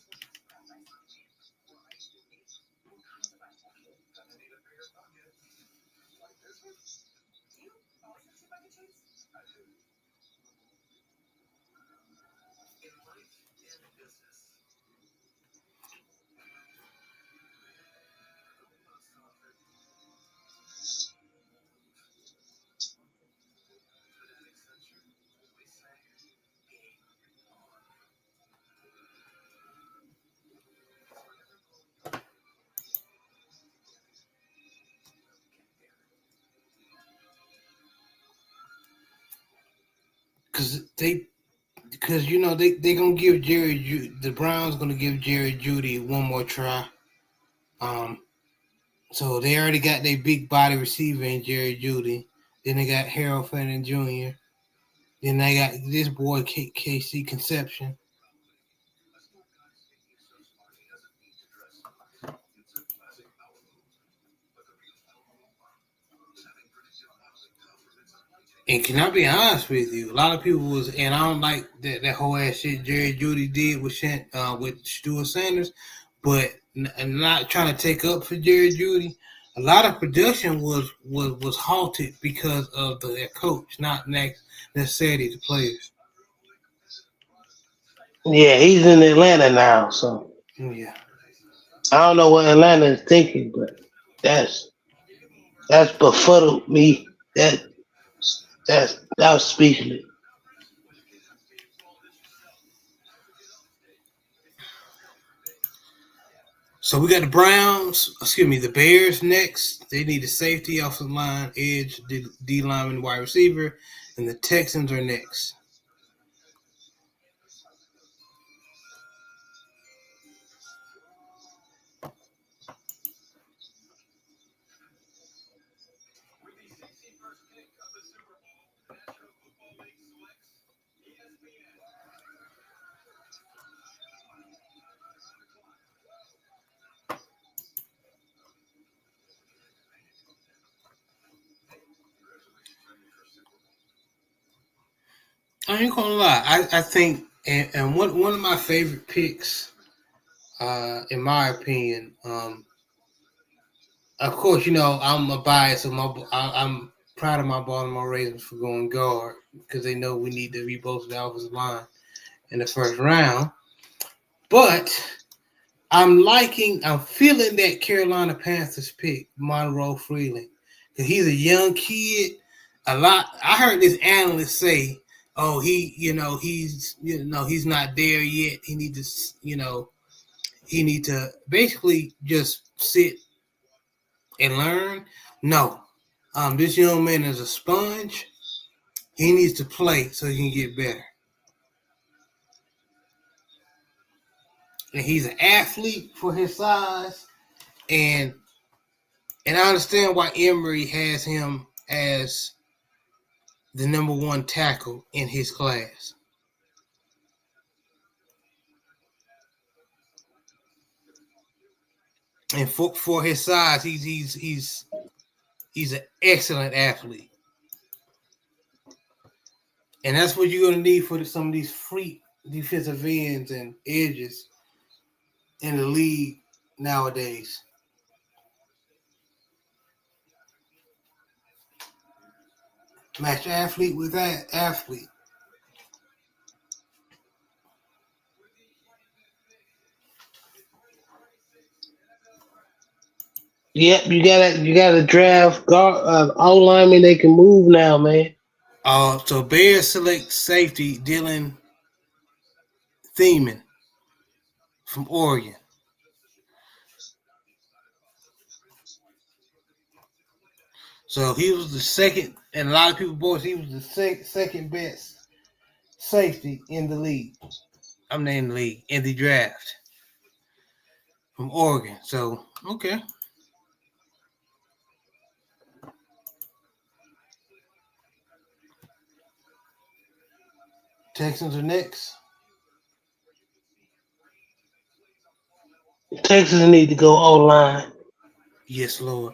Because you know they gonna give the Browns gonna give Jerry Judy one more try. Um, so they already got their big body receiver in Jerry Judy. Then they got Harold Fanning Jr. Then they got this boy KC Conception. And can I be honest with you? A lot of people was, and I don't like that whole ass shit Jerry Judy did with Stuart Sanders, but not trying to take up for Jerry Judy. A lot of production was halted because of their coach, not necessarily the players. Yeah, he's in Atlanta now, so Yeah. I don't know what Atlanta is thinking, but that's that's befuddled me. That was speechless. So we got the Bears next. They need a safety, offensive line, edge, D lineman, wide receiver, and the Texans are next. I ain't gonna lie. I think, and one of my favorite picks, in my opinion, of course, you know I'm a bias, so I'm proud of my Baltimore Ravens for going guard because they know we need to rebolster the offensive line in the first round. But I'm feeling that Carolina Panthers pick, Monroe Freeland. He's a young kid. I heard this analyst say, "Oh, he's not there yet. He need to basically just sit and learn." No, this young man is a sponge. He needs to play so he can get better. And he's an athlete for his size, and I understand why Emory has him as the number one tackle in his class. And for his size, he's an excellent athlete. And that's what you're gonna need for some of these freak defensive ends and edges in the league nowadays. Match athlete with that athlete. Yep, you gotta draft guard all linemen they can move now, man. So Bears select safety Dylan Thiemann from Oregon. So he was the second, and a lot of people boys he was the second best safety in the league. I'm not in the league in the draft from Oregon. So okay, Texans are next. Texas need to go O line. Yes, Lord.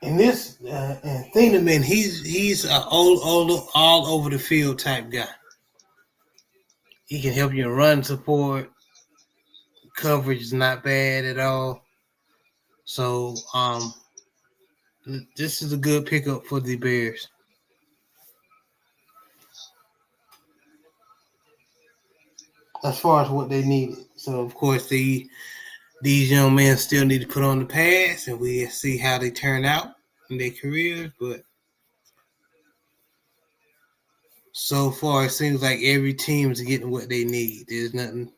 And this and Thieneman, he's a all over the field type guy. He can help you in run support. Coverage is not bad at all. So this is a good pickup for the Bears. As far as what they needed. So of course these young men still need to put on the pads, and we see how they turn out in their careers. But so far, it seems like every team is getting what they need. There's nothing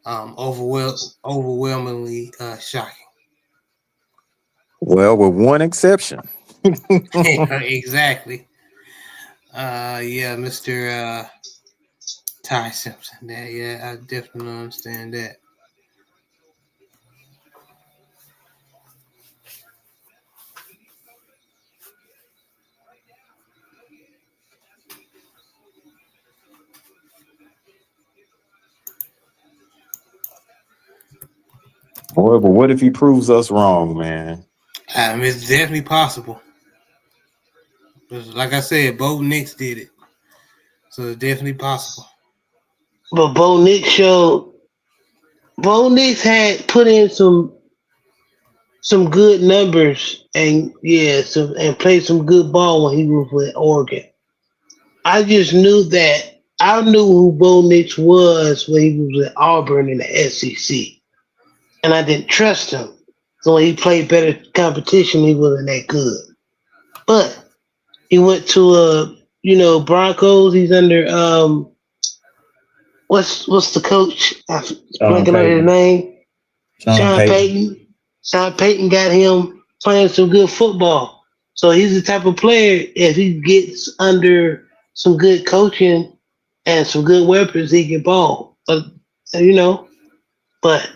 overwhelmingly shocking. Well, with one exception. Exactly. Yeah, Mr. Ty Simpson. Yeah, I definitely understand that. Well, but what if he proves us wrong, man? It's definitely possible. Like I said, Bo Nix did it, so it's definitely possible. But Bo Nix had put in some good numbers and and played some good ball when he was with Oregon. I just knew that I knew who Bo Nix was when he was at Auburn in the SEC, and I didn't trust him. So when he played better competition, he wasn't that good. But he went to Broncos. He's under what's the coach? I'm Sean blanking on his Payton. name. Sean Sean Payton. Payton. Sean Payton got him playing some good football. So he's the type of player, if he gets under some good coaching and some good weapons, he can ball. You know, but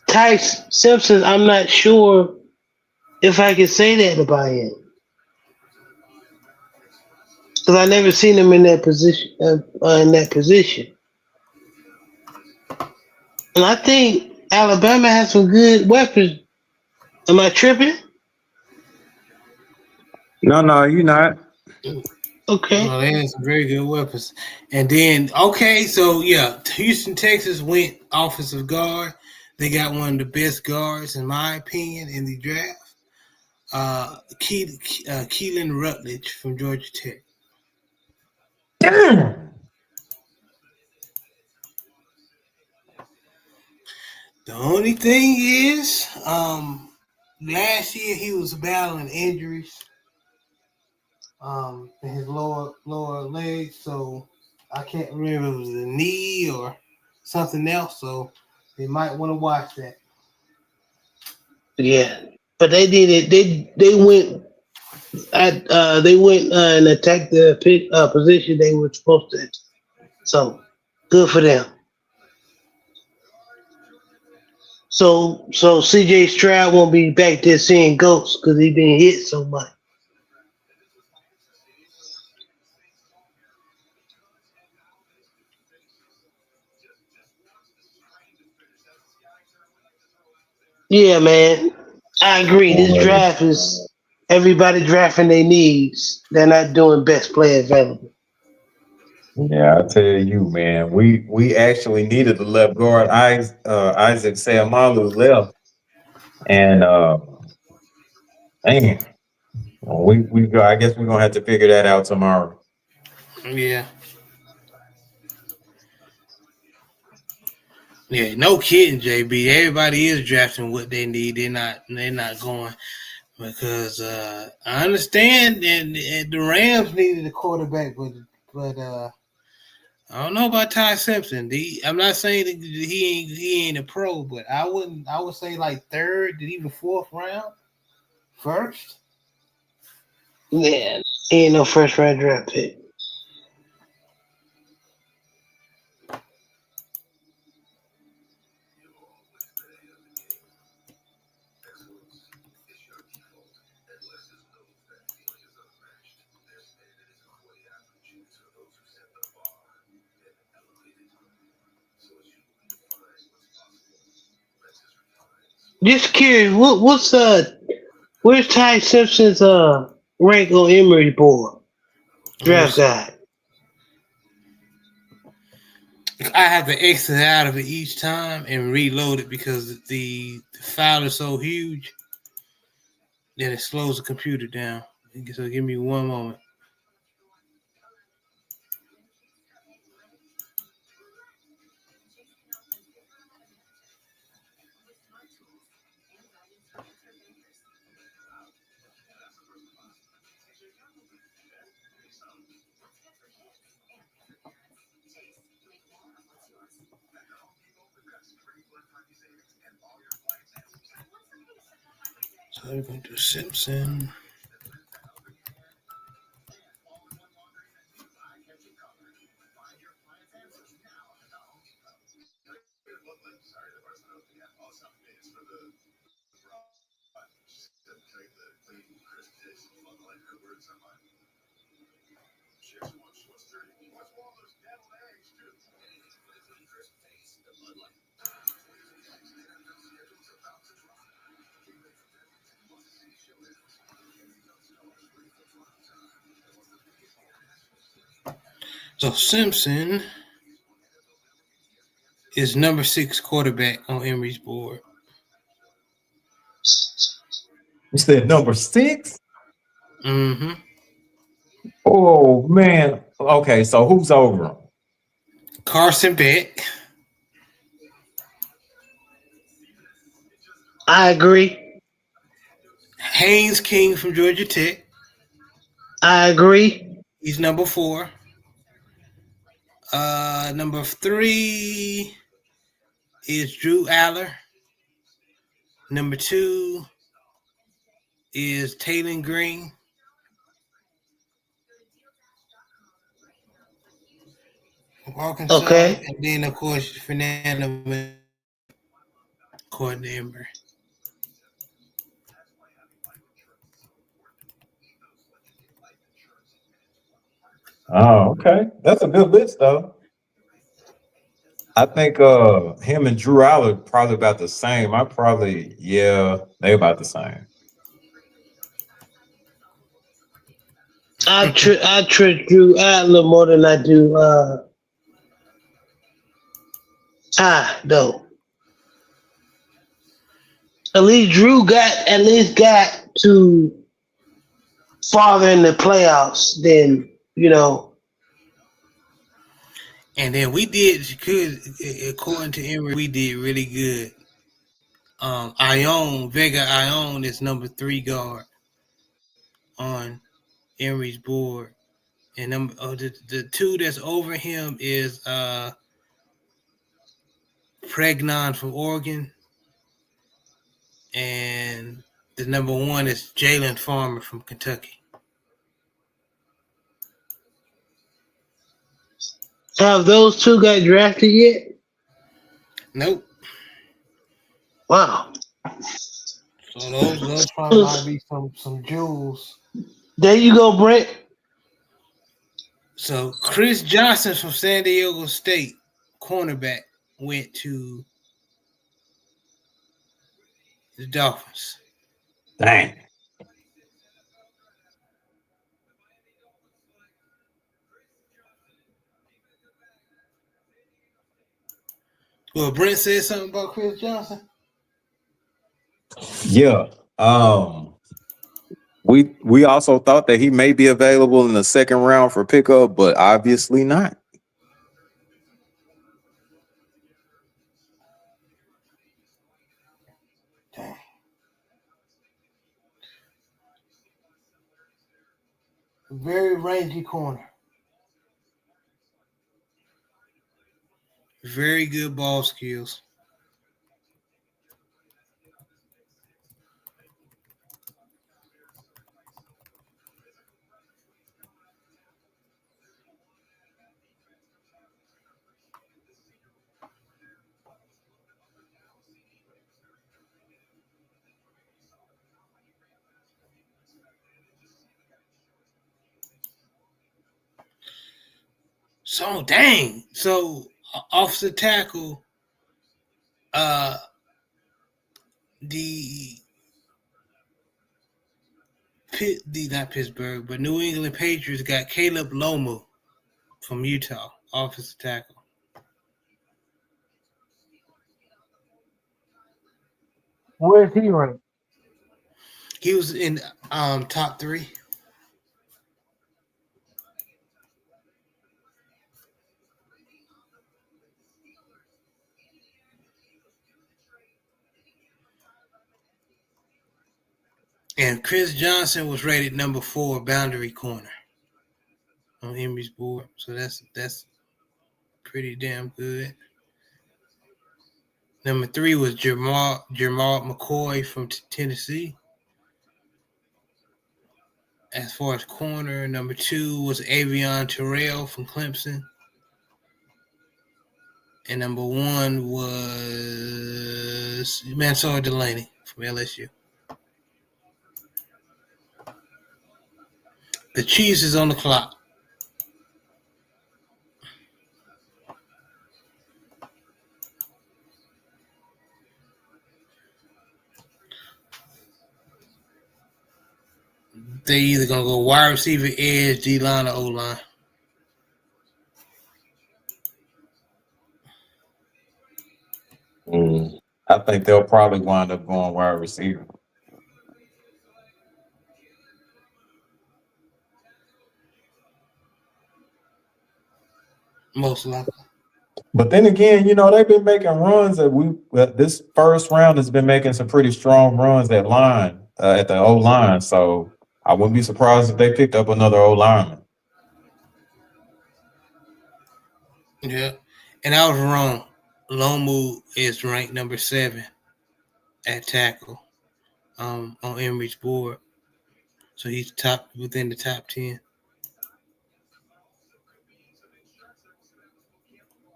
Ty Simpson, I'm not sure if I can say that about him because I never seen him in that position. And I think Alabama has some good weapons. Am I tripping? No, you're not. Okay. Well, they had some very good weapons. And then, okay, so yeah, Houston, Texas went offensive guard. They got one of the best guards, in my opinion, in the draft. Keelan Rutledge from Georgia Tech. The only thing is, last year he was battling injuries in his lower leg, so I can't remember if it was a knee or something else. So they might want to watch that. Yeah. But they did it. They went and attacked the position they were supposed to. So good for them. So CJ Stroud won't be back there seeing ghosts because he been hit so much. Yeah, man. I agree. This Boy, draft is everybody drafting their needs. They're not doing best player available. yeah, I tell you, man, we actually needed the left guard. Isaac Sayamalu left, and man, we go. I guess we're gonna have to figure that out tomorrow. Yeah. Yeah, no kidding, JB. Everybody is drafting what they need. They're not going because I understand and the Rams needed a quarterback, but I don't know about Ty Simpson. I'm not saying that he ain't a pro, but I would say like third, even fourth round, first. Yeah, he ain't no first round draft pick. Just curious, where's Ty Simpson's rank on Emery board? Let me Draft see. guy. I have to exit out of it each time and reload it because the file is so huge that it slows the computer down. So give me one moment. So we're going to do Simpson. So Simpson is number 6 quarterback on Emery's board. You said number six? Mm-hmm. Oh man. Okay, so who's over him? Carson Beck, I agree. Haynes King from Georgia Tech. I agree. He's number 4. Number 3 is Drew Aller. Number 2 is Taylor Green. From Arkansas, Okay. and then of course Fernando according to Emory. Oh, okay. That's a good list though. I think him and Drew Aller probably about the same. I probably yeah, they about the same. I trust Drew Adler more than I do Ty though. At least got to farther in the playoffs than And then we did good according to Emory. We did really good. Ione is number 3 guard on Emory's board, and the 2 that's over him is Pregnon from Oregon, and the number 1 is Jalen Farmer from Kentucky. have those two got drafted yet. Nope. Wow. So those probably might be some jewels. There you go, Brent. So Chris Johnson from San Diego State, cornerback, went to the Dolphins. Dang. Well, Brent said something about Chris Johnson. Yeah. We also thought that he may be available in the second round for pickup, but obviously not. Dang. Very rangy corner. Very good ball skills. So dang. So offensive tackle, uh, the not Pittsburgh, but New England Patriots got Caleb Lomu from Utah, offensive tackle. Where's he ranked? He was in top 3. And Chris Johnson was rated number 4 boundary corner on Emery's board. So that's pretty damn good. Number 3 was Jamal McCoy from Tennessee. As far as corner, number 2 was Avion Terrell from Clemson. And number 1 was Mansour Delaney from LSU. The Chiefs is on the clock. They either gonna go wide receiver, edge, D line, or O line. I think they'll probably wind up going wide receiver. Most likely. But then again, they've been making runs this first round has been making some pretty strong runs at line, at the O line. So I wouldn't be surprised if they picked up another O lineman. Yeah. And I was wrong. Lomu is ranked number 7 at tackle on Emery's board. So he's within the top 10.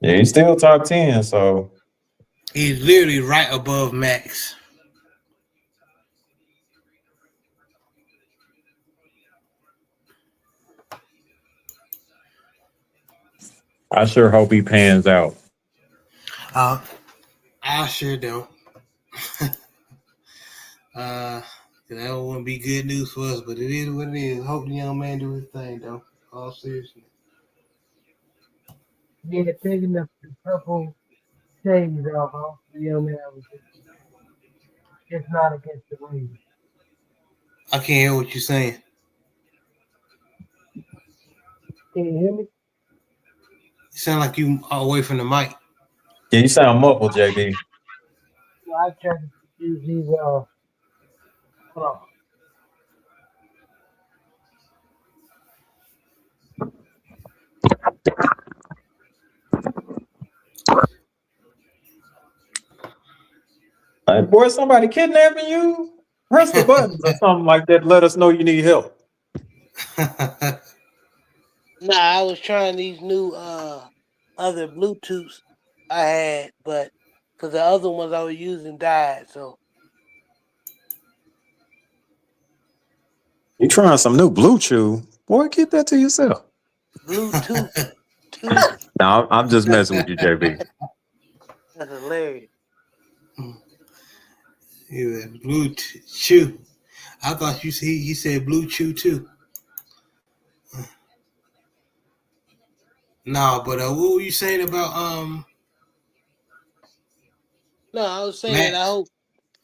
Yeah, he's still top 10, so He's literally right above Max. I sure hope he pans out. I sure don't. That wouldn't be good news for us, but it is what it is. Hope the young man do his thing, though. All seriously. Yeah, taking the purple shades off the young man was just not against the Ravens. I can't hear what you're saying. Can you hear me? You sound like you are away from the mic. Yeah, you sound muffled, JB. So I tried to use these hold on. Boy, somebody kidnapping you? Press the buttons or something like that. Let us know you need help. Nah, I was trying these new other Bluetooths I had, but because the other ones I was using died. So You trying some new blue chew? Boy, keep that to yourself. Bluetooth too. No, I'm just messing with you, JB. That's hilarious. Yeah, blue chew. I thought he said blue chew too. No, but what were you saying about No, I was saying Max?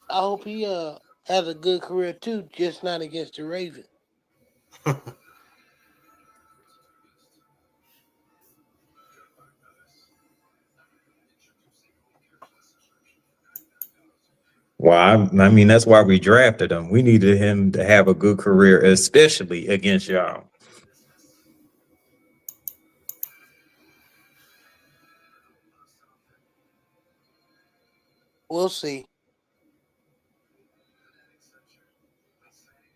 I hope he has a good career too, just not against the Ravens. Well, I mean, that's why we drafted him. We needed him to have a good career, especially against y'all. We'll see.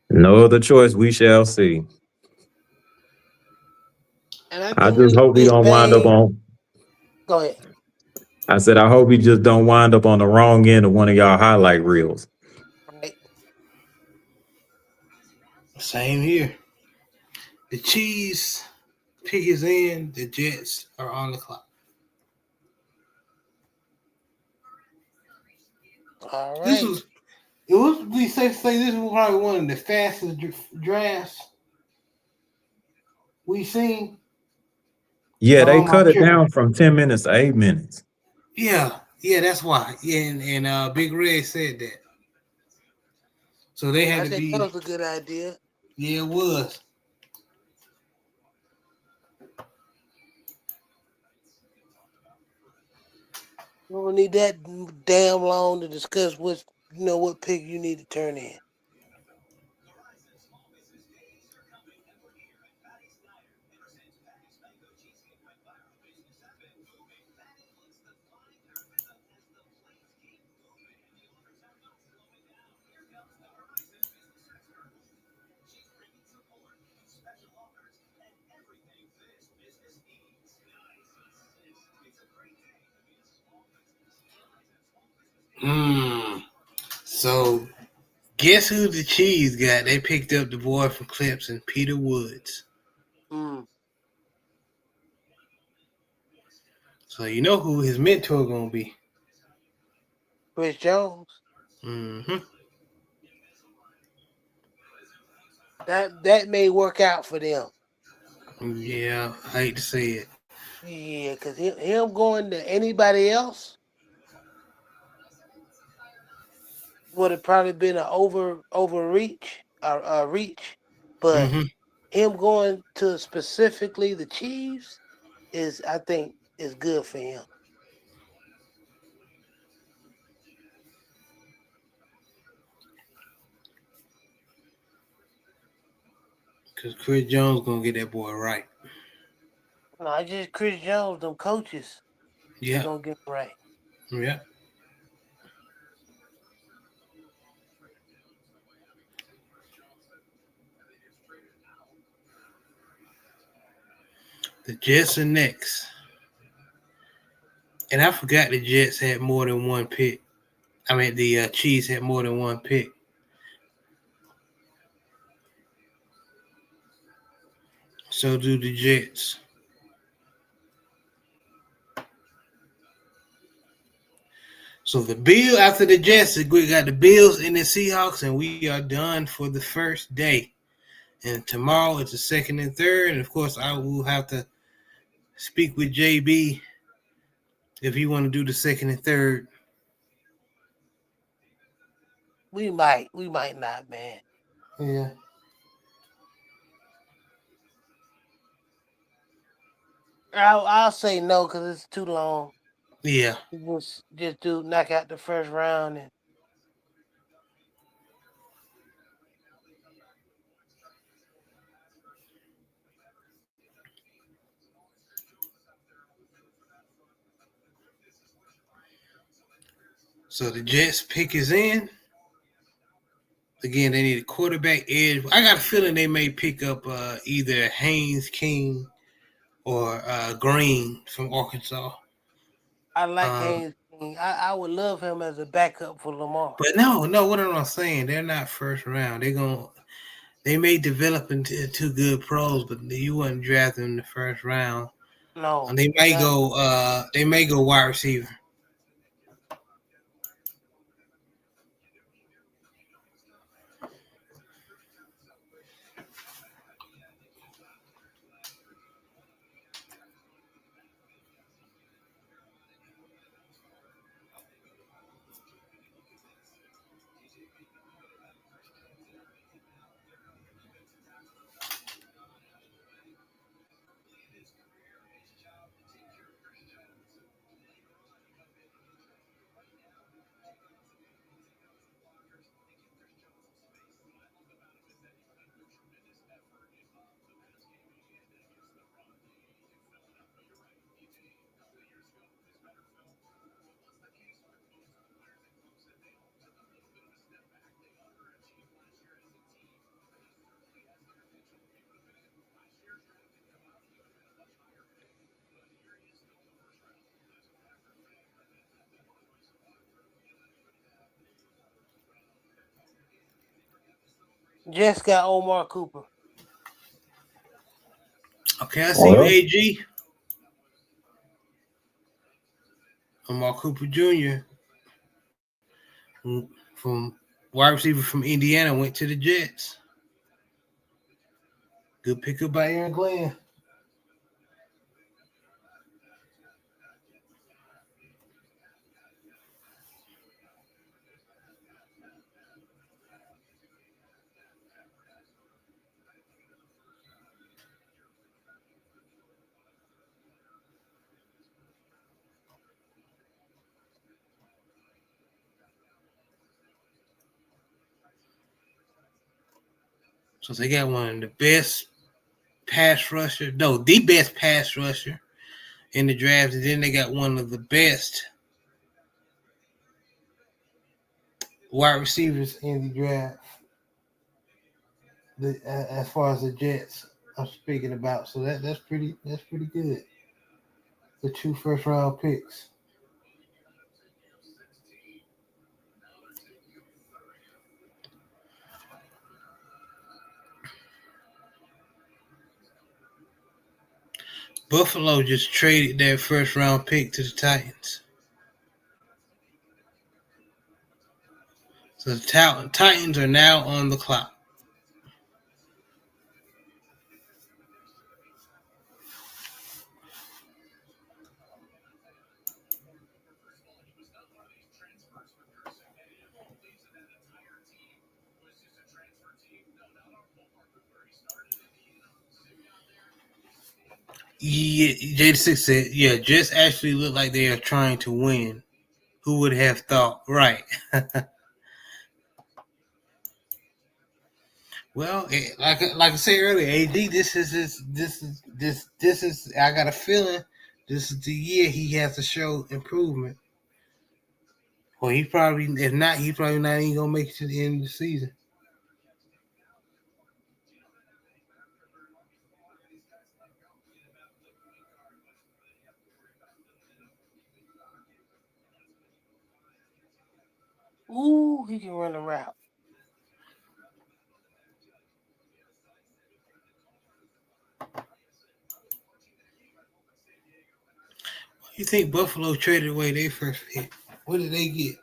No other choice. We shall see. And I I think just we hope he get don't wind up banged. on. Go ahead. I said I hope he just don't wind up on the wrong end of one of y'all highlight reels. Right. Same here. The cheese pick is in. The Jets are on the clock. All This right. was. It would be safe to say this was probably one of the fastest drafts we've seen. Yeah, Or they am I cut it tripping? down from 10 minutes to 8 minutes. Yeah, that's why. Yeah, and Big Red said that. So they Yeah, had I to think that be. was a good idea. Yeah, it was. You don't need that damn long to discuss what pick you need to turn in. Hmm. So guess who the cheese got? They picked up the boy from Clemson, Peter Woods. Mm. So you know who his mentor gonna be. Chris Jones. Mm-hmm. That may work out for them. Yeah, I hate to say it. Yeah, because him going to anybody else would have probably been an overreach or reach, but Mm-hmm. him going to specifically the Chiefs is, I think, is good for him. Cause Chris Jones gonna get that boy right. Not just Chris Jones, them coaches is Yeah, gonna get him right. yeah. The Jets are next. And I forgot the Jets had more than one pick. I mean, the Chiefs had more than one pick. So do the Jets. So the Bill after the Jets, we got the Bills and the Seahawks, and we are done for the first day. And tomorrow it's the second and third, and of course I will have to speak with JB if he want to do the second and third. We might not, man. Yeah. I'll say no because it's too long. Yeah. Just do knock out the first round and So the Jets pick is in. Again, they need a quarterback edge. I got a feeling they may pick up either Haynes King or Green from Arkansas. I like Um, Haynes. I would love him as a backup for Lamar. But no, what am I saying? They're not first round. They may develop into two good pros, but you wouldn't draft them in the first round. And No, they may not go wide receiver. just got Omar Cooper. Okay, I see you, Well, AG. Omar Cooper Jr. from wide receiver from Indiana went to the Jets. Good pickup by Aaron Glenn. So they got one of the best pass rusher, no, the best pass rusher in the draft, and then they got one of the best wide receivers in the draft. As far as the Jets, I'm speaking about, so that's pretty good. The two first round picks. Buffalo just traded their first round pick to the Titans. So the Titans are now on the clock. Yeah, J6 said, yeah, just actually look like they are trying to win. Who would have thought? Right. Well, like I said earlier, AD, this is. I got a feeling this is the year he has to show improvement. Well, he probably, if not, he probably not even gonna make it to the end of the season. Ooh, he can run a route. You think Buffalo traded away their first pick? What did they get?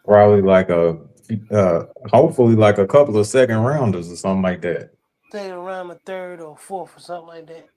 probably like hopefully like a couple of second rounders or something like that. Say around the third or fourth or something like that.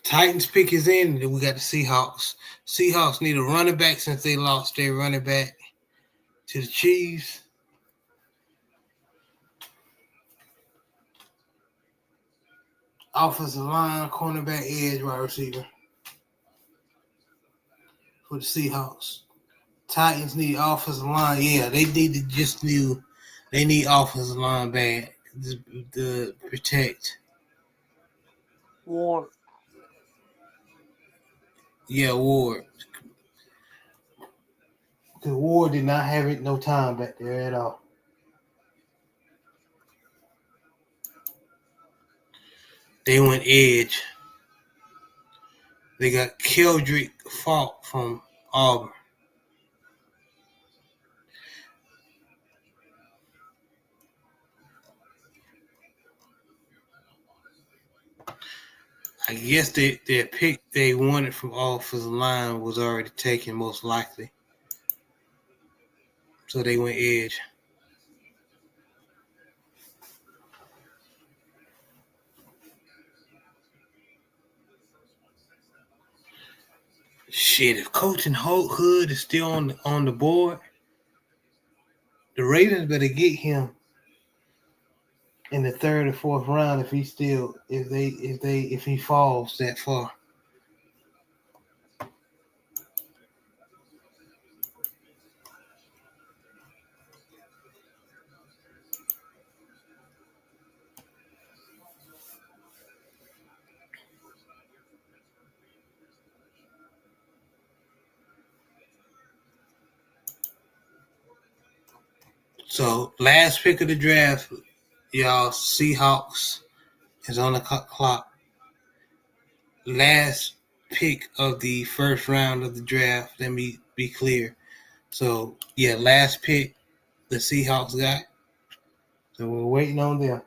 Titans pick is in, and then we got the Seahawks. Seahawks need a running back since they lost their running back to the Chiefs. Offensive line, cornerback, edge, wide receiver for the Seahawks. Titans need offensive line. Yeah, they they need offensive line bad to protect. Warren. Yeah, Ward. Because Ward did not have it no time back there at all. They went edge. They got Keldrick Falk from Auburn. I guess their pick they wanted from offensive line was already taken, most likely. So they went edge. Shit, if Coach and Hood is still on the board, the Ravens better get him in the third or fourth round if if he falls that far. So last pick of the draft, y'all, Seahawks is on the clock. Last pick of the first round of the draft. Let me be clear. So yeah, last pick the Seahawks got. So we're waiting on them.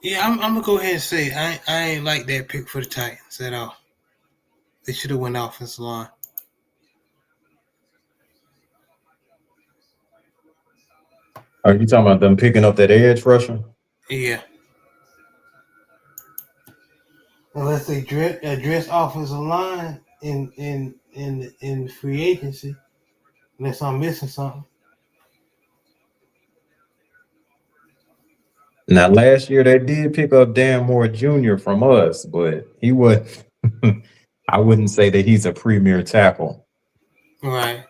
Yeah, I'm gonna go ahead and say I ain't like that pick for the Titans at all. They should have went offensive line. Are you talking about them picking up that edge rusher? Yeah, unless they address offensive line in free agency. Unless I'm missing something. Now, last year they did pick up Dan Moore Jr. from us, but he was. I wouldn't say that he's a premier tackle. Right.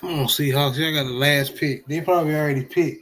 Come on, Seahawks. Y'all got the last pick. They probably already picked.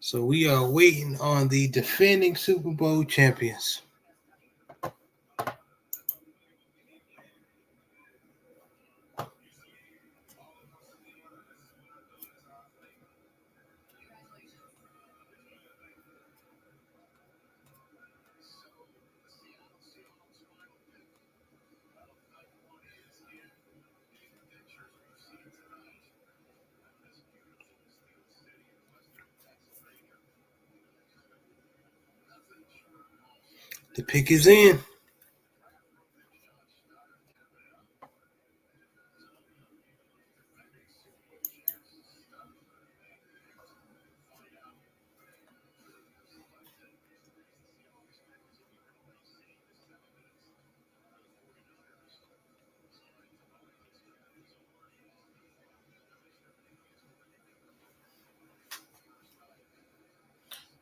So we are waiting on the defending Super Bowl champions. The pick is in.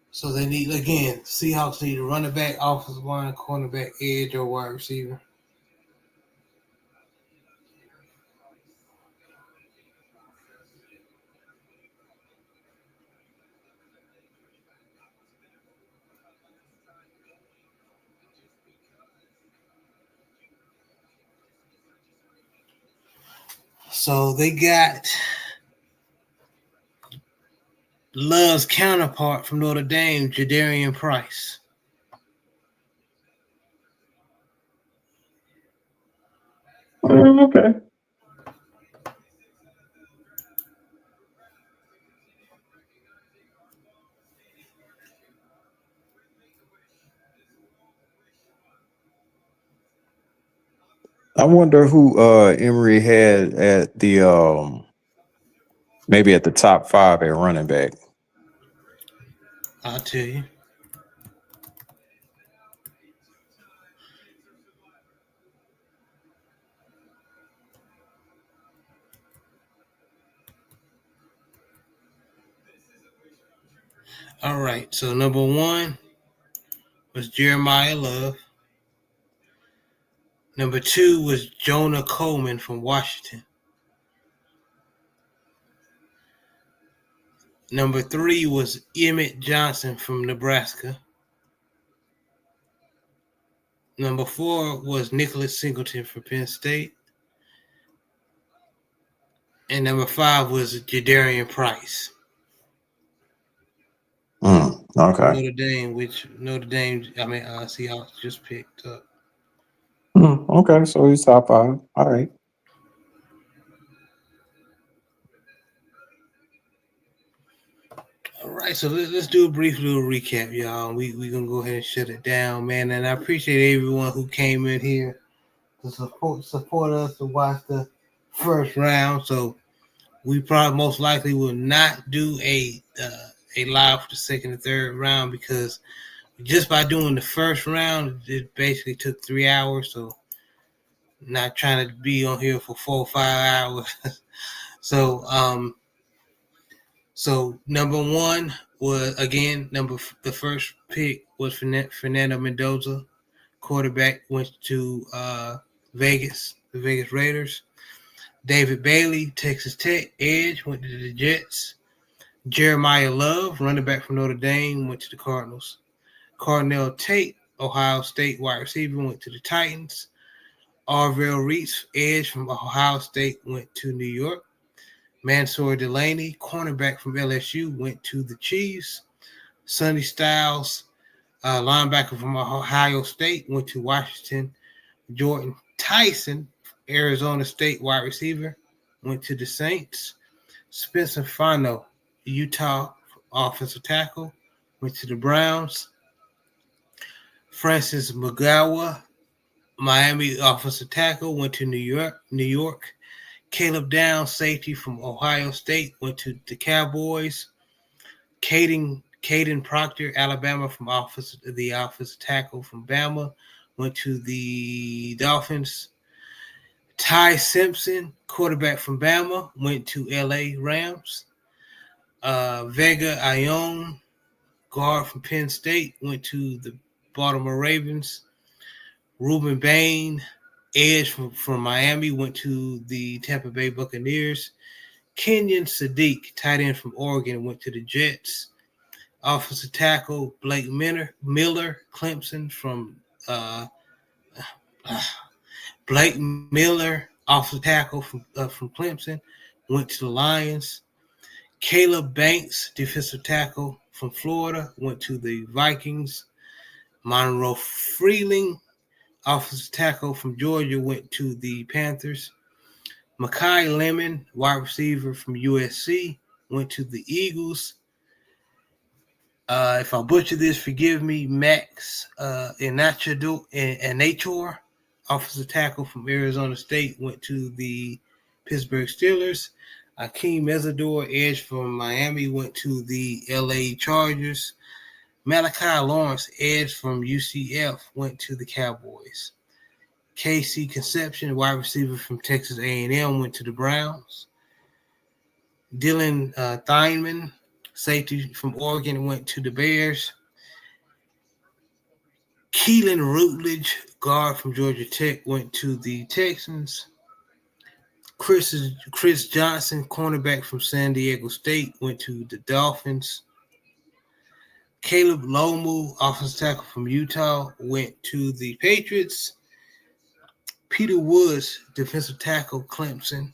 So they need, again, Seahawks need a running back, offensive line, cornerback, edge, or wide receiver. So they got Love's counterpart from Notre Dame, Jadarian Price. Okay. I wonder who Emery had at the maybe at the top 5 at running back. I'll tell you. All right. So number 1 was Jeremiah Love. Number 2 was Jonah Coleman from Washington. Number 3 was Emmett Johnson from Nebraska. Number 4 was Nicholas Singleton from Penn State. And number 5 was Jadarian Price. Okay. Notre Dame, Seahawks just picked up. Okay, so he's top 5. All right. All right, so let's do a brief little recap, y'all. We gonna go ahead and shut it down, man. And I appreciate everyone who came in here to support us to watch the first round. So we probably most likely will not do a live for the second and third round because just by doing the first round, it basically took 3 hours. So not trying to be on here for 4 or 5 hours. So number 1 was again the first pick was Fernando Mendoza, quarterback, went to Vegas, the Vegas Raiders. David Bailey, Texas Tech, edge, went to the Jets. Jeremiah Love, running back from Notre Dame, went to the Cardinals. Cornell Tate, Ohio State wide receiver, went to the Titans. Arvell Reese, edge from Ohio State, went to New York. Mansour Delaney, cornerback from LSU, went to the Chiefs. Sonny Styles, Linebacker from Ohio State went to Washington. Jordan Tyson, Arizona State wide receiver, went to the Saints. Spencer Fano, Utah offensive tackle, went to the Browns. Francis Magawa, Miami offensive tackle, went to New York. New York. Caleb Downs, safety from Ohio State, went to the Cowboys. Caden Proctor, Alabama, from the offensive tackle from Bama, went to the Dolphins. Ty Simpson, quarterback from Bama, went to LA Rams. Vega Ione, guard from Penn State, went to the Baltimore Ravens. Ruben Bain, edge from Miami, went to the Tampa Bay Buccaneers. Kenyon Sadiq, tight end from Oregon, went to the Jets. Offensive tackle Blake Miller, Clemson Blake Miller, offensive tackle from Clemson, went to the Lions. Caleb Banks, defensive tackle from Florida, went to the Vikings. Monroe Freeling, offensive tackle from Georgia, went to the Panthers. Makai Lemon, wide receiver from USC, went to the Eagles. If I butcher this, forgive me. Max Nature, offensive tackle from Arizona State, went to the Pittsburgh Steelers. Akeem Mesidor, edge from Miami, went to the LA Chargers. Malachi Lawrence, edge from UCF, went to the Cowboys. KC Conception, wide receiver from Texas A&M, went to the Browns. Dylan Theinman, safety from Oregon, went to the Bears. Keelan Rutledge, guard from Georgia Tech, went to the Texans. Chris Johnson, cornerback from San Diego State, went to the Dolphins. Caleb Lomu, offensive tackle from Utah, went to the Patriots. Peter Woods, defensive tackle, Clemson,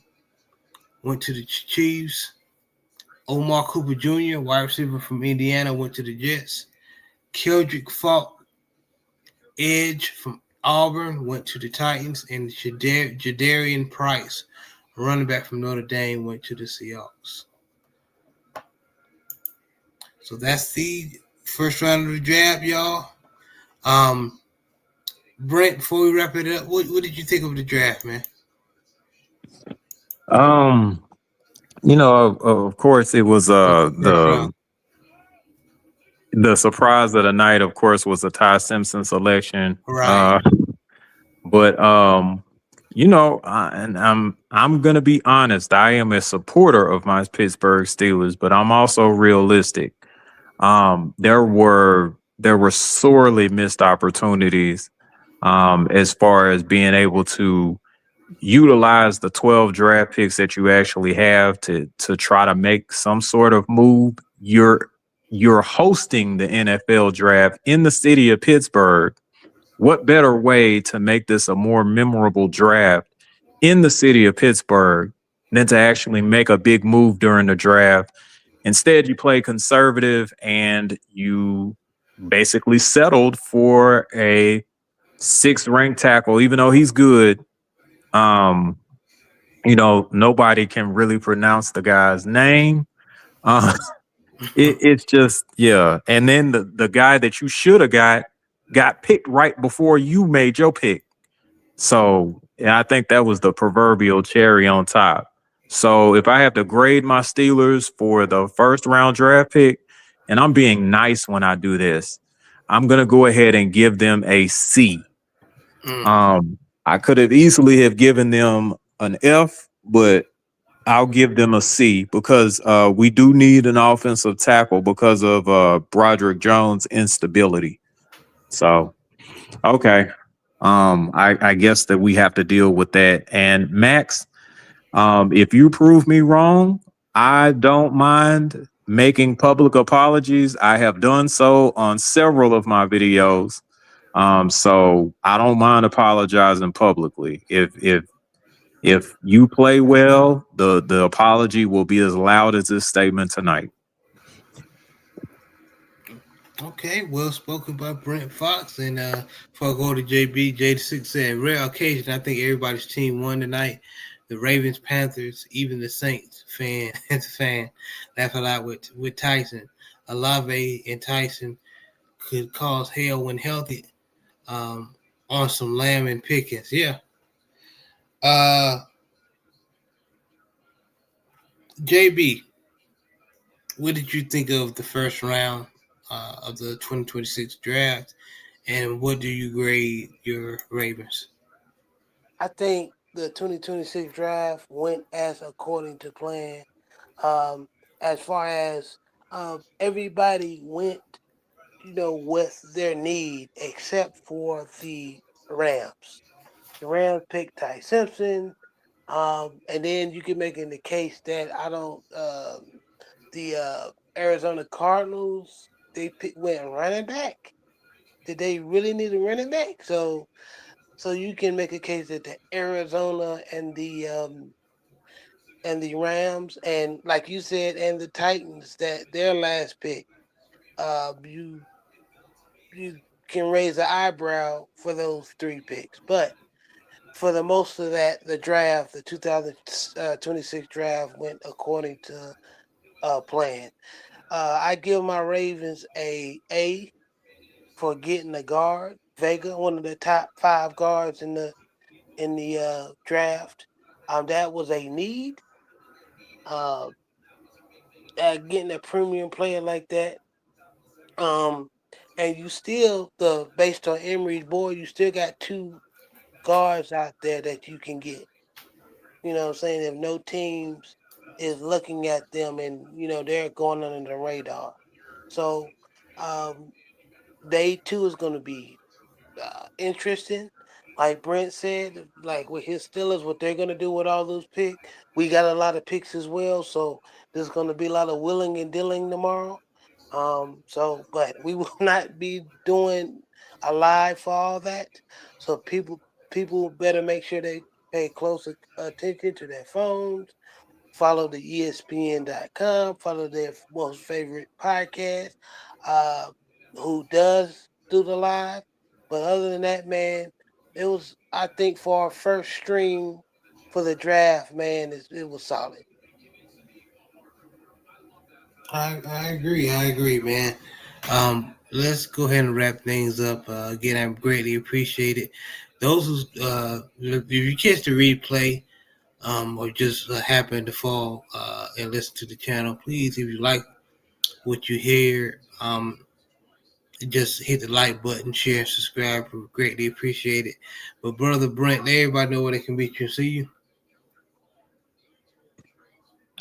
went to the Chiefs. Omar Cooper Jr., wide receiver from Indiana, went to the Jets. Keldrick Falk, edge from Auburn, went to the Titans. And Jadarian Price, running back from Notre Dame, went to the Seahawks. So that's the first round of the draft, y'all. Brent, before we wrap it up, what did you think of the draft, man? Of course, it was the surprise of the night. Of course, was the Ty Simpson selection. Right. But and I'm gonna be honest. I am a supporter of my Pittsburgh Steelers, but I'm also realistic. There were sorely missed opportunities as far as being able to utilize the 12 draft picks that you actually have to try to make some sort of move. You're hosting the NFL draft in the city of Pittsburgh. What better way to make this a more memorable draft in the city of Pittsburgh than to actually make a big move during the draft? Instead, you play conservative and you basically settled for a 6th ranked tackle, even though he's good. Nobody can really pronounce the guy's name. It's just, yeah. And then the guy that you should have got picked right before you made your pick. So yeah, I think that was the proverbial cherry on top. So if I have to grade my Steelers for the first round draft pick, and I'm being nice when I do this, I'm going to go ahead and give them a C. I could have easily have given them an F, but I'll give them a C because we do need an offensive tackle because of Broderick Jones' instability. So, okay. I guess that we have to deal with that. And Max, if you prove me wrong, I don't mind making public apologies. I have done so on several of my videos. So I don't mind apologizing publicly. If you play well, the apology will be as loud as this statement tonight. Okay, well spoken by Brent Fox. And before I go to JB, J6 said, rare occasion, I think everybody's team won tonight. The Ravens, Panthers, even the Saints fan, fan laugh a lot with Tyson. Alave and Tyson could cause hell when healthy um, on some Lamb and Pickens. Yeah. Uh, JB, what did you think of the first round of the 2026 draft? And what do you grade your Ravens? I think the 2026 draft went as according to plan. Um, as far as everybody went, with their need, except for the Rams. The Rams picked Ty Simpson, and then you can make in the case that I don't. The Arizona Cardinals went running back. Did they really need a running back? So you can make a case that the Arizona and the Rams and like you said and the Titans that their last pick, you can raise an eyebrow for those three picks, but for the most of that, the draft, the 2026 draft went according to plan. I give my Ravens A for getting a guard, Vega, one of the top five guards in the draft. That was a need. Uh, Getting a premium player like that. Um, and you still the based on Emery's board, you still got two guards out there that you can get. You know what I'm saying? If no teams is looking at them and they're going under the radar. So um, day two is going to be interesting. Like Brent said, like with his Steelers, what they're gonna do with all those picks. We got a lot of picks as well, so there's gonna be a lot of willing and dealing tomorrow. But we will not be doing a live for all that. So people better make sure they pay close attention to their phones. Follow the ESPN.com. Follow their most favorite podcast, uh, who does do the live. But other than that, man, it was, I think, for our first stream for the draft, man, it was solid. I agree. I agree, man. Let's go ahead and wrap things up. Again, I greatly appreciate it. Those who, if you catch the replay, or just happen to fall and listen to the channel, please, if you like what you hear, just hit the like button, share, subscribe. We greatly appreciate it. But brother Brent, let everybody know where they can reach you. See you.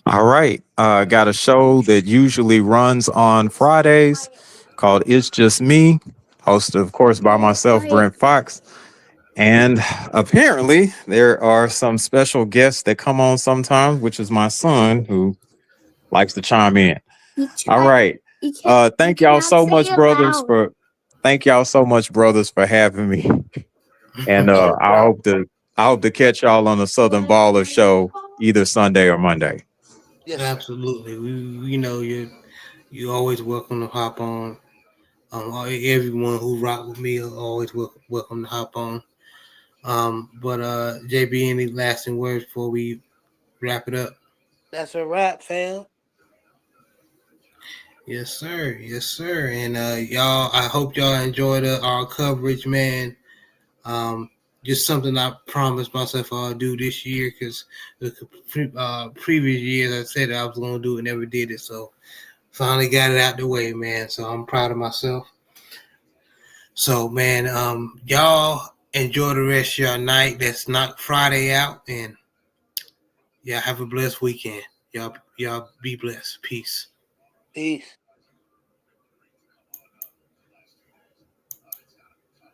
All right. Got a show that usually runs on Fridays called It's Just Me, hosted, of course, by myself, Brent Fox. And apparently, there are some special guests that come on sometimes, which is my son who likes to chime in. All right. Thank y'all so much, brothers, for thank y'all so much, brothers, for having me. And No problem. I hope to catch y'all on the Southern Baller show either Sunday or Monday. Yes, sir. Absolutely. We know you always welcome to hop on. Everyone who rock with me are always welcome to hop on. But JB, any lasting words before we wrap it up? That's a wrap, fam. Yes, sir. Yes, sir. And y'all, I hope y'all enjoyed our coverage, man. Um, just something I promised myself I'll do this year because the previous years I said I was going to do it, never did it. So finally got it out the way, man. So I'm proud of myself. So, man, y'all enjoy the rest of your night. That's not Friday out, and y'all have a blessed weekend. Y'all be blessed. Peace. Peace.